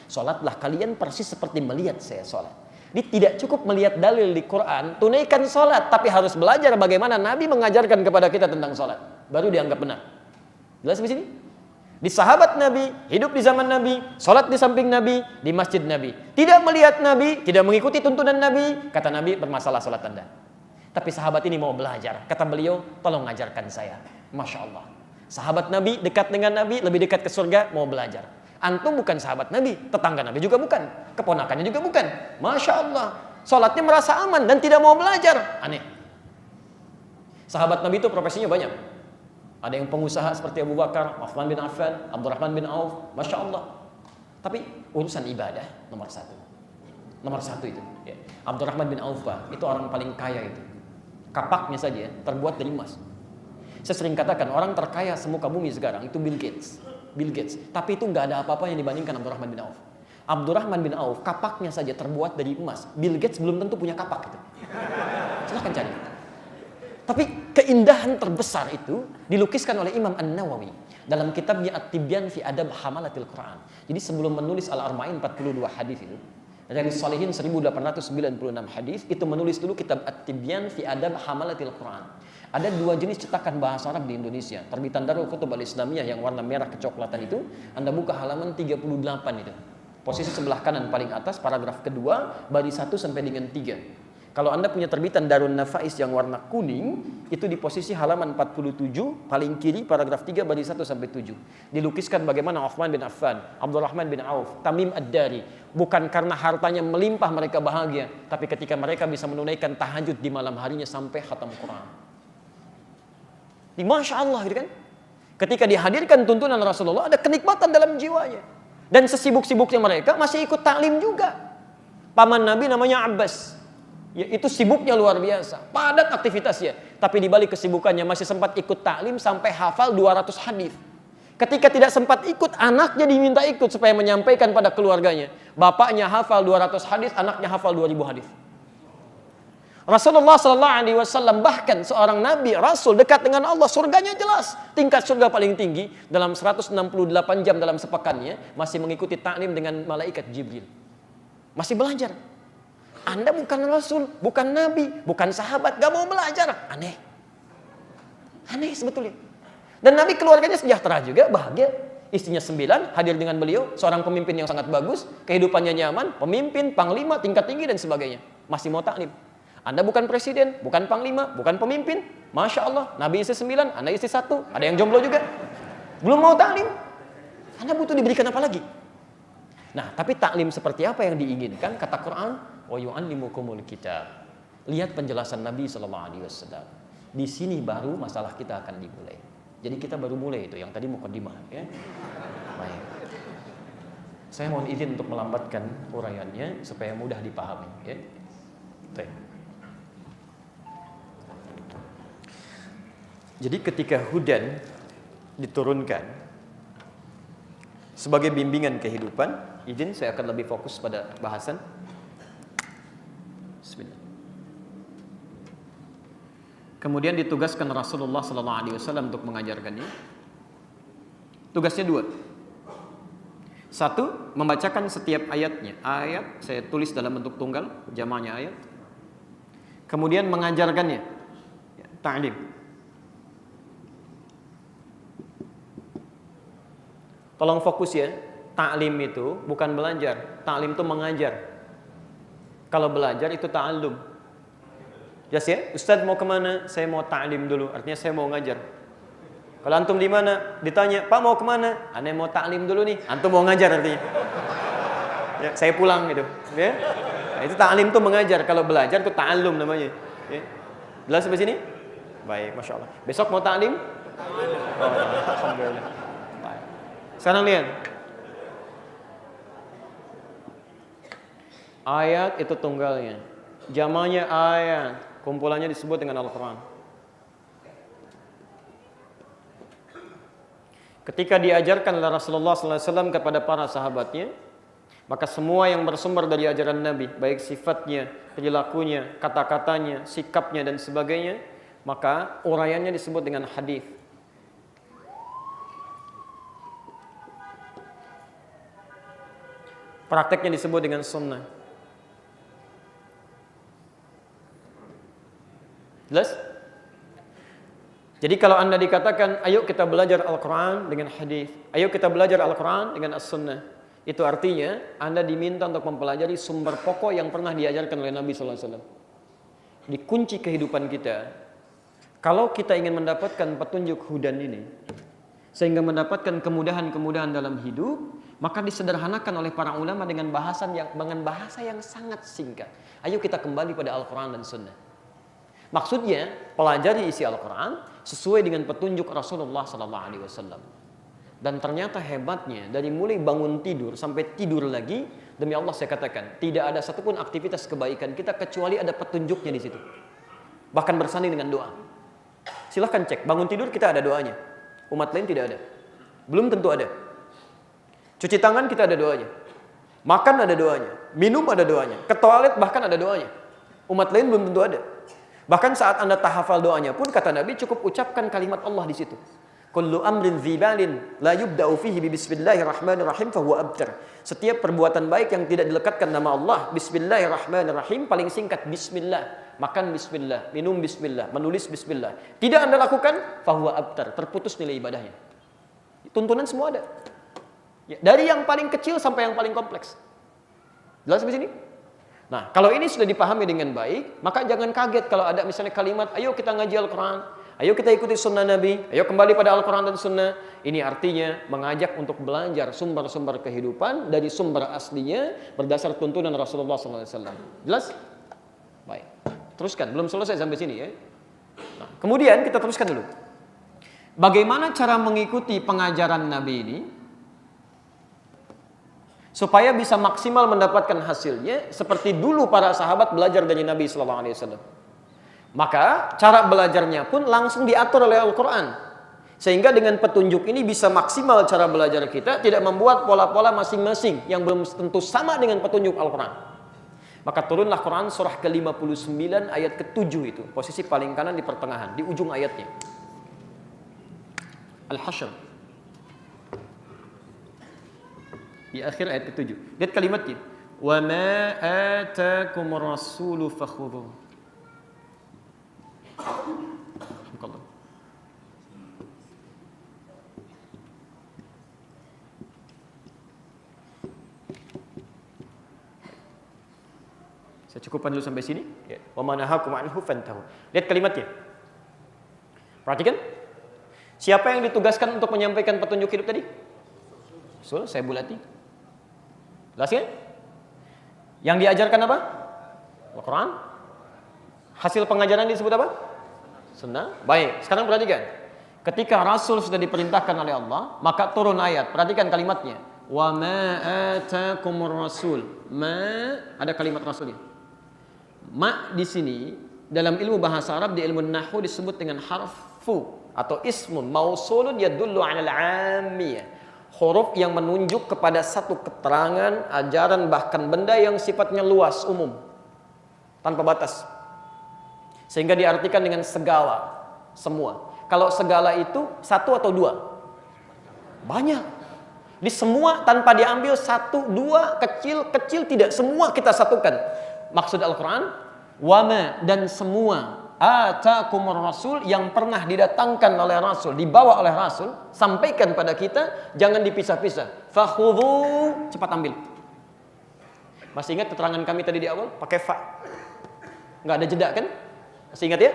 Speaker 2: Salatlah kalian persis seperti melihat saya salat. Ini tidak cukup melihat dalil di Quran, tunaikan salat, tapi harus belajar bagaimana Nabi mengajarkan kepada kita tentang salat. Baru dianggap benar. Jelas di sini? Di sahabat Nabi, hidup di zaman Nabi, sholat di samping Nabi, di masjid Nabi. Tidak melihat Nabi, tidak mengikuti tuntunan Nabi, kata Nabi, bermasalah sholat Anda. Tapi sahabat ini mau belajar. Kata beliau, tolong ajarkan saya. Masya Allah. Sahabat Nabi, dekat dengan Nabi, lebih dekat ke surga, mau belajar. Antum bukan sahabat Nabi, tetangga Nabi juga bukan, keponakannya juga bukan. Masya Allah. Sholatnya merasa aman dan tidak mau belajar. Aneh. Sahabat Nabi itu profesinya banyak. Ada yang pengusaha seperti Abu Bakar, Uthman bin Affan, Abdurrahman bin Auf, Masya Allah. Tapi urusan ibadah nomor satu. Nomor satu itu. Ya. Abdurrahman bin Auf itu orang paling kaya itu. Kapaknya saja terbuat dari emas. Saya sering katakan orang terkaya semuka bumi sekarang itu Bill Gates. Bill Gates. Tapi itu nggak ada apa-apa yang dibandingkan Abdurrahman bin Auf. Abdurrahman bin Auf kapaknya saja terbuat dari emas. Bill Gates belum tentu punya kapak itu. Silahkan cari. Tapi keindahan terbesar itu dilukiskan oleh Imam An-Nawawi dalam kitabnya At-Tibyan fi Adab Hamalatil Quran. Jadi sebelum menulis Al-Arba'in 42 hadis itu, dari Shalihin 1896 hadis, itu menulis dulu kitab At-Tibyan fi Adab Hamalatil Quran. Ada dua jenis cetakan bahasa Arab di Indonesia. Terbitan Darul Kutub Al-Islamiyah yang warna merah kecoklatan itu, Anda buka halaman 38 itu. Posisi sebelah kanan paling atas, paragraf kedua, baris 1 sampai dengan 3. Kalau Anda punya terbitan Darun Nafais yang warna kuning, itu di posisi halaman 47, paling kiri, paragraf 3, baris 1 sampai 7. Dilukiskan bagaimana Uthman bin Affan, Abdurrahman bin Auf, Tamim Ad-Dari, bukan karena hartanya melimpah mereka bahagia, tapi ketika mereka bisa menunaikan tahajud di malam harinya sampai khatam Quran. Masya Allah, gitu kan? Ketika dihadirkan tuntunan Rasulullah, ada kenikmatan dalam jiwanya. Dan sesibuk-sibuknya mereka masih ikut taklim juga. Paman Nabi namanya Abbas. Ya, itu sibuknya luar biasa, padat aktivitasnya. Tapi di balik kesibukannya masih sempat ikut taklim sampai hafal 200 hadis. Ketika tidak sempat ikut, anaknya diminta ikut supaya menyampaikan pada keluarganya. Bapaknya hafal 200 hadis, anaknya hafal 2000 hadis. Rasulullah SAW bahkan seorang nabi, rasul dekat dengan Allah, surganya jelas. Tingkat surga paling tinggi dalam 168 jam dalam sepekannya masih mengikuti taklim dengan malaikat Jibril. Masih belajar. Anda bukan Rasul, bukan Nabi, bukan sahabat, gak mau belajar. Aneh. Aneh sebetulnya. Dan Nabi keluarganya sejahtera juga, bahagia. Istrinya 9, hadir dengan beliau, seorang pemimpin yang sangat bagus, kehidupannya nyaman, pemimpin, panglima, tingkat tinggi dan sebagainya. Masih mau taklim. Anda bukan presiden, bukan panglima, bukan pemimpin. Masya Allah, Nabi istri 9, Anda istri 1, ada yang jomblo juga. Belum mau taklim. Anda butuh diberikan apa lagi? Nah, tapi taklim seperti apa yang diinginkan? Kata Quran, wa yu'allimukumul kitab. Lihat penjelasan Nabi SAW. Di sini baru masalah kita akan dimulai. Jadi kita baru mulai itu, yang tadi mukadimah, ya. Baik. Saya mohon izin untuk melambatkan uraiannya supaya mudah dipahami, ya. Baik. Jadi ketika hudan diturunkan sebagai bimbingan kehidupan, izin saya akan lebih fokus pada bahasan. Bismillah. Kemudian ditugaskan Rasulullah SAW untuk mengajarkannya. Tugasnya 2. 1, membacakan setiap ayatnya. Ayat saya tulis dalam bentuk tunggal, jamaknya ayat. Kemudian mengajarkannya. Ta'lim. Tolong fokus ya. Ta'lim itu bukan belajar. Ta'lim itu mengajar. Kalau belajar itu ta'allum. Jelas ya? Ustaz mau kemana? Saya mau ta'lim dulu. Artinya saya mau ngajar. Kalau antum di mana? Ditanya, Pak mau kemana? Ane mau ta'lim dulu nih. Antum mau ngajar artinya. Ya, saya pulang gitu. Ya? Nah, itu ta'lim itu mengajar. Kalau belajar itu ta'allum namanya. Ya? Jelas sampai sini? Baik, Masya Allah. Besok mau ta'lim? Oh, alhamdulillah. Baik. Sekarang lihat. Ayat itu tunggalnya. Jamaknya ayat. Kumpulannya disebut dengan Al-Quran. Ketika diajarkan oleh Rasulullah SAW kepada para sahabatnya, Maka semua yang bersumber dari ajaran Nabi, baik sifatnya, perilakunya, kata-katanya, sikapnya dan sebagainya, maka uraiannya disebut dengan hadis. Prakteknya disebut dengan sunnah. Jelas? Jadi kalau Anda dikatakan, ayo kita belajar Al-Quran dengan hadis, ayo kita belajar Al-Quran dengan As-Sunnah, itu artinya Anda diminta untuk mempelajari sumber pokok yang pernah diajarkan oleh Nabi SAW. Di kunci kehidupan kita, kalau kita ingin mendapatkan petunjuk hudan ini, sehingga mendapatkan kemudahan-kemudahan dalam hidup, maka disederhanakan oleh para ulama dengan bahasa yang sangat singkat. Ayo kita kembali pada Al-Quran dan Sunnah. Maksudnya, pelajari isi Al-Quran sesuai dengan petunjuk Rasulullah SAW. Dan ternyata hebatnya, dari mulai bangun tidur sampai tidur lagi, demi Allah saya katakan, tidak ada satupun aktivitas kebaikan kita kecuali ada petunjuknya di situ. Bahkan bersanding dengan doa. Silahkan cek, bangun tidur kita ada doanya. Umat lain tidak ada. Belum tentu ada. Cuci tangan kita ada doanya. Makan ada doanya. Minum ada doanya. Ke toilet bahkan ada doanya. Umat lain belum tentu ada. Bahkan saat Anda tahafal doanya pun, kata Nabi, cukup ucapkan kalimat Allah di situ. Kullu amrin dzibalin la yubda'u fihi bi bismillahirrahmanirrahim fa huwa abtar. Setiap perbuatan baik yang tidak dilekatkan nama Allah, bismillahirrahmanirrahim, paling singkat bismillah. Makan bismillah, minum bismillah, menulis bismillah. Tidak Anda lakukan, fa huwa abtar, terputus nilai ibadahnya. Tuntunan semua ada. Ya, dari yang paling kecil sampai yang paling kompleks. Jelas sampai sini? Nah, kalau ini sudah dipahami dengan baik, maka jangan kaget kalau ada misalnya kalimat, ayo kita ngaji Al-Quran, ayo kita ikuti sunnah Nabi, ayo kembali pada Al-Quran dan sunnah. Ini artinya mengajak untuk belajar sumber-sumber kehidupan dari sumber aslinya berdasar tuntunan Rasulullah SAW. Jelas? Baik. Teruskan, belum selesai sampai sini ya. Nah, kemudian kita teruskan dulu. Bagaimana cara mengikuti pengajaran Nabi ini supaya bisa maksimal mendapatkan hasilnya seperti dulu para sahabat belajar dari Nabi SAW. Maka cara belajarnya pun langsung diatur oleh Al-Quran, sehingga dengan petunjuk ini bisa maksimal cara belajar kita, tidak membuat pola-pola masing-masing yang belum tentu sama dengan petunjuk Al-Quran. Maka turunlah Quran surah ke-59 ayat ke-7 itu, posisi paling kanan di pertengahan, di ujung ayatnya. Al-Hasyr. Di akhir ayat ke-7. Lihat kalimatnya. Wa ma ataakumur rasulu fakhudhuh. Saya cukupkan dulu sampai sini. Wa ma nahakum anhu fantahu. Lihat kalimatnya. Perhatikan. Siapa yang ditugaskan untuk menyampaikan petunjuk hidup tadi? Rasul, saya bulati. Jelas kan? Yang diajarkan apa? Al-Quran. Hasil pengajaran disebut apa? Sunnah. Baik, sekarang perhatikan. Ketika Rasul sudah diperintahkan oleh Allah, maka turun ayat. Perhatikan kalimatnya. Wa ma ataakumur rasul. Ma, ada kalimat Rasulnya. Ma di sini dalam ilmu bahasa Arab, di ilmu nahwu disebut dengan harfu atau ismun mausulun yadullu 'alal 'ammiyah. Huruf yang menunjuk kepada satu keterangan, ajaran, bahkan benda yang sifatnya luas, umum, tanpa batas. Sehingga diartikan dengan segala, semua. Kalau segala itu satu atau dua? Banyak. Di semua tanpa diambil satu, dua, kecil, tidak. Semua kita satukan. Maksud Al-Quran, wama, dan semua. Ataakumur rasul, yang pernah didatangkan oleh Rasul, dibawa oleh Rasul, sampaikan pada kita, jangan dipisah-pisah. Fakhudhu, cepat ambil. Masih ingat keterangan kami tadi di awal? Pakai fa. Nggak ada jeda kan? Masih ingat ya?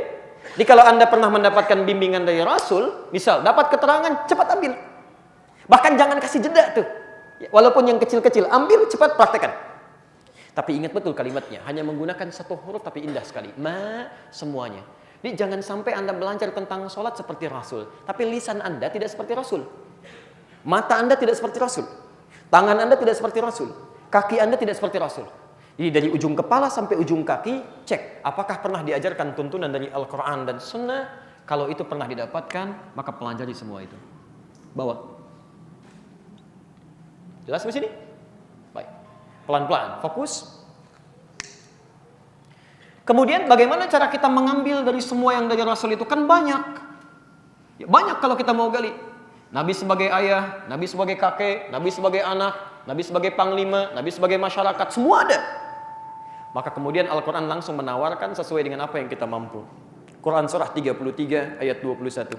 Speaker 2: Jadi kalau Anda pernah mendapatkan bimbingan dari Rasul, misal dapat keterangan, cepat ambil. Bahkan jangan kasih jeda tuh. Walaupun yang kecil-kecil, ambil, cepat praktekkan. Tapi ingat betul kalimatnya, hanya menggunakan satu huruf tapi indah sekali. Ma, semuanya. Jadi jangan sampai Anda belajar tentang sholat seperti Rasul, tapi lisan Anda tidak seperti Rasul. Mata Anda tidak seperti Rasul. Tangan Anda tidak seperti Rasul. Kaki Anda tidak seperti Rasul. Jadi dari ujung kepala sampai ujung kaki, cek apakah pernah diajarkan tuntunan dari Al-Quran dan Sunnah. Kalau itu pernah didapatkan, maka pelajari semua itu. Bawa. Jelas di sini? Baik. Pelan-pelan, fokus. Kemudian bagaimana cara kita mengambil dari semua yang dari Rasul itu? Kan banyak. Ya, banyak kalau kita mau gali. Nabi sebagai ayah, Nabi sebagai kakek, Nabi sebagai anak, Nabi sebagai panglima, Nabi sebagai masyarakat, semua ada. Maka kemudian Al-Quran langsung menawarkan sesuai dengan apa yang kita mampu. Quran surah 33 ayat 21.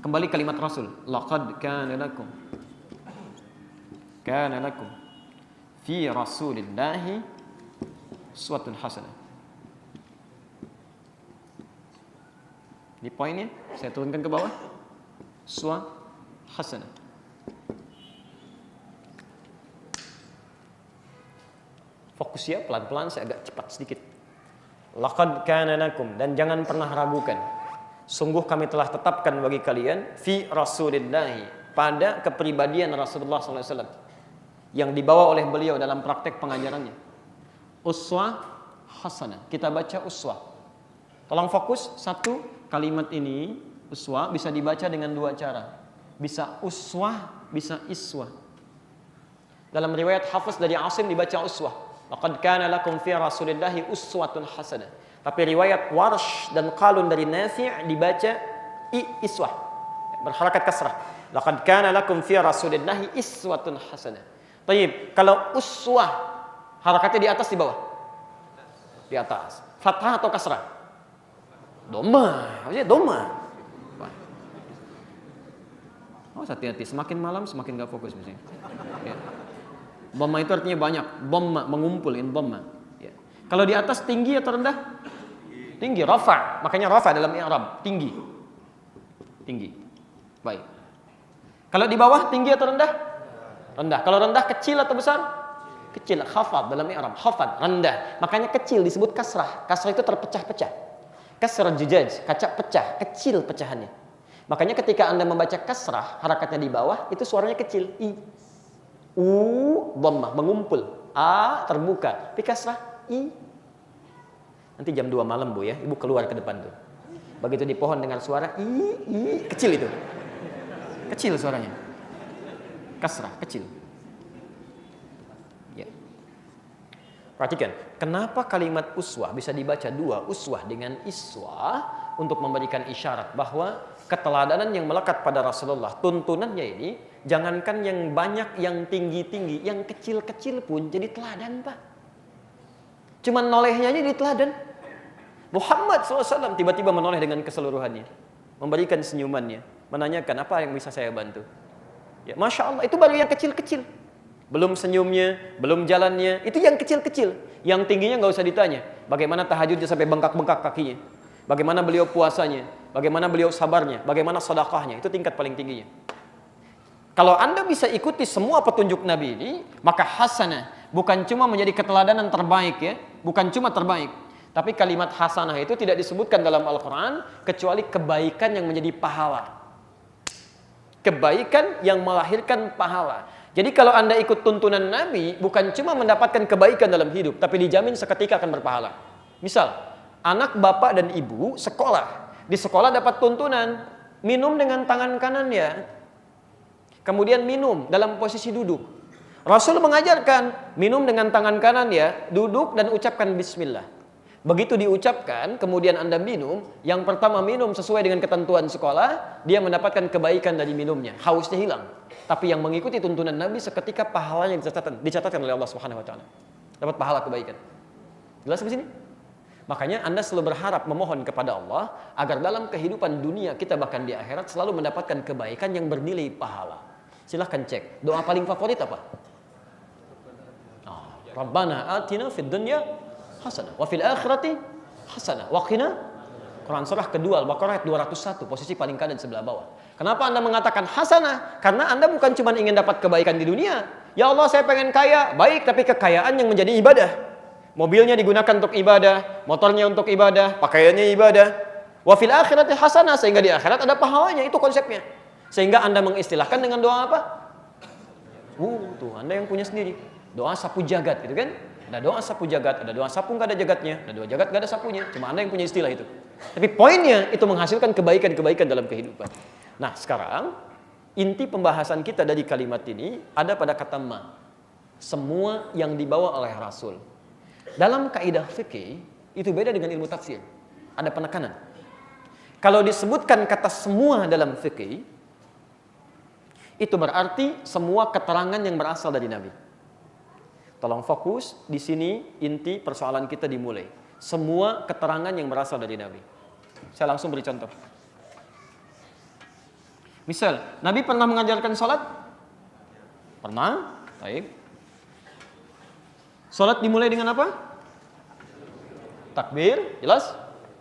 Speaker 2: Kembali kalimat Rasul, laqad kana lakum fi Rasulillahi uswatun hasanah. Ini poinnya, saya turunkan ke bawah. Uswah hasanah. Fokus ya, pelan-pelan, saya agak cepat sedikit. Laqad kana lakum, dan jangan pernah ragukan. Sungguh kami telah tetapkan bagi kalian fi Rasulillahi, pada kepribadian Rasulullah SAW yang dibawa oleh beliau dalam praktek pengajarannya. Uswah hasanah. Kita baca uswah. Tolong fokus. Satu, kalimat ini uswah bisa dibaca dengan dua cara. Bisa uswah, bisa iswah. Dalam riwayat Hafiz dari Asim dibaca uswah. Laqad kana lakum fi Rasulillahi uswatun hasanah. Tapi riwayat Warsh dan Qalun dari Nafi' dibaca iswah. Berharakat kasrah. Laqad kana lakum fi Rasulillahi iswatun hasanah. Baik, kalau uswah harakatnya di atas di bawah? Di atas. Fathah atau kasrah? Doma. Maksudnya doma. Oh, hati-hati. Semakin malam semakin gak fokus misalnya. Ya. Doma itu artinya banyak. Doma, mengumpul. Doma. Ya. Kalau di atas tinggi atau rendah? Tinggi. Rafa. Makanya rafa dalam i'rab. Tinggi. Tinggi. Baik. Kalau di bawah tinggi atau rendah? Rendah. Kalau rendah kecil atau besar? Kecil. Khafad dalam i'rab. Khafad, rendah. Makanya kecil disebut kasrah. Kasrah itu terpecah-pecah. Kasrah jujaj, kaca pecah, kecil pecahannya. Makanya ketika Anda membaca kasrah, harakatnya di bawah, itu suaranya kecil. I. U, dhammah, mengumpul. A, terbuka. Tapi kasrah, I. Nanti jam 2 malam, Bu ya, Ibu keluar ke depan tuh. Begitu di pohon dengar suara, I, kecil itu. Kecil suaranya. Kasrah, kecil. Ya. Perhatikan, kenapa kalimat uswah bisa dibaca dua, uswah dengan iswah, untuk memberikan isyarat bahwa keteladanan yang melekat pada Rasulullah, tuntunannya ini, jangankan yang banyak, yang tinggi-tinggi, yang kecil-kecil pun jadi teladan, Pak. Cuman nolehnya aja jadi teladan. Muhammad SAW tiba-tiba menoleh dengan keseluruhannya, memberikan senyumannya, menanyakan apa yang bisa saya bantu. Ya, Masya Allah, itu baru yang kecil-kecil. Belum senyumnya, belum jalannya, itu yang kecil-kecil. Yang tingginya nggak usah ditanya. Bagaimana tahajudnya sampai bengkak-bengkak kakinya. Bagaimana beliau puasanya, bagaimana beliau sabarnya, bagaimana sedekahnya, itu tingkat paling tingginya. Kalau Anda bisa ikuti semua petunjuk Nabi ini, maka hasanah bukan cuma menjadi keteladanan terbaik ya, bukan cuma terbaik. Tapi kalimat hasanah itu tidak disebutkan dalam Al-Quran kecuali kebaikan yang menjadi pahala. Kebaikan yang melahirkan pahala. Jadi kalau Anda ikut tuntunan Nabi, bukan cuma mendapatkan kebaikan dalam hidup, tapi dijamin seketika akan berpahala. Misal, anak bapak dan ibu sekolah. Di sekolah dapat tuntunan, minum dengan tangan kanannya. Kemudian minum dalam posisi duduk. Rasul mengajarkan, minum dengan tangan kanan ya, duduk dan ucapkan bismillah. Begitu diucapkan, kemudian Anda minum, yang pertama minum sesuai dengan ketentuan sekolah, dia mendapatkan kebaikan dari minumnya, hausnya hilang. Tapi yang mengikuti tuntunan Nabi seketika pahalanya dicatatkan oleh Allah Subhanahu wa taala. Dapat pahala kebaikan. Jelas di sini? Makanya Anda selalu berharap memohon kepada Allah agar dalam kehidupan dunia kita bahkan di akhirat selalu mendapatkan kebaikan yang bernilai pahala. Silahkan cek. Doa paling favorit apa? Rabbana atina fid dunya hasanah wa fil akhirati hasanah wa qina. Quran surah kedua Al-Baqarah ayat 201, posisi paling kanan sebelah bawah. Kenapa Anda mengatakan hasanah? Karena Anda bukan cuma ingin dapat kebaikan di dunia. Ya Allah, saya pengen kaya. Baik, tapi kekayaan yang menjadi ibadah. Mobilnya digunakan untuk ibadah, motornya untuk ibadah, pakaiannya ibadah. Wa fil akhirati hasanah, sehingga di akhirat ada pahalanya, itu konsepnya. Sehingga Anda mengistilahkan dengan doa apa? Tuh, Anda yang punya sendiri. Doa sapu jagat gitu kan? Ada doa sapu jagat, ada doa sapu nggak ada jagatnya, ada doa jagat nggak ada sapunya. Cuma Anda yang punya istilah itu. Tapi poinnya itu menghasilkan kebaikan-kebaikan dalam kehidupan. Nah, sekarang inti pembahasan kita dari kalimat ini ada pada kata ma. Semua yang dibawa oleh Rasul. Dalam kaidah fikih itu beda dengan ilmu tafsir. Ada penekanan. Kalau disebutkan kata semua dalam fikih, itu berarti semua keterangan yang berasal dari Nabi. Tolong fokus, di sini inti persoalan kita dimulai. Semua keterangan yang berasal dari Nabi. Saya langsung beri contoh. Misal, Nabi pernah mengajarkan sholat? Pernah. Baik. Sholat dimulai dengan apa? Takbir, jelas?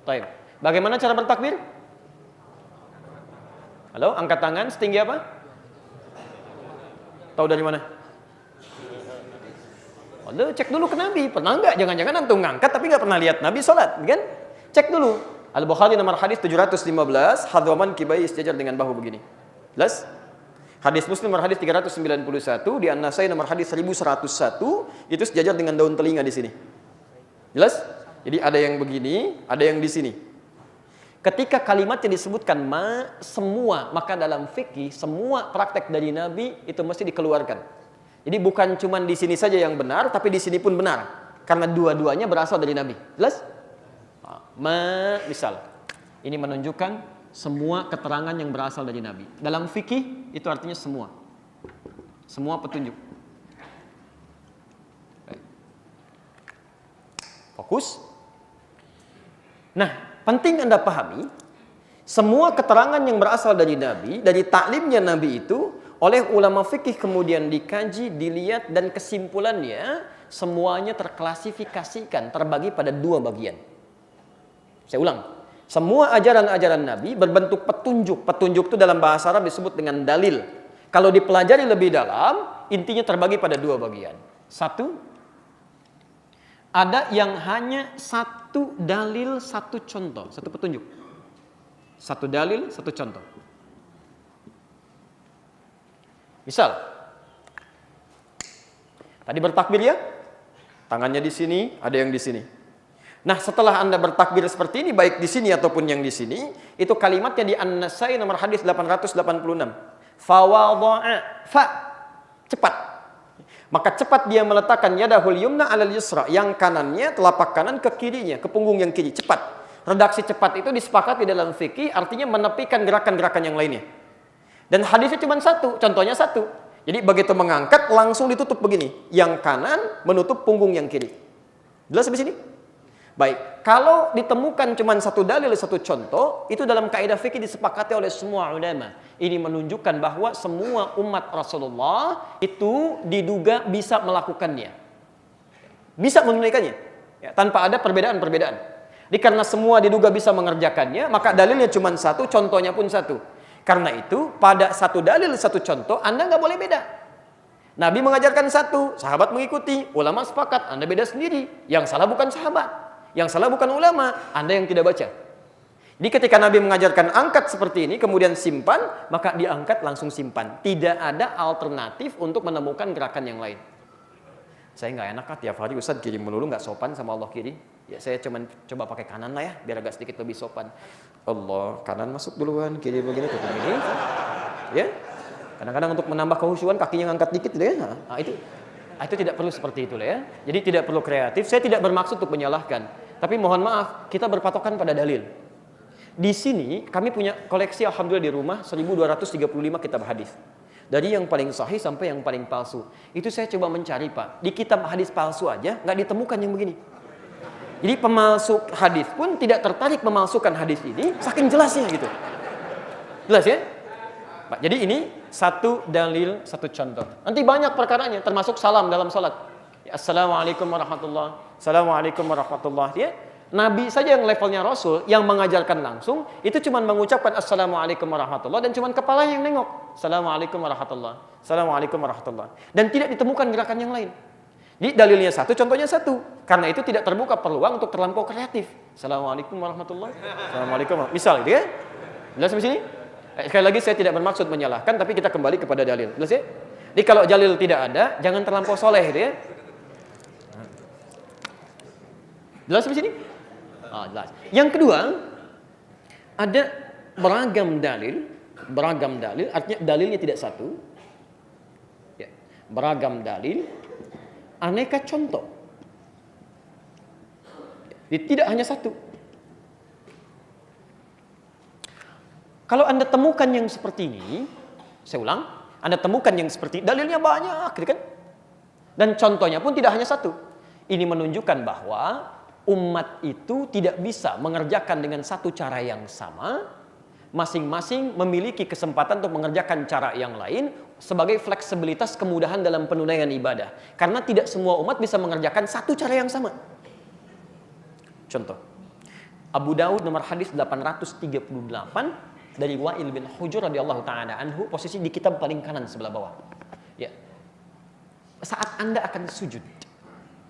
Speaker 2: Baik. Bagaimana cara bertakbir? Halo, angkat tangan setinggi apa? Tahu dari mana? Lalu cek dulu ke Nabi, pernah enggak? Jangan-jangan antum ngangkat tapi enggak pernah lihat Nabi sholat, kan? Cek dulu. Al-Bukhari nomor hadis 715, hadwaman kibai sejajar dengan bahu begini. Jelas? Hadis Muslim nomor hadis 391, di An-Nasai nomor hadis 1101, itu sejajar dengan daun telinga di sini. Jelas? Jadi ada yang begini, ada yang di sini. Ketika kalimatnya disebutkan ma, semua, maka dalam fikih semua praktek dari Nabi itu mesti dikeluarkan. Jadi bukan cuma di sini saja yang benar, tapi di sini pun benar. Karena dua-duanya berasal dari Nabi. Jelas? Misal, ini menunjukkan semua keterangan yang berasal dari Nabi. Dalam fikih itu artinya semua. Semua petunjuk. Fokus. Nah, penting Anda pahami, semua keterangan yang berasal dari Nabi, dari taklimnya Nabi itu, oleh ulama fikih kemudian dikaji, dilihat, dan kesimpulannya semuanya terklasifikasikan, terbagi pada dua bagian. Saya ulang, semua ajaran-ajaran Nabi berbentuk petunjuk. Petunjuk itu dalam bahasa Arab disebut dengan dalil. Kalau dipelajari lebih dalam, intinya terbagi pada dua bagian. Satu, ada yang hanya satu dalil, satu contoh, satu petunjuk. Satu dalil, satu contoh. Misal, tadi bertakbir ya, tangannya di sini, ada yang di sini. Nah, setelah Anda bertakbir seperti ini, baik di sini ataupun yang di sini, itu kalimatnya di An-Nasai nomor hadis 886. Fawadha'a, cepat. Maka cepat dia meletakkan yadahul yumna 'alal yusra, yang kanannya telapak kanan ke kirinya, ke punggung yang kiri, cepat. Redaksi cepat itu disepakati dalam fikih, artinya menepikan gerakan-gerakan yang lainnya. Dan hadisnya cuma satu, contohnya satu. Jadi begitu mengangkat langsung ditutup begini. Yang kanan menutup punggung yang kiri. Jelas sampai sini? Baik, kalau ditemukan cuma satu dalil, satu contoh, itu dalam kaidah fikih disepakati oleh semua ulama. Ini menunjukkan bahwa semua umat Rasulullah itu diduga bisa melakukannya. Bisa menunaikannya. Ya, tanpa ada perbedaan-perbedaan. Jadi karena semua diduga bisa mengerjakannya, maka dalilnya cuma satu, contohnya pun satu. Karena itu, pada satu dalil, satu contoh, Anda nggak boleh beda. Nabi mengajarkan satu, sahabat mengikuti, ulama sepakat, Anda beda sendiri. Yang salah bukan sahabat, yang salah bukan ulama, Anda yang tidak baca. Jadi ketika Nabi mengajarkan angkat seperti ini, kemudian simpan, maka diangkat langsung simpan. Tidak ada alternatif untuk menemukan gerakan yang lain. Saya nggak enak kan tiap hari Ustaz kirim melulu, nggak sopan sama Allah kiri. Ya saya coba pakai kanan lah ya, biar agak sedikit lebih sopan. Allah, kanan masuk duluan, kiri begini, tutup ini. Ya. Kadang-kadang untuk menambah kehusuan kakinya ngangkat dikit gitu ya. Nah, itu tidak perlu seperti itu lah ya. Jadi tidak perlu kreatif. Saya tidak bermaksud untuk menyalahkan. Tapi mohon maaf, kita berpatokan pada dalil. Di sini kami punya koleksi alhamdulillah di rumah 1235 kitab hadis. Dari yang paling sahih sampai yang paling palsu. Itu saya coba mencari, Pak. Di kitab hadis palsu aja nggak ditemukan yang begini. Jadi pemalsu hadis pun tidak tertarik memalsukan hadis ini, saking jelasnya gitu. Jelas ya? Pak, jadi ini satu dalil, satu contoh. Nanti banyak perkaranya, termasuk salam dalam salat. Assalamualaikum warahmatullahi. Assalamualaikum warahmatullahi. Ya? Nabi saja yang levelnya Rasul, yang mengajarkan langsung, itu cuma mengucapkan Assalamualaikum warahmatullahi, dan cuma kepala yang nengok. Assalamualaikum warahmatullahi. Assalamualaikum warahmatullahi. Dan tidak ditemukan gerakan yang lain. Jadi dalilnya satu, contohnya satu. Karena itu tidak terbuka peluang untuk terlampau kreatif. Assalamualaikum warahmatullahi. Assalamualaikum. Misal gitu ya. Jelas sampai sini? Sekali lagi saya tidak bermaksud menyalahkan, tapi kita kembali kepada dalil. Jelas ya? Jadi kalau dalil tidak ada, jangan terlampau soleh gitu ya. Jelas sampai sini? Jelas. Yang kedua, ada beragam dalil Beragam dalil, artinya dalilnya tidak satu. Ya. Beragam dalil, aneka contoh. Tidak hanya satu. Kalau Anda temukan yang seperti ini, saya ulang, Anda temukan yang seperti dalilnya banyak, gitu kan? Dan contohnya pun tidak hanya satu. Ini menunjukkan bahwa umat itu tidak bisa mengerjakan dengan satu cara yang sama. Masing-masing memiliki kesempatan untuk mengerjakan cara yang lain sebagai fleksibilitas kemudahan dalam penunaian ibadah. Karena tidak semua umat bisa mengerjakan satu cara yang sama. Contoh, Abu Daud nomor hadis 838 dari Wa'il bin Hujur radhiyallahu ta'ala anhu, posisi di kitab paling kanan sebelah bawah. Ya. Saat Anda akan sujud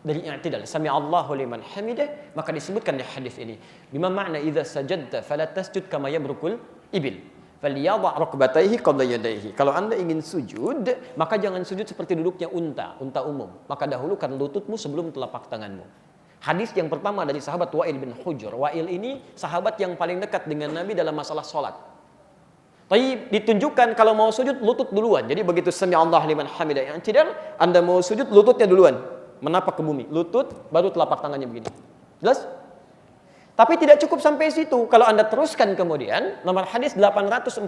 Speaker 2: dari i'tidal, sami Allahu liman hamidah, maka disebutkan di hadis ini, bima makna idza sajadta fala tasjud kama yabrukul ibil, falyadha rukbatayhi qabla yadayhi. Kalau Anda ingin sujud, maka jangan sujud seperti duduknya unta umum. Maka dahulukan lututmu sebelum telapak tanganmu. Hadis yang pertama dari sahabat Wa'il bin Hujur. Wa'il ini sahabat yang paling dekat dengan Nabi dalam masalah sholat. Tapi ditunjukkan kalau mau sujud lutut duluan. Jadi begitu sami Allah liman hamidah yang tidak, Anda mau sujud lututnya duluan, menapak ke bumi. Lutut baru telapak tangannya begini. Jelas? Tapi tidak cukup sampai situ. Kalau Anda teruskan kemudian, nomor hadis 840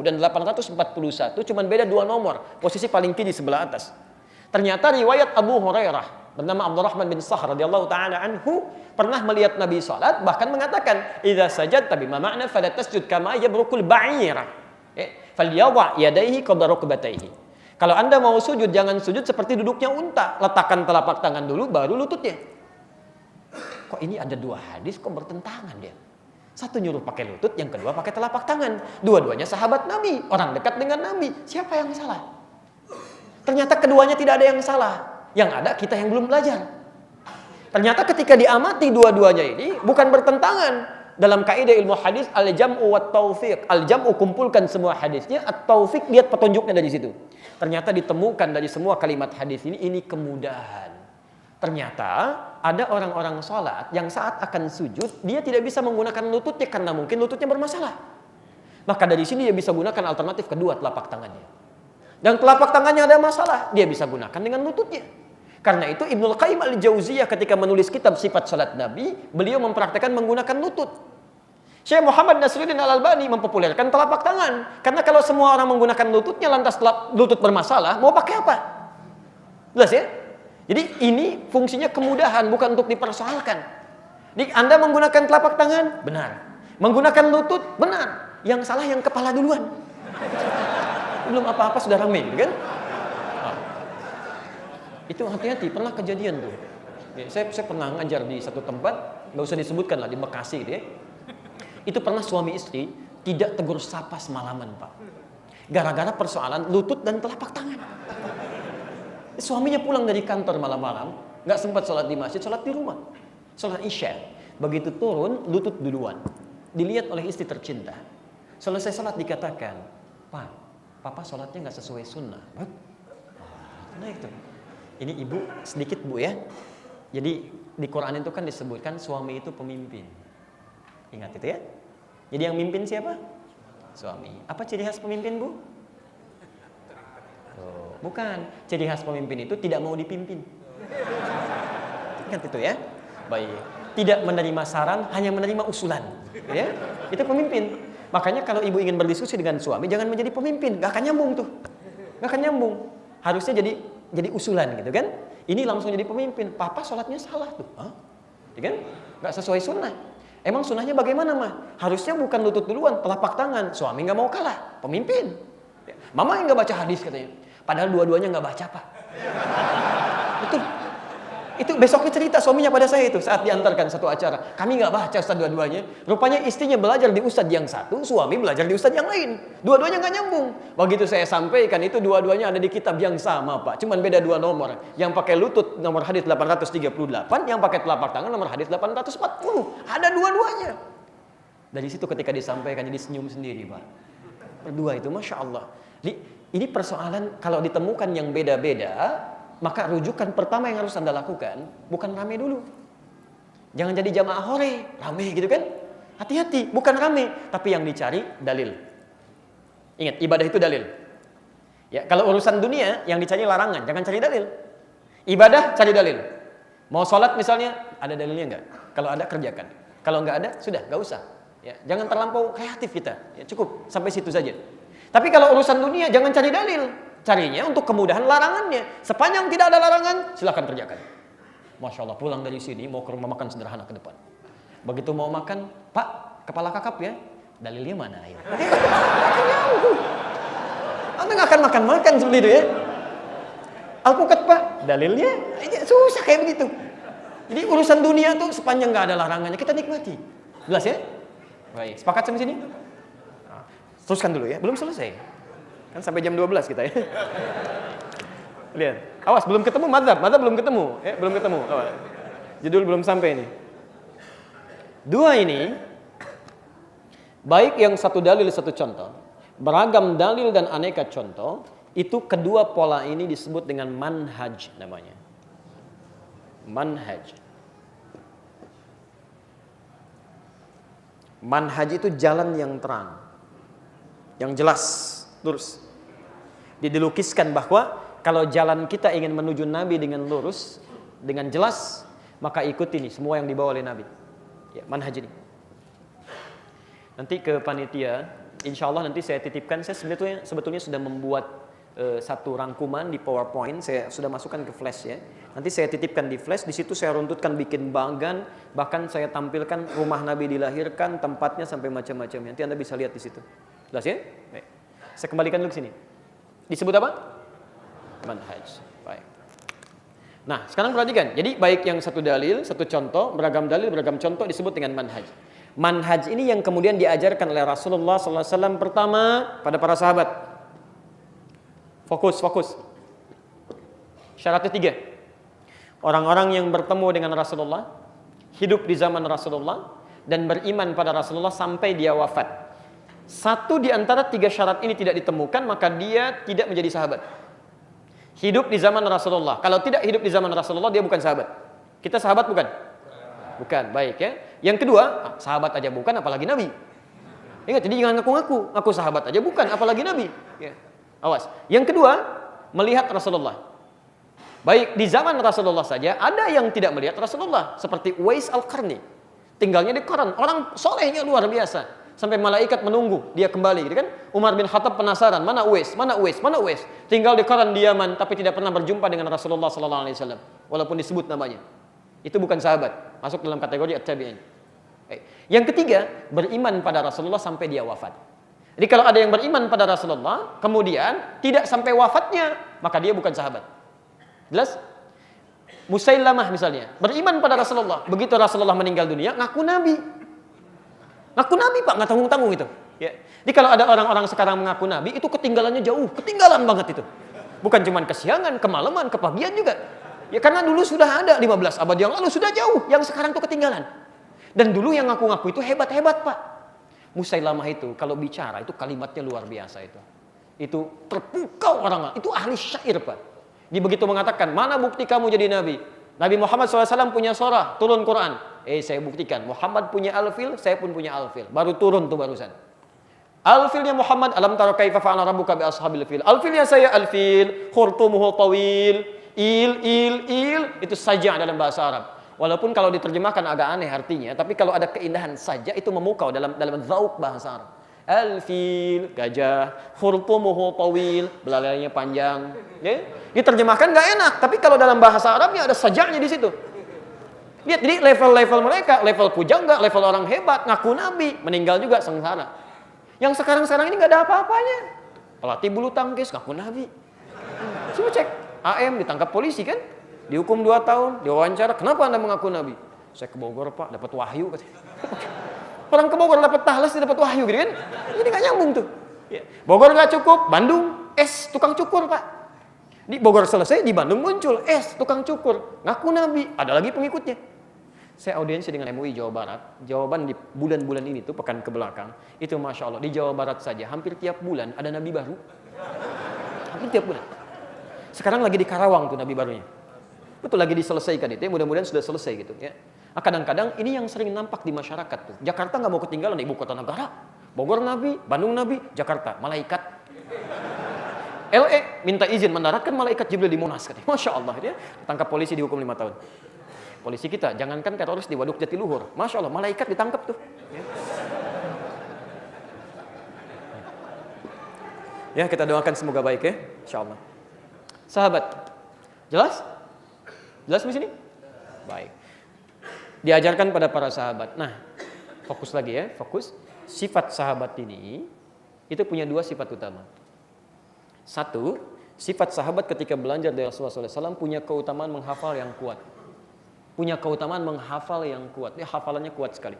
Speaker 2: dan 841 cuman beda 2 nomor. Posisi paling kiri sebelah atas. Ternyata riwayat Abu Hurairah bernama Abdurrahman bin Sakhr radhiyallahu taala anhu pernah melihat Nabi salat, bahkan mengatakan idza sajadta bima ma'na fala tasjud kama yabrukul ba'ir, falyadha yadayhi qabla rukbatayhi. Kalau Anda mau sujud, jangan sujud seperti duduknya unta, letakkan telapak tangan dulu baru lututnya. Kok ini ada 2 hadis kok bertentangan dia? Satu nyuruh pakai lutut, yang kedua pakai telapak tangan. Dua-duanya sahabat Nabi, orang dekat dengan Nabi. Siapa yang salah? Ternyata keduanya tidak ada yang salah. Yang ada kita yang belum belajar. Ternyata ketika diamati dua-duanya ini bukan bertentangan. Dalam kaidah ilmu hadis al-jam'u wat taufiq. Al-jam'u kumpulkan semua hadisnya, at-taufiq lihat petunjuknya dari situ. Ternyata ditemukan dari semua kalimat hadis ini kemudahan. Ternyata ada orang-orang salat yang saat akan sujud dia tidak bisa menggunakan lututnya karena mungkin lututnya bermasalah. Maka dari sini dia bisa gunakan alternatif kedua, telapak tangannya. Dan telapak tangannya ada masalah, dia bisa gunakan dengan lututnya. Karena itu Ibnul Qayyim al-Jauziyah ketika menulis kitab sifat salat Nabi, beliau mempraktikkan menggunakan lutut. Syekh Muhammad Nasruddin Al-Albani mempopulerkan telapak tangan. Karena kalau semua orang menggunakan lututnya lantas lutut bermasalah, mau pakai apa? Jelas ya? Jadi ini fungsinya kemudahan, bukan untuk dipersoalkan. Jadi Anda menggunakan telapak tangan, benar. Menggunakan lutut, benar. Yang salah yang kepala duluan. Belum apa-apa sudah ramai, kan? Nah, itu hati-hati, pernah kejadian tuh. Ya, saya pernah ngajar di satu tempat, nggak usah disebutkan lah, di Bekasi gitu ya. Itu pernah suami istri tidak tegur sapa semalaman, Pak. Gara-gara persoalan lutut dan telapak tangan. Suaminya pulang dari kantor malam-malam, nggak sempat sholat di masjid, sholat di rumah, sholat isya. Begitu turun, lutut duluan. Dilihat oleh istri tercinta. Selesai sholat dikatakan, Pak, Papa sholatnya nggak sesuai sunnah. Nah itu. Ini ibu sedikit bu ya. Jadi di Quran itu kan disebutkan suami itu pemimpin. Ingat itu ya. Jadi yang mimpin siapa? Suami. Apa ciri khas pemimpin bu? Oh, bukan. Ciri khas pemimpin itu tidak mau dipimpin. Ingat itu ya. Baik. Tidak menerima saran, hanya menerima usulan. Ya. Itu pemimpin. Makanya kalau ibu ingin berdiskusi dengan suami, jangan menjadi pemimpin, gak akan nyambung tuh, gak akan nyambung. Harusnya jadi usulan gitu kan. Ini langsung jadi pemimpin. Papa sholatnya salah tuh, ya kan? Gak sesuai sunnah. Emang sunnahnya bagaimana mah? Harusnya bukan lutut duluan, telapak tangan. Suami gak mau kalah, pemimpin. Mama yang gak baca hadis katanya. Padahal dua-duanya gak baca pak. Itu besoknya cerita suaminya pada saya itu saat diantarkan satu acara. Kami nggak baca ustadz dua-duanya. Rupanya istrinya belajar di ustadz yang satu, suami belajar di ustadz yang lain. Dua-duanya nggak nyambung. Begitu saya sampaikan itu dua-duanya ada di kitab yang sama pak. Cuman beda 2 nomor. Yang pakai lutut nomor hadis 838, yang pakai telapak tangan nomor hadis 840. Ada dua-duanya. Dari situ ketika disampaikan jadi senyum sendiri pak. Berdua itu masya Allah. Ini persoalan kalau ditemukan yang beda-beda. Maka rujukan pertama yang harus Anda lakukan bukan rame dulu. Jangan jadi jamaah hore, rame gitu kan? Hati-hati, bukan rame, tapi yang dicari dalil. Ingat, ibadah itu dalil. Ya, kalau urusan dunia yang dicari larangan, jangan cari dalil. Ibadah cari dalil. Mau sholat misalnya, ada dalilnya enggak? Kalau ada kerjakan. Kalau enggak ada, sudah, enggak usah. Ya, jangan terlampau kreatif kita. Ya, cukup sampai situ saja. Tapi kalau urusan dunia jangan cari dalil. Carinya untuk kemudahan larangannya. Sepanjang tidak ada larangan, silakan kerjakan. Masya Allah, pulang dari sini mau ke rumah makan sederhana ke depan. Begitu mau makan, Pak, kepala kakap ya. Dalilnya mana ya? Anda nggak akan makan seperti itu ya. Alpukat Pak, dalilnya susah kayak begitu. Jadi urusan dunia tuh sepanjang nggak ada larangannya kita nikmati. Jelas ya? Baik, sepakat sampai sini? Nah, teruskan dulu ya, belum selesai. Kan sampai jam 12 kita ya. Lihat, awas belum ketemu madzhab belum ketemu, ya, belum ketemu. Awas. Judul belum sampai ini. Dua ini, baik yang satu dalil satu contoh, beragam dalil dan aneka contoh, itu kedua pola ini disebut dengan manhaj namanya. Manhaj. Manhaj itu jalan yang terang, yang jelas, lurus. Dilukiskan bahwa kalau jalan kita ingin menuju Nabi dengan lurus, dengan jelas, maka ikuti nih semua yang dibawa oleh Nabi. Ya, manhaj ini. Nanti ke panitia, insya Allah nanti saya titipkan. Saya sebetulnya sudah membuat satu rangkuman di PowerPoint. Saya sudah masukkan ke flash ya. Nanti saya titipkan di flash. Di situ saya runtutkan bikin bagan, bahkan saya tampilkan rumah Nabi dilahirkan, tempatnya sampai macam-macam. Nanti Anda bisa lihat di situ. Jelas ya? Baik. Saya kembalikan dulu ke sini. Disebut apa? Manhaj. Baik. Nah, sekarang perhatikan. Jadi baik yang satu dalil, satu contoh, beragam dalil, beragam contoh disebut dengan manhaj. Manhaj ini yang kemudian diajarkan oleh Rasulullah SAW pertama pada para sahabat. Fokus. Syaratnya 3. Orang-orang yang bertemu dengan Rasulullah, hidup di zaman Rasulullah, dan beriman pada Rasulullah sampai dia wafat. Satu di antara 3 syarat ini tidak ditemukan, maka dia tidak menjadi sahabat. Hidup di zaman Rasulullah. Kalau tidak hidup di zaman Rasulullah, dia bukan sahabat. Kita sahabat bukan? Bukan, baik ya. Yang kedua, sahabat aja bukan, apalagi Nabi. Ingat, jadi jangan ngaku-ngaku. Aku sahabat aja bukan, apalagi Nabi. Ya. Awas. Yang kedua, melihat Rasulullah. Baik, di zaman Rasulullah saja, ada yang tidak melihat Rasulullah. Seperti Uwais Al-Qarni. Tinggalnya di Qaran. Orang solehnya luar biasa. Sampai malaikat menunggu dia kembali, gitu kan? Umar bin Khattab penasaran, mana Uwais? Tinggal di Qaran di Yaman, tapi tidak pernah berjumpa dengan Rasulullah SAW. Walaupun disebut namanya. Itu bukan sahabat, masuk dalam kategori at-tabi'in. Yang ketiga, beriman pada Rasulullah sampai dia wafat. Jadi kalau ada yang beriman pada Rasulullah, kemudian tidak sampai wafatnya, maka dia bukan sahabat. Jelas? Musailamah misalnya, beriman pada Rasulullah. Begitu Rasulullah meninggal dunia, ngaku Nabi. Ngaku Nabi Pak, nggak tanggung-tanggung itu. Ya. Jadi kalau ada orang-orang sekarang mengaku Nabi, itu ketinggalannya jauh, ketinggalan banget itu. Bukan cuma kesiangan, kemalaman, kepagian juga. Ya karena dulu sudah ada 15 abad yang lalu, sudah jauh. Yang sekarang tuh ketinggalan. Dan dulu yang ngaku-ngaku itu hebat-hebat Pak. Musailamah itu kalau bicara itu kalimatnya luar biasa itu. Itu terpukau orang, itu ahli syair Pak. Dia begitu mengatakan, mana bukti kamu jadi Nabi? Nabi Muhammad SAW punya surah, turun Quran. Saya buktikan, Muhammad punya alfil, saya pun punya alfil. Baru turun tuh barusan. Alfilnya Muhammad, alam tara kaifa fa'ala rabbuka bi ashabil fil. Alfilnya saya alfil, khurtumuhu tawil, il, itu saja dalam bahasa Arab. Walaupun kalau diterjemahkan agak aneh artinya, tapi kalau ada keindahan saja itu memukau dalam zauk bahasa Arab. Al-fil, gajah, khurtumuhu tawil, belalainya panjang. Ya? Diterjemahkan enggak enak, tapi kalau dalam bahasa Arabnya ada sajanya di situ. Lihat, jadi level-level mereka, level pujangga, level orang hebat, ngaku Nabi, meninggal juga sengsara. Yang sekarang-sekarang ini enggak ada apa-apanya. Pelatih bulu tangkis ngaku Nabi. Coba cek, AM ditangkap polisi kan? Dihukum 2 tahun, diwawancara, kenapa Anda mengaku Nabi? Saya ke Bogor Pak, dapat wahyu katanya. Orang ke Bogor dapat tahlas, dapat wahyu gitu kan? Jadi nggak nyambung tuh. Bogor nggak cukup, Bandung tukang cukur Pak. Di Bogor selesai, di Bandung muncul tukang cukur, ngaku Nabi, ada lagi pengikutnya. Saya audiensi dengan MUI Jawa Barat, jawaban di bulan-bulan ini tuh pekan ke belakang, itu Masya Allah, di Jawa Barat saja hampir tiap bulan ada Nabi baru. Hampir tiap bulan. Sekarang lagi di Karawang tuh Nabi barunya. Betul lagi diselesaikan itu ya, mudah-mudahan sudah selesai gitu ya. Kadang-kadang ini yang sering nampak di masyarakat tuh. Jakarta nggak mau ketinggalan ibu kota negara. Bogor Nabi, Bandung Nabi, Jakarta malaikat. LE minta izin mendaratkan malaikat Jibril di Monas katanya. Masya Allah, dia ditangkap polisi dihukum 5 tahun. Polisi kita, jangankan teroris di Waduk Jatiluhur, Masya Allah, malaikat ditangkap tuh. Ya, kita doakan semoga baik ya, Insya Allah. Sahabat, jelas? Jelas di sini? Baik. Diajarkan pada para sahabat. Nah, fokus lagi ya, fokus. Sifat sahabat ini itu punya 2 sifat utama. 1, sifat sahabat ketika belajar dari Rasulullah SAW punya keutamaan menghafal yang kuat. Punya keutamaan menghafal yang kuat. Dia hafalannya kuat sekali.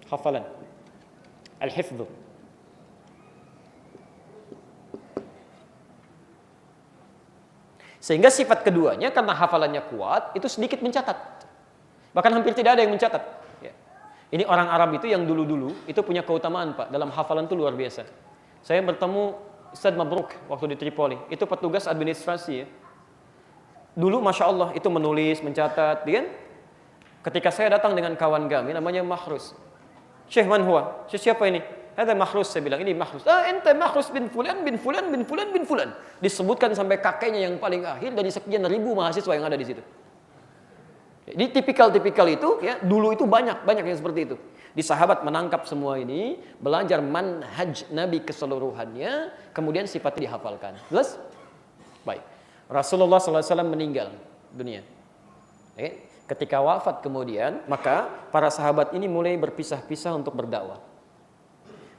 Speaker 2: Hafalan. Al-hifdhu. Sehingga sifat keduanya karena hafalannya kuat itu sedikit mencatat. Bahkan hampir tidak ada yang mencatat. Ya. Ini orang Arab itu yang dulu-dulu itu punya keutamaan Pak. Dalam hafalan itu luar biasa. Saya bertemu Ustaz Mabruk waktu di Tripoli. Itu petugas administrasi ya. Dulu Masya Allah itu menulis, mencatat. Kan? Ketika saya datang dengan kawan kami namanya Mahrus. Syekh man huwa? Syekh siapa ini? Ada Mahrus, saya bilang ini Mahrus. Ente Mahrus bin Fulan, bin Fulan, bin Fulan, bin Fulan. Disebutkan sampai kakeknya yang paling akhir dari sekian ribu mahasiswa yang ada di situ. Jadi tipikal itu ya dulu itu banyak yang seperti itu. Di sahabat menangkap semua ini, belajar manhaj Nabi keseluruhannya, kemudian sifatnya dihafalkan. Jelas? Baik. Rasulullah SAW meninggal dunia. Oke. Ketika wafat kemudian, maka para sahabat ini mulai berpisah-pisah untuk berdakwah.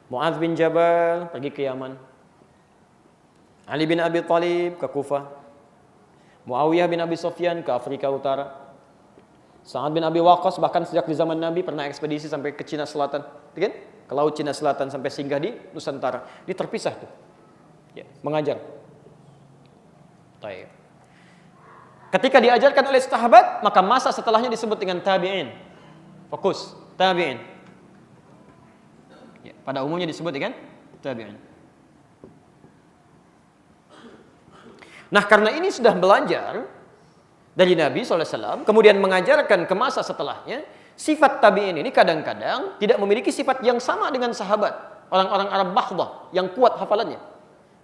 Speaker 2: Mu'adz bin Jabal pergi ke Yaman. Ali bin Abi Thalib ke Kufah. Muawiyah bin Abi Sufyan ke Afrika Utara. Sa'ad bin Abi Waqqas bahkan sejak di zaman Nabi pernah ekspedisi sampai ke Cina Selatan, kan? Ke Laut Cina Selatan sampai singgah di Nusantara. Dia terpisah tuh. Ya, mengajar. Baik. Ketika diajarkan oleh sahabat, maka masa setelahnya disebut dengan tabi'in. Fokus, tabi'in. Ya, pada umumnya disebut dengan tabi'in. Nah, karena ini sudah belajar dari Nabi SAW, kemudian mengajarkan ke masa setelahnya, sifat tabi'in ini kadang-kadang tidak memiliki sifat yang sama dengan sahabat. Orang-orang Arab Bakhdah yang kuat hafalannya.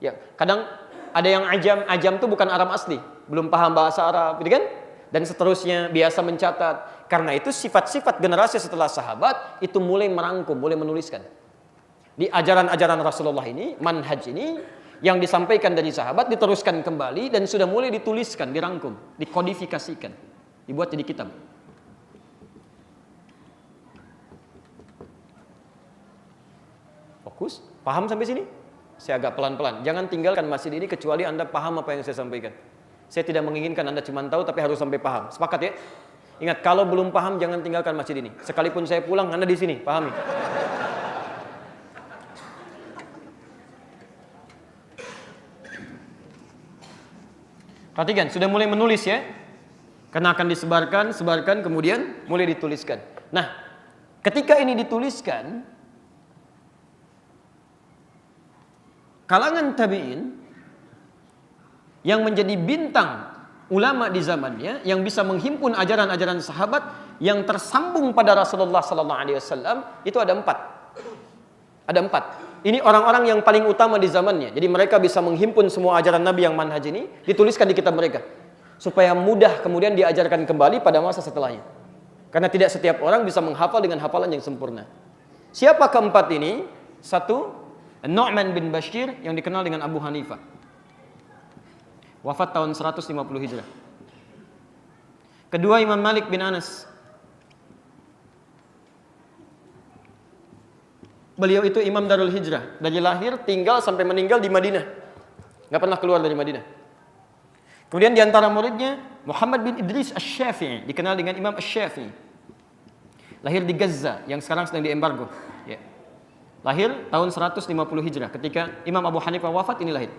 Speaker 2: Ya, kadang ada yang ajam itu bukan Arab asli, belum paham bahasa Arab, gitu kan? Dan seterusnya, biasa mencatat. Karena itu sifat-sifat generasi setelah sahabat itu mulai merangkum, mulai menuliskan. Di ajaran-ajaran Rasulullah ini, manhaj ini, yang disampaikan dari sahabat diteruskan kembali dan sudah mulai dituliskan, dirangkum, dikodifikasikan, dibuat jadi kitab. Fokus, paham sampai sini? Saya agak pelan-pelan. Jangan tinggalkan masjid ini kecuali Anda paham apa yang saya sampaikan. Saya tidak menginginkan Anda cuma tahu tapi harus sampai paham. Sepakat ya? Ingat, kalau belum paham jangan tinggalkan masjid ini. Sekalipun saya pulang, Anda di sini, pahami. Perhatikan, sudah mulai menulis ya. Karena akan sebarkan, kemudian mulai dituliskan. Nah, ketika ini dituliskan, kalangan tabi'in yang menjadi bintang ulama di zamannya, yang bisa menghimpun ajaran-ajaran sahabat yang tersambung pada Rasulullah SAW, itu ada 4. Ada 4. Ini orang-orang yang paling utama di zamannya. Jadi mereka bisa menghimpun semua ajaran Nabi yang manhaj ini, dituliskan di kitab mereka. Supaya mudah kemudian diajarkan kembali pada masa setelahnya. Karena tidak setiap orang bisa menghafal dengan hafalan yang sempurna. Siapa keempat ini? 1, Nu'man bin Bashir yang dikenal dengan Abu Hanifah. Wafat tahun 150 Hijrah. Kedua, Imam Malik bin Anas. Beliau itu Imam Darul Hijrah. Dari lahir, tinggal sampai meninggal di Madinah. Nggak pernah keluar dari Madinah. Kemudian di antara muridnya, Muhammad bin Idris Asy-Syafi'i. Dikenal dengan Imam Asy-Syafi'i. Lahir di Gaza, yang sekarang sedang diembargo. Ya. Lahir tahun 150 Hijrah. Ketika Imam Abu Hanifah wafat, ini lahir.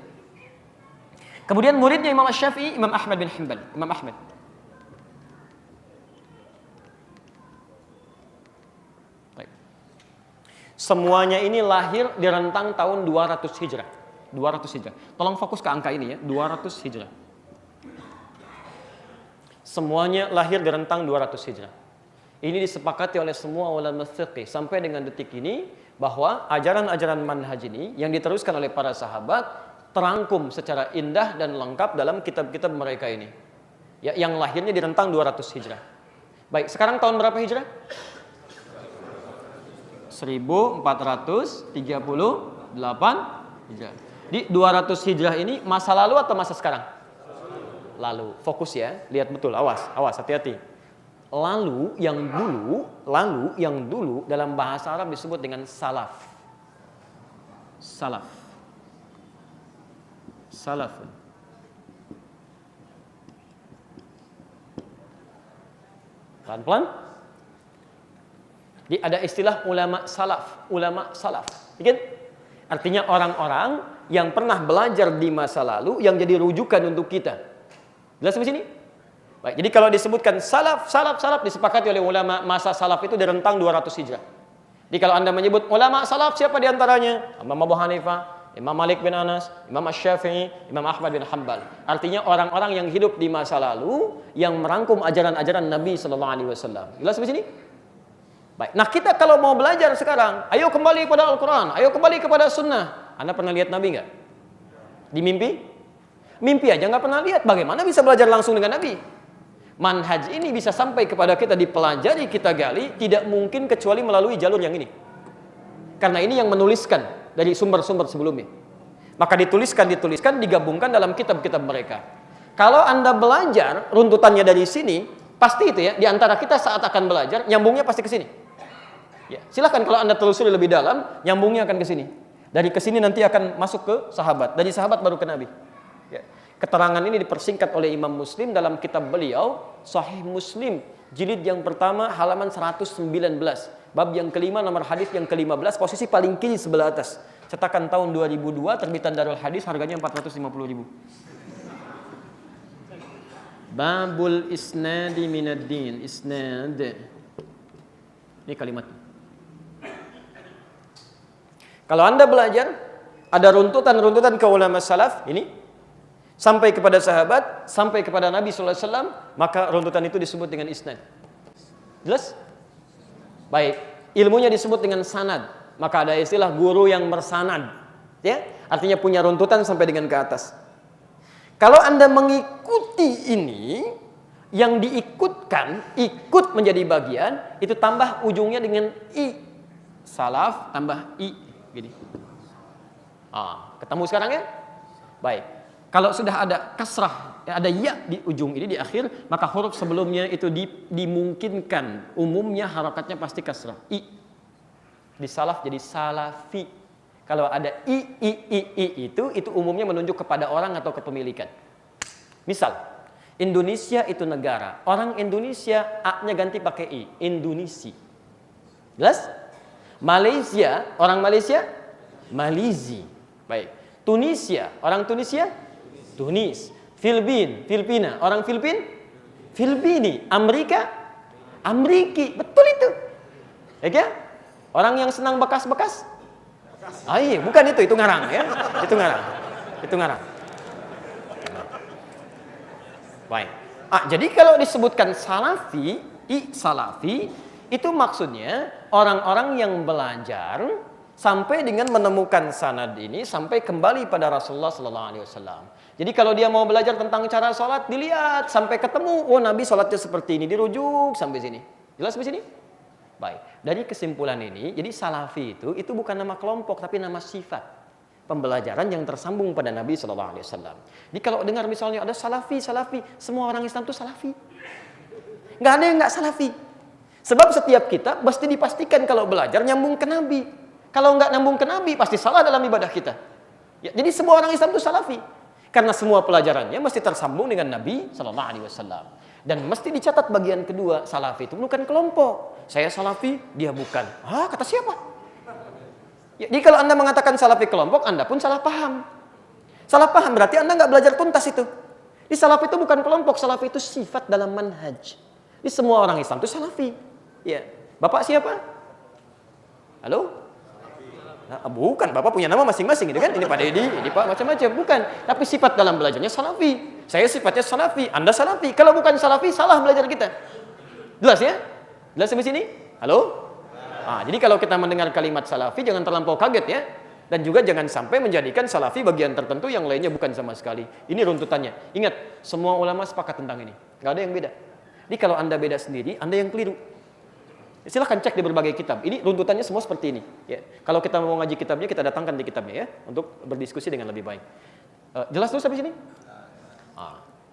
Speaker 2: Kemudian muridnya Imam Asy-Syafi'i, Imam Ahmad bin Hanbal. Imam Ahmad. Semuanya ini lahir di rentang tahun 200 Hijrah. 200 Hijrah. Tolong fokus ke angka ini ya, 200 Hijrah. Semuanya lahir di rentang 200 Hijrah. Ini disepakati oleh semua ulama fiqih sampai dengan detik ini bahwa ajaran-ajaran manhaj ini yang diteruskan oleh para sahabat terangkum secara indah dan lengkap dalam kitab-kitab mereka ini. Ya, yang lahirnya di rentang 200 Hijrah. Baik, sekarang tahun berapa Hijrah? 1438 Hijrah. Di 200 Hijrah ini masa lalu atau masa sekarang? Lalu. Fokus ya, lihat betul, awas, hati-hati. Lalu yang dulu dalam bahasa Arab disebut dengan salaf. Salaf. Pelan-pelan. Jadi ada istilah ulama salaf. Ingat? Artinya orang-orang yang pernah belajar di masa lalu yang jadi rujukan untuk kita. Jelas sampai sini? Baik, jadi kalau disebutkan salaf disepakati oleh ulama masa salaf itu di rentang 200 Hijrah. Jadi kalau Anda menyebut ulama salaf siapa di antaranya? Imam Abu Hanifah, Imam Malik bin Anas, Imam Asy-Syafi'i, Imam Ahmad bin Hanbal. Artinya orang-orang yang hidup di masa lalu yang merangkum ajaran-ajaran Nabi sallallahu alaihi wasallam. Jelas sampai sini? Baik. Nah, kita kalau mau belajar sekarang, ayo kembali kepada Al-Qur'an, ayo kembali kepada sunnah. Anda pernah lihat Nabi enggak? Di mimpi? Mimpi aja nggak pernah lihat. Bagaimana bisa belajar langsung dengan Nabi? Manhaj ini bisa sampai kepada kita dipelajari, kita gali, tidak mungkin kecuali melalui jalur yang ini. Karena ini yang menuliskan dari sumber-sumber sebelumnya. Maka dituliskan, digabungkan dalam kitab-kitab mereka. Kalau Anda belajar runtutannya dari sini, pasti itu ya, di antara kita saat akan belajar, nyambungnya pasti ke sini. Ya, silahkan kalau Anda telusuri lebih dalam, nyambungnya akan ke sini. Dari ke sini nanti akan masuk ke sahabat, dari sahabat baru ke Nabi. Ya. Keterangan ini dipersingkat oleh Imam Muslim dalam kitab beliau, Sahih Muslim, jilid yang pertama halaman 119. Bab yang kelima, nomor hadis yang ke-15, posisi paling kiri sebelah atas. Cetakan tahun 2002, terbitan Darul Hadis, harganya 450.000. Babul isnadi minad din, isnad. Ini kalimat. Kalau Anda belajar, ada runtutan-runtutan ke ulama salaf, ini sampai kepada sahabat, sampai kepada Nabi sallallahu alaihi wasallam, maka runtutan itu disebut dengan isnad. Jelas? Baik, ilmunya disebut dengan sanad. Maka ada istilah guru yang bersanad, ya, artinya punya runtutan sampai dengan ke atas. Kalau Anda mengikuti ini, yang diikutkan, ikut menjadi bagian, itu tambah ujungnya dengan i. Salaf tambah i, gini. Ketemu sekarang ya? Baik. Kalau sudah ada kasrah, ada ya di ujung ini, di akhir, maka huruf sebelumnya itu dimungkinkan. Umumnya harakatnya pasti kasrah. I. Di salaf jadi salafi. Kalau ada i itu umumnya menunjuk kepada orang atau kepemilikan. Misal, Indonesia itu negara. Orang Indonesia, A-nya ganti pakai i. Indonesia. Jelas? Malaysia, orang Malaysia, Malizi. Baik. Tunisia, orang Tunisia, Tunis. Filipina, orang Filipin, Filipini. Amerika, Amriki. Betul itu. Ya? Orang yang senang bekas-bekas? Iya, bukan itu ngarang ya. Itu ngarang. Baik. Jadi kalau disebutkan salafi, salafi, itu maksudnya orang-orang yang belajar sampai dengan menemukan sanad ini, sampai kembali pada Rasulullah sallallahu alaihi wasallam. Jadi kalau dia mau belajar tentang cara sholat, dilihat sampai ketemu, oh Nabi sholatnya seperti ini, dirujuk sampai sini. Jelas sampai sini? Baik. Dari kesimpulan ini, jadi salafi itu bukan nama kelompok, tapi nama sifat pembelajaran yang tersambung pada Nabi sallallahu alaihi wasallam. Jadi kalau dengar misalnya ada salafi, semua orang Islam itu salafi. Nggak ada yang nggak salafi. Sebab setiap kita pasti dipastikan kalau belajar nyambung ke Nabi. Kalau nggak nyambung ke Nabi, pasti salah dalam ibadah kita. Ya, jadi semua orang Islam itu salafi. Karena semua pelajarannya mesti tersambung dengan Nabi sallallahu alaihi wasallam. Dan mesti dicatat bagian kedua, salafi itu bukan kelompok. Saya salafi, dia bukan. Kata siapa? Ya, jadi kalau Anda mengatakan salafi kelompok, Anda pun salah paham. Salah paham berarti Anda nggak belajar tuntas itu. Di salafi itu bukan kelompok, salafi itu sifat dalam manhaj. Di semua orang Islam itu salafi. Ya. Bapak siapa? Halo? Bukan, Bapak punya nama masing-masing gitu kan? Ini Pak Dedi, ini Pak macam-macam, bukan. Tapi sifat dalam belajarnya salafi. Saya sifatnya salafi, Anda salafi. Kalau bukan salafi, salah belajar kita. Jelas ya? Jelas sampai sini? Halo? Jadi kalau kita mendengar kalimat salafi jangan terlampau kaget ya. Dan juga jangan sampai menjadikan salafi bagian tertentu yang lainnya bukan sama sekali. Ini runtutannya. Ingat, semua ulama sepakat tentang ini. Nggak ada yang beda. Jadi kalau Anda beda sendiri, Anda yang keliru. Silahkan cek di berbagai kitab. Ini runtutannya semua seperti ini. Ya. Kalau kita mau ngaji kitabnya, kita datangkan di kitabnya ya. Untuk berdiskusi dengan lebih baik. Jelas dulu sampai sini?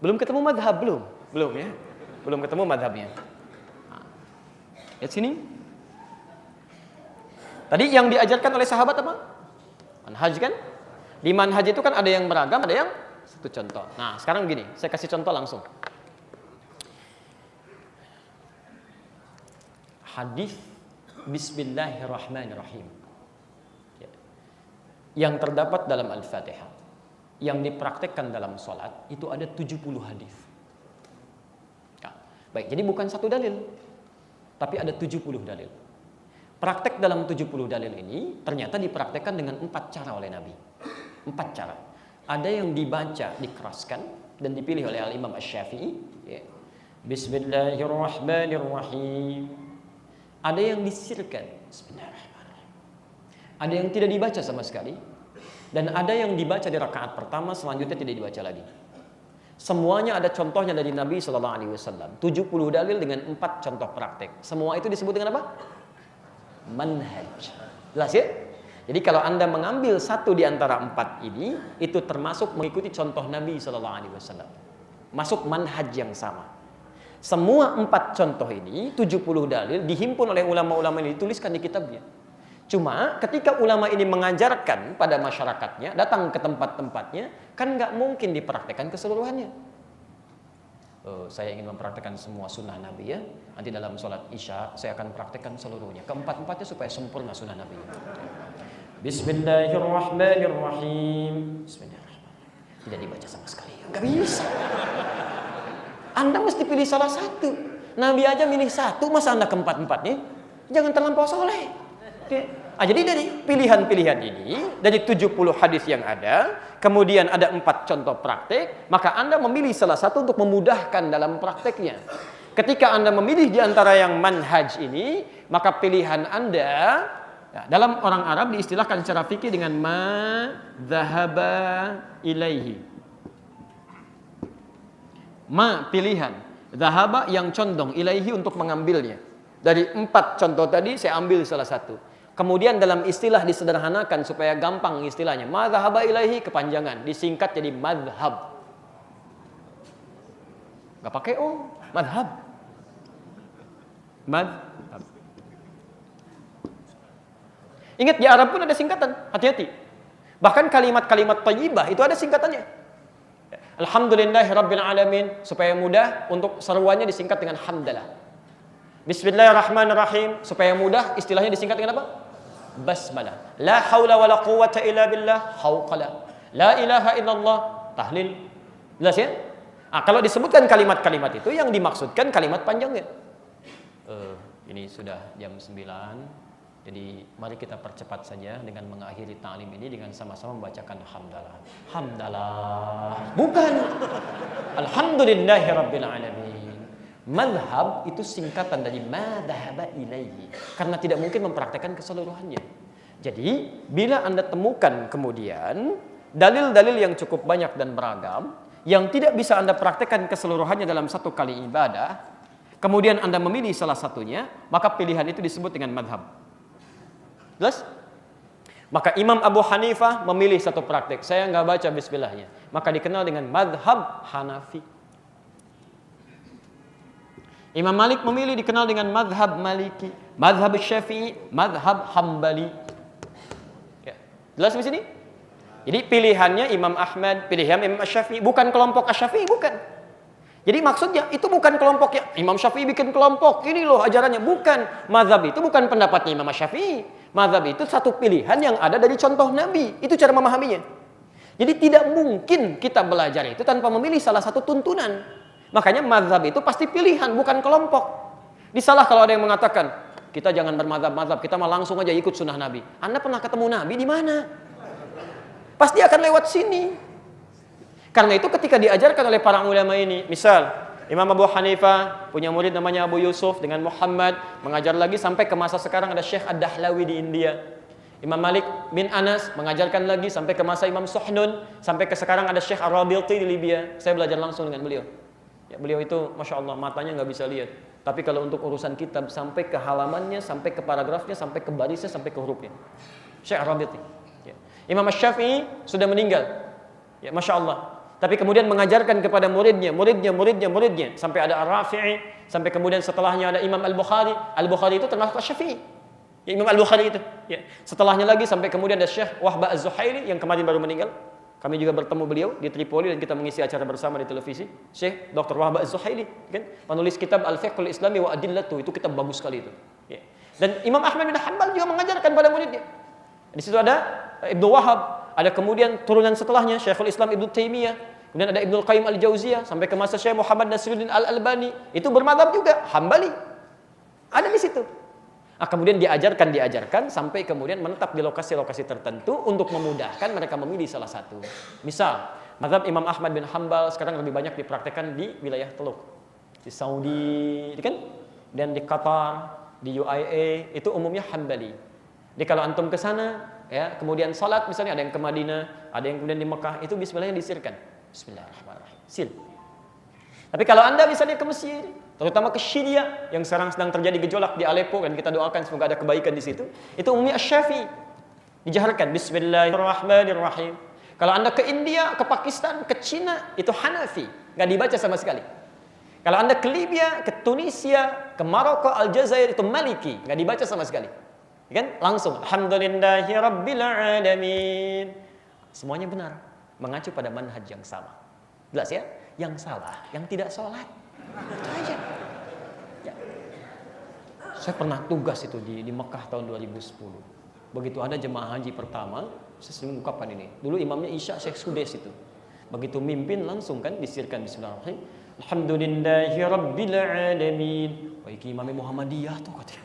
Speaker 2: Belum ketemu madhab? Belum ya. Belum ketemu madhabnya. Lihat sini. Tadi yang diajarkan oleh sahabat apa? Manhaj kan? Di manhaj itu kan ada yang beragam, ada yang satu contoh. Nah, sekarang begini, saya kasih contoh langsung. Hadis Bismillahirrahmanirrahim. Yang terdapat dalam Al-Fatihah, yang dipraktekkan dalam sholat, itu ada 70 hadis. Baik, jadi bukan satu dalil, tapi ada 70 dalil. Praktek dalam 70 dalil ini ternyata dipraktekkan dengan 4 cara oleh Nabi. 4 cara. Ada yang dibaca, dikeraskan dan dipilih oleh Al-Imam Asy-Syafi'i. Ya. Bismillahirrahmanirrahim. Ada yang disirkan. Bismillahirrahmanirrahim. Ada yang tidak dibaca sama sekali. Dan ada yang dibaca di rakaat pertama, selanjutnya tidak dibaca lagi. Semuanya ada contohnya dari Nabi SAW. 70 dalil dengan 4 contoh praktek. Semua itu disebut dengan apa? Manhaj. Jelas ya? Jadi kalau Anda mengambil satu di antara 4 ini, itu termasuk mengikuti contoh Nabi SAW. Masuk manhaj yang sama. Semua 4 contoh ini, 70 dalil, dihimpun oleh ulama-ulama ini, dituliskan di kitabnya. Cuma ketika ulama ini mengajarkan pada masyarakatnya, datang ke tempat-tempatnya, kan nggak mungkin dipraktekkan keseluruhannya. Saya ingin mempraktekkan semua sunnah Nabi ya. Nanti dalam sholat Isya saya akan praktekkan seluruhnya. Keempat-empatnya supaya sempurna sunnah Nabi. Bismillahirrahmanirrahim. Bismillahirrahmanirrahim. Tidak dibaca sama sekali. Nggak bisa. Anda mesti pilih salah satu. Nabi aja milih satu, masa Anda keempat-empatnya? Jangan terlampau soleh. Jadi dari pilihan-pilihan ini, dari 70 hadis yang ada, kemudian ada 4 contoh praktek, maka Anda memilih salah satu untuk memudahkan dalam prakteknya. Ketika Anda memilih di antara yang manhaj ini, maka pilihan Anda, dalam orang Arab diistilahkan secara fikih dengan ma dhahaba ilaihi. Ma pilihan, dhahaba yang condong, ilaihi untuk mengambilnya. Dari 4 contoh tadi saya ambil salah satu. Kemudian dalam istilah disederhanakan supaya gampang istilahnya. Madhaba ilaihi kepanjangan, disingkat jadi madhab. Gak pakai o, madhab. Madhab. Ingat di Arab pun ada singkatan, hati-hati. Bahkan kalimat-kalimat thayyibah itu ada singkatannya. Alhamdulillahirabbil alamin, supaya mudah untuk seruannya disingkat dengan hamdalah. Bismillahirrahmanirrahim, supaya mudah istilahnya disingkat dengan apa? Basmalah. La haula wala quwwata illa billah, hauqala. La ilaha illallah, tahlil. Jelas ya? Kalau disebutkan kalimat-kalimat itu yang dimaksudkan kalimat panjangnya. Ini sudah jam 9. Jadi mari kita percepat saja dengan mengakhiri ta'lim ini dengan sama-sama membacakan hamdalah. Hamdalah. Bukan. Alhamdulillahirabbil alamin. Madhab itu singkatan dari madhaba ilaihi, karena tidak mungkin mempraktekkan keseluruhannya. Jadi bila Anda temukan kemudian dalil-dalil yang cukup banyak dan beragam yang tidak bisa Anda praktekkan keseluruhannya dalam satu kali ibadah, kemudian Anda memilih salah satunya, maka pilihan itu disebut dengan madhab. Jelas? Maka Imam Abu Hanifah memilih satu praktek, saya nggak baca bismillahnya, maka dikenal dengan madhab Hanafi. Imam Malik memilih dikenal dengan madhab Maliki, madhab Syafi'i, madhab Hambali. Ya. Jelas di sini? Jadi pilihannya Imam Ahmad, pilihan Imam Syafi'i, bukan kelompok Syafi'i, bukan. Jadi maksudnya itu bukan kelompok yang Imam Syafi'i bikin kelompok, ini loh ajarannya, bukan. Madhab itu bukan pendapatnya Imam Syafi'i. Madhab itu satu pilihan yang ada dari contoh Nabi. Itu cara memahaminya. Jadi tidak mungkin kita belajar itu tanpa memilih salah satu tuntunan. Makanya mazhab itu pasti pilihan, bukan kelompok. Disalah kalau ada yang mengatakan, kita jangan bermazhab-mazhab, kita mah langsung aja ikut sunnah Nabi. Anda pernah ketemu Nabi di mana? Pasti akan lewat sini. Karena itu ketika diajarkan oleh para ulama ini, misal, Imam Abu Hanifah punya murid namanya Abu Yusuf dengan Muhammad, mengajar lagi sampai ke masa sekarang ada Syekh Ad-Dahlawi di India. Imam Malik bin Anas mengajarkan lagi sampai ke masa Imam Suhnun, sampai ke sekarang ada Syekh Ar-Rabilti di Libya. Saya belajar langsung dengan beliau. Ya, beliau itu Masya Allah matanya nggak bisa lihat. Tapi kalau untuk urusan kitab sampai ke halamannya, sampai ke paragrafnya, sampai ke barisnya, sampai ke hurufnya. Syekh Ar-Rabilti. Ya. Imam Asy-Syafi'i sudah meninggal. Ya, Masya Allah. Tapi kemudian mengajarkan kepada muridnya sampai ada Ar-Rafi'i, sampai kemudian setelahnya ada Imam Al-Bukhari. Al-Bukhari itu termasuk Asy-Syafi'i. Ya, Imam Al-Bukhari itu. Ya. Setelahnya lagi sampai kemudian ada Syekh Wahbah Az-Zuhaili yang kemarin baru meninggal. Kami juga bertemu beliau di Tripoli dan kita mengisi acara bersama di televisi. Syekh Dr. Wahbah Az-Zuhaili, kan? Penulis kitab Al-Fiqhul Islami wa Adillatu, itu kitab bagus sekali itu. Ya. Dan Imam Ahmad bin Hanbal juga mengajarkan pada muridnya. Di situ ada Ibnu Wahab. Ada kemudian turunan setelahnya Syekhul Islam Ibnu Taimiyah, kemudian ada Ibnu Qayyim Al-Jauziyah sampai ke masa Syekh Muhammad Nasiruddin Al-Albani, itu bermadzhab juga Hambali. Ada di situ. Kemudian diajarkan sampai kemudian menetap di lokasi-lokasi tertentu untuk memudahkan mereka memilih salah satu. Misal, mazhab Imam Ahmad bin Hanbal sekarang lebih banyak dipraktikkan di wilayah Teluk. Di Saudi, kan? Dan di Qatar, di UAE, itu umumnya Hambali. Jadi kalau antum ke sana, ya, kemudian salat misalnya ada yang ke Madinah, ada yang kemudian di Mekah, itu bismillahnya disirkan. Bismillahirrahmanirrahim. Sil. Tapi kalau Anda misalnya ke Mesir, terutama ke Syria yang sekarang sedang terjadi gejolak di Aleppo dan kita doakan semoga ada kebaikan di situ, itu umumnya Asy-Syafi'i. Dijaharkan bismillahirrahmanirrahim. Kalau Anda ke India, ke Pakistan, ke Cina, itu Hanafi, enggak dibaca sama sekali. Kalau Anda ke Libya, ke Tunisia, ke Maroko, Aljazair, itu Maliki, enggak dibaca sama sekali. Kan langsung alhamdulillahi rabbil alamin. Semuanya benar, mengacu pada manhaj yang sama. Jelas ya? Yang salah, yang tidak sholat. Itu aja. Ya. Saya pernah tugas itu di Mekah tahun 2010. Begitu ada jemaah haji pertama, saya sering mengungkapkan ini. Dulu imamnya Isya Syekh Sudes itu. Begitu mimpin langsung kan disirkan bismillahirrahmanirrahim. Alhamdulillahi rabbil alamin. Wah, iki imam Muhammadiyah tuh katanya.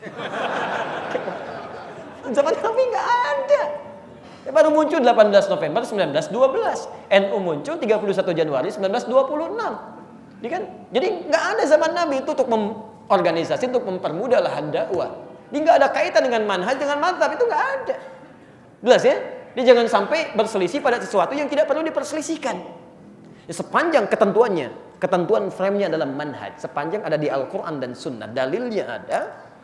Speaker 2: Zaman Nabi nggak ada. Ya, baru muncul 18 November 1912. NU muncul 31 Januari 1926. Jadi nggak ada zaman Nabi itu untuk organisasi, untuk mempermudah lahan dakwah. Ini nggak ada kaitan dengan manhaj, dengan mazhab, itu nggak ada. Jelas ya? Dia jangan sampai berselisih pada sesuatu yang tidak perlu diperselisihkan. Ya, sepanjang ketentuan frame-nya dalam manhaj, sepanjang ada di Al-Quran dan Sunnah, dalilnya ada.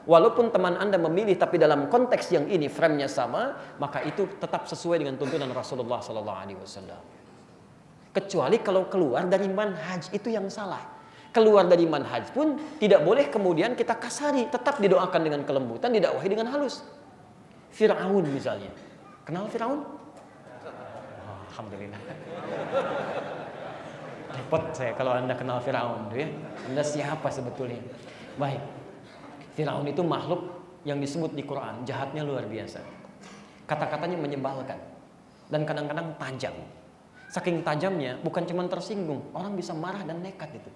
Speaker 2: Walaupun teman Anda memilih tapi dalam konteks yang ini frame-nya sama, maka itu tetap sesuai dengan tuntunan Rasulullah SAW. Kecuali kalau keluar dari manhaj, itu yang salah. Keluar dari manhaj pun tidak boleh kemudian kita kasari, tetap didoakan dengan kelembutan, didakwahi dengan halus. Fir'aun misalnya. Kenal Fir'aun? Oh, alhamdulillah. Repot saya kalau Anda kenal Fir'aun, ya. Anda siapa sebetulnya? Baik. Fir'aun itu makhluk yang disebut di Quran jahatnya luar biasa. Kata-katanya menyebalkan dan kadang-kadang tajam. Saking tajamnya bukan cuma tersinggung, orang bisa marah dan nekat itu.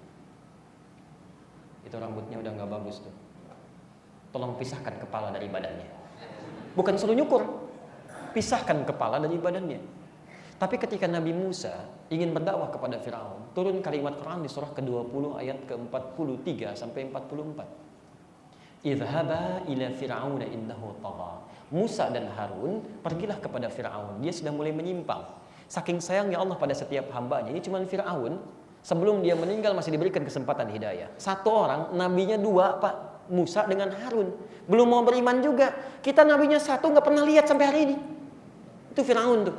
Speaker 2: Itu rambutnya udah nggak bagus tuh. Tolong pisahkan kepala dari badannya. Bukan suruh nyukur, pisahkan kepala dari badannya. Tapi ketika Nabi Musa ingin berdakwah kepada Fir'aun, turun kalimat Quran di surah ke-20 ayat ke-43 sampai 44. Idhaba ila fir'auna innahu tagha. Musa dan Harun pergilah kepada Fir'aun. Dia sudah mulai menyimpang. Saking sayangnya Allah pada setiap hambanya. Ini cuma Fir'aun. Sebelum dia meninggal masih diberikan kesempatan hidayah. Satu orang, nabinya dua, Pak. Musa dengan Harun. Belum mau beriman juga. Kita nabinya satu, gak pernah lihat sampai hari ini. Itu Fir'aun tuh.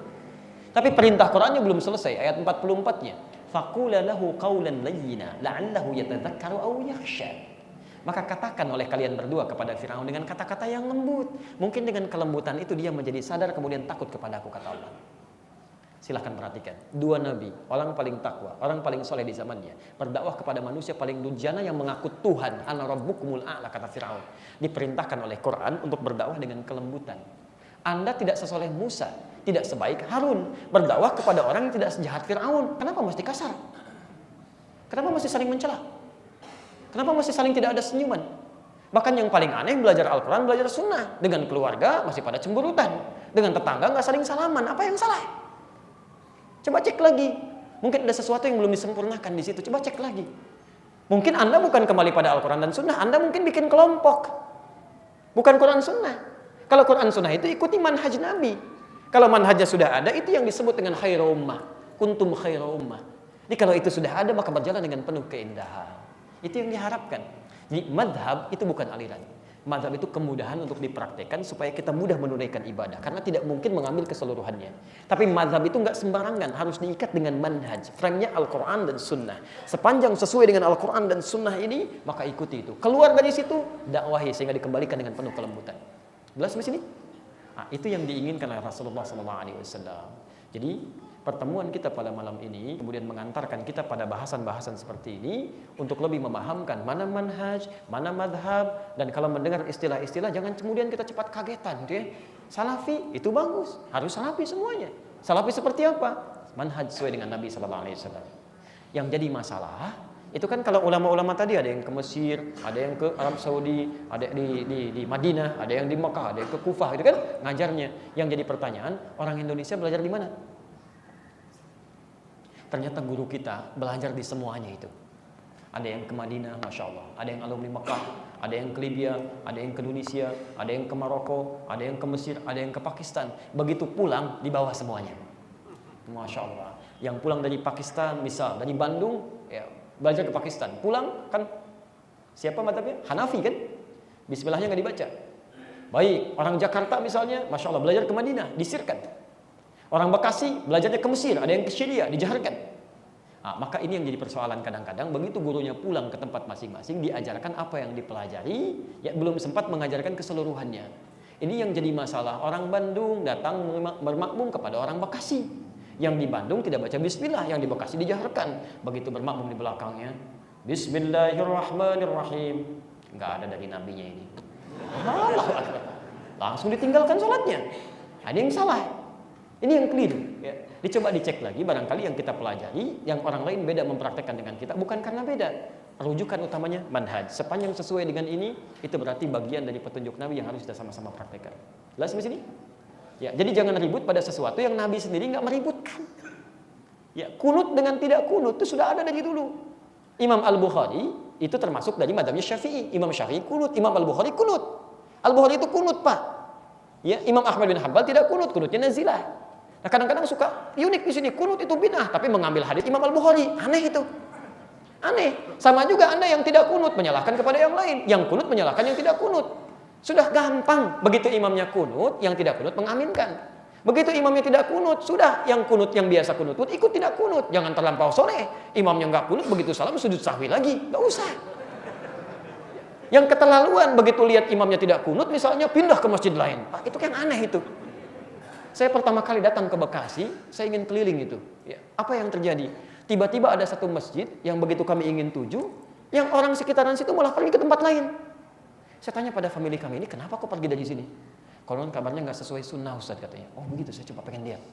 Speaker 2: Tapi perintah Qurannya belum selesai. Ayat 44-nya. Faqula lahu qawlan layyina la'allahu yatadzakkaru aw yakhsha. Maka katakan oleh kalian berdua kepada Fir'aun dengan kata-kata yang lembut. Mungkin dengan kelembutan itu dia menjadi sadar kemudian takut kepada aku, kata Allah. Silahkan perhatikan. Dua nabi, orang paling takwa, orang paling soleh di zamannya, berdakwah kepada manusia paling durjana yang mengaku Tuhan. Ana rabbukumul a'la, kata Fir'aun. Diperintahkan oleh Quran untuk berdakwah dengan kelembutan. Anda tidak sesoleh Musa, tidak sebaik Harun. Berdakwah kepada orang yang tidak sejahat Fir'aun. Kenapa mesti kasar? Kenapa mesti saling mencela? Kenapa masih saling tidak ada senyuman? Bahkan yang paling aneh belajar Al-Quran, belajar Sunnah. Dengan keluarga masih pada cemburutan. Dengan tetangga nggak saling salaman. Apa yang salah? Coba cek lagi. Mungkin ada sesuatu yang belum disempurnakan di situ. Coba cek lagi. Mungkin Anda bukan kembali pada Al-Quran dan Sunnah, Anda mungkin bikin kelompok. Bukan Quran Sunnah. Kalau Quran Sunnah itu ikuti manhaj Nabi. Kalau manhajnya sudah ada, itu yang disebut dengan khairu ummah. Kuntum khairu ummah. Jadi kalau itu sudah ada, maka berjalan dengan penuh keindahan. Itu yang diharapkan. Jadi madhab itu bukan aliran. Madhab itu kemudahan untuk dipraktekkan supaya kita mudah menunaikan ibadah. Karena tidak mungkin mengambil keseluruhannya. Tapi madhab itu nggak sembarangan, harus diikat dengan manhaj. Frame-nya Al-Quran dan Sunnah. Sepanjang sesuai dengan Al-Quran dan Sunnah ini, maka ikuti itu. Keluar dari situ, dakwahi sehingga dikembalikan dengan penuh kelembutan. Jelas di sini? Nah, itu yang diinginkan oleh Rasulullah SAW. Jadi pertemuan kita pada malam ini kemudian mengantarkan kita pada bahasan-bahasan seperti ini untuk lebih memahamkan mana manhaj, mana madhab, dan kalau mendengar istilah-istilah jangan kemudian kita cepat kagetan gitu ya. Salafi itu bagus, harus salafi semuanya. Salafi seperti apa? Manhaj sesuai dengan Nabi SAW. Yang jadi masalah itu kan kalau ulama-ulama tadi ada yang ke Mesir, ada yang ke Arab Saudi, ada di Madinah, ada yang di Mekah, ada yang ke Kufah, itu kan ngajarnya. Yang jadi pertanyaan, orang Indonesia belajar di mana? Ternyata guru kita belajar di semuanya itu. Ada yang ke Madinah, Masya Allah. Ada yang alumni Mekah, ada yang ke Libya, ada yang ke Indonesia, ada yang ke Maroko, ada yang ke Mesir, ada yang ke Pakistan. Begitu pulang, dibawa semuanya. Masya Allah. Yang pulang dari Pakistan, misal dari Bandung, ya, belajar ke Pakistan. Pulang, kan siapa madhabnya? Hanafi kan? Bismillahnya nggak dibaca. Baik, orang Jakarta misalnya, Masya Allah, belajar ke Madinah, disirkan. Orang Bekasi belajarnya ke Mesir, ada yang ke Syria, dijaharkan. Nah, maka ini yang jadi persoalan kadang-kadang, begitu gurunya pulang ke tempat masing-masing, diajarkan apa yang dipelajari, ya belum sempat mengajarkan keseluruhannya. Ini yang jadi masalah, orang Bandung datang bermakmum kepada orang Bekasi. Yang di Bandung tidak baca bismillah, yang di Bekasi dijaharkan. Begitu bermakmum di belakangnya, Bismillahirrahmanirrahim. Nggak ada dari nabinya ini. Allahu Akbar. Langsung ditinggalkan sholatnya. Ada yang salah. Ini yang keliru. Ya. Dicoba dicek lagi, barangkali yang kita pelajari, yang orang lain beda mempraktekkan dengan kita, bukan karena beda. Rujukan utamanya manhaj. Sepanjang sesuai dengan ini, itu berarti bagian dari petunjuk Nabi yang harus kita sama-sama praktekkan. Jelas di sini? Ya, jadi jangan ribut pada sesuatu yang Nabi sendiri nggak meributkan. Ya, kunut dengan tidak kunut itu sudah ada dari dulu. Imam Al-Bukhari itu termasuk dari madhabnya Syafi'i. Imam Syafi'i kunut, Imam Al-Bukhari kunut. Al-Bukhari itu kunut, Pak. Ya, Imam Ahmad bin Hanbal tidak kunut, kunutnya nazilah. Nah, kadang-kadang suka unik di sini, kunut itu bid'ah, tapi mengambil hadis Imam Al-Bukhari, aneh itu. Aneh. Sama juga Anda yang tidak kunut menyalahkan kepada yang lain, yang kunut menyalahkan yang tidak kunut. Sudah gampang, begitu imamnya kunut, yang tidak kunut mengaminkan. Begitu imamnya tidak kunut, sudah yang kunut yang biasa kunut pun ikut tidak kunut. Jangan terlampau soleh. Imamnya nggak kunut, begitu salam sujud sahwi lagi, nggak usah. Yang keterlaluan, begitu lihat imamnya tidak kunut, misalnya pindah ke masjid lain. Pak, itu kan aneh itu. Saya pertama kali datang ke Bekasi, saya ingin keliling itu. Ya, apa yang terjadi? Tiba-tiba ada satu masjid yang begitu kami ingin tuju, yang orang sekitaran situ malah pergi ke tempat lain. Saya tanya pada famili kami ini, kenapa kok pergi dari sini? Konon kabarnya nggak sesuai sunnah, Ustaz, katanya. Oh begitu, saya coba pengen lihat.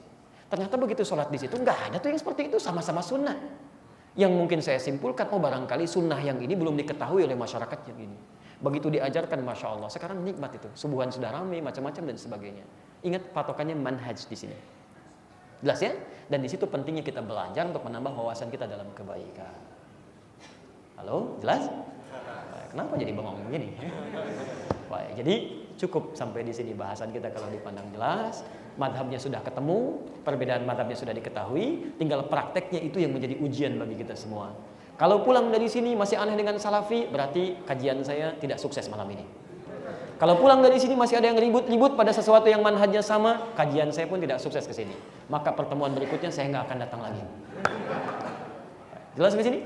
Speaker 2: Ternyata begitu sholat di situ nggak ada tuh yang seperti itu, sama-sama sunnah. Yang mungkin saya simpulkan, oh barangkali sunnah yang ini belum diketahui oleh masyarakat yang ini. Begitu diajarkan, Masya Allah, sekarang nikmat itu. Subuhan sudah ramai, macam-macam dan sebagainya. Ingat patokannya manhaj di sini. Jelas ya? Dan di situ pentingnya kita belajar untuk menambah wawasan kita dalam kebaikan. Halo, jelas? Kenapa jadi bengong begini? Baik, jadi cukup sampai di sini bahasan kita kalau dipandang jelas. Madhabnya sudah ketemu, perbedaan madhabnya sudah diketahui, tinggal prakteknya itu yang menjadi ujian bagi kita semua. Kalau pulang dari sini masih aneh dengan salafi, berarti kajian saya tidak sukses malam ini. Kalau pulang dari sini masih ada yang ribut-ribut pada sesuatu yang manhajnya sama, kajian saya pun tidak sukses ke sini. Maka pertemuan berikutnya saya nggak akan datang lagi. Jelas di sini?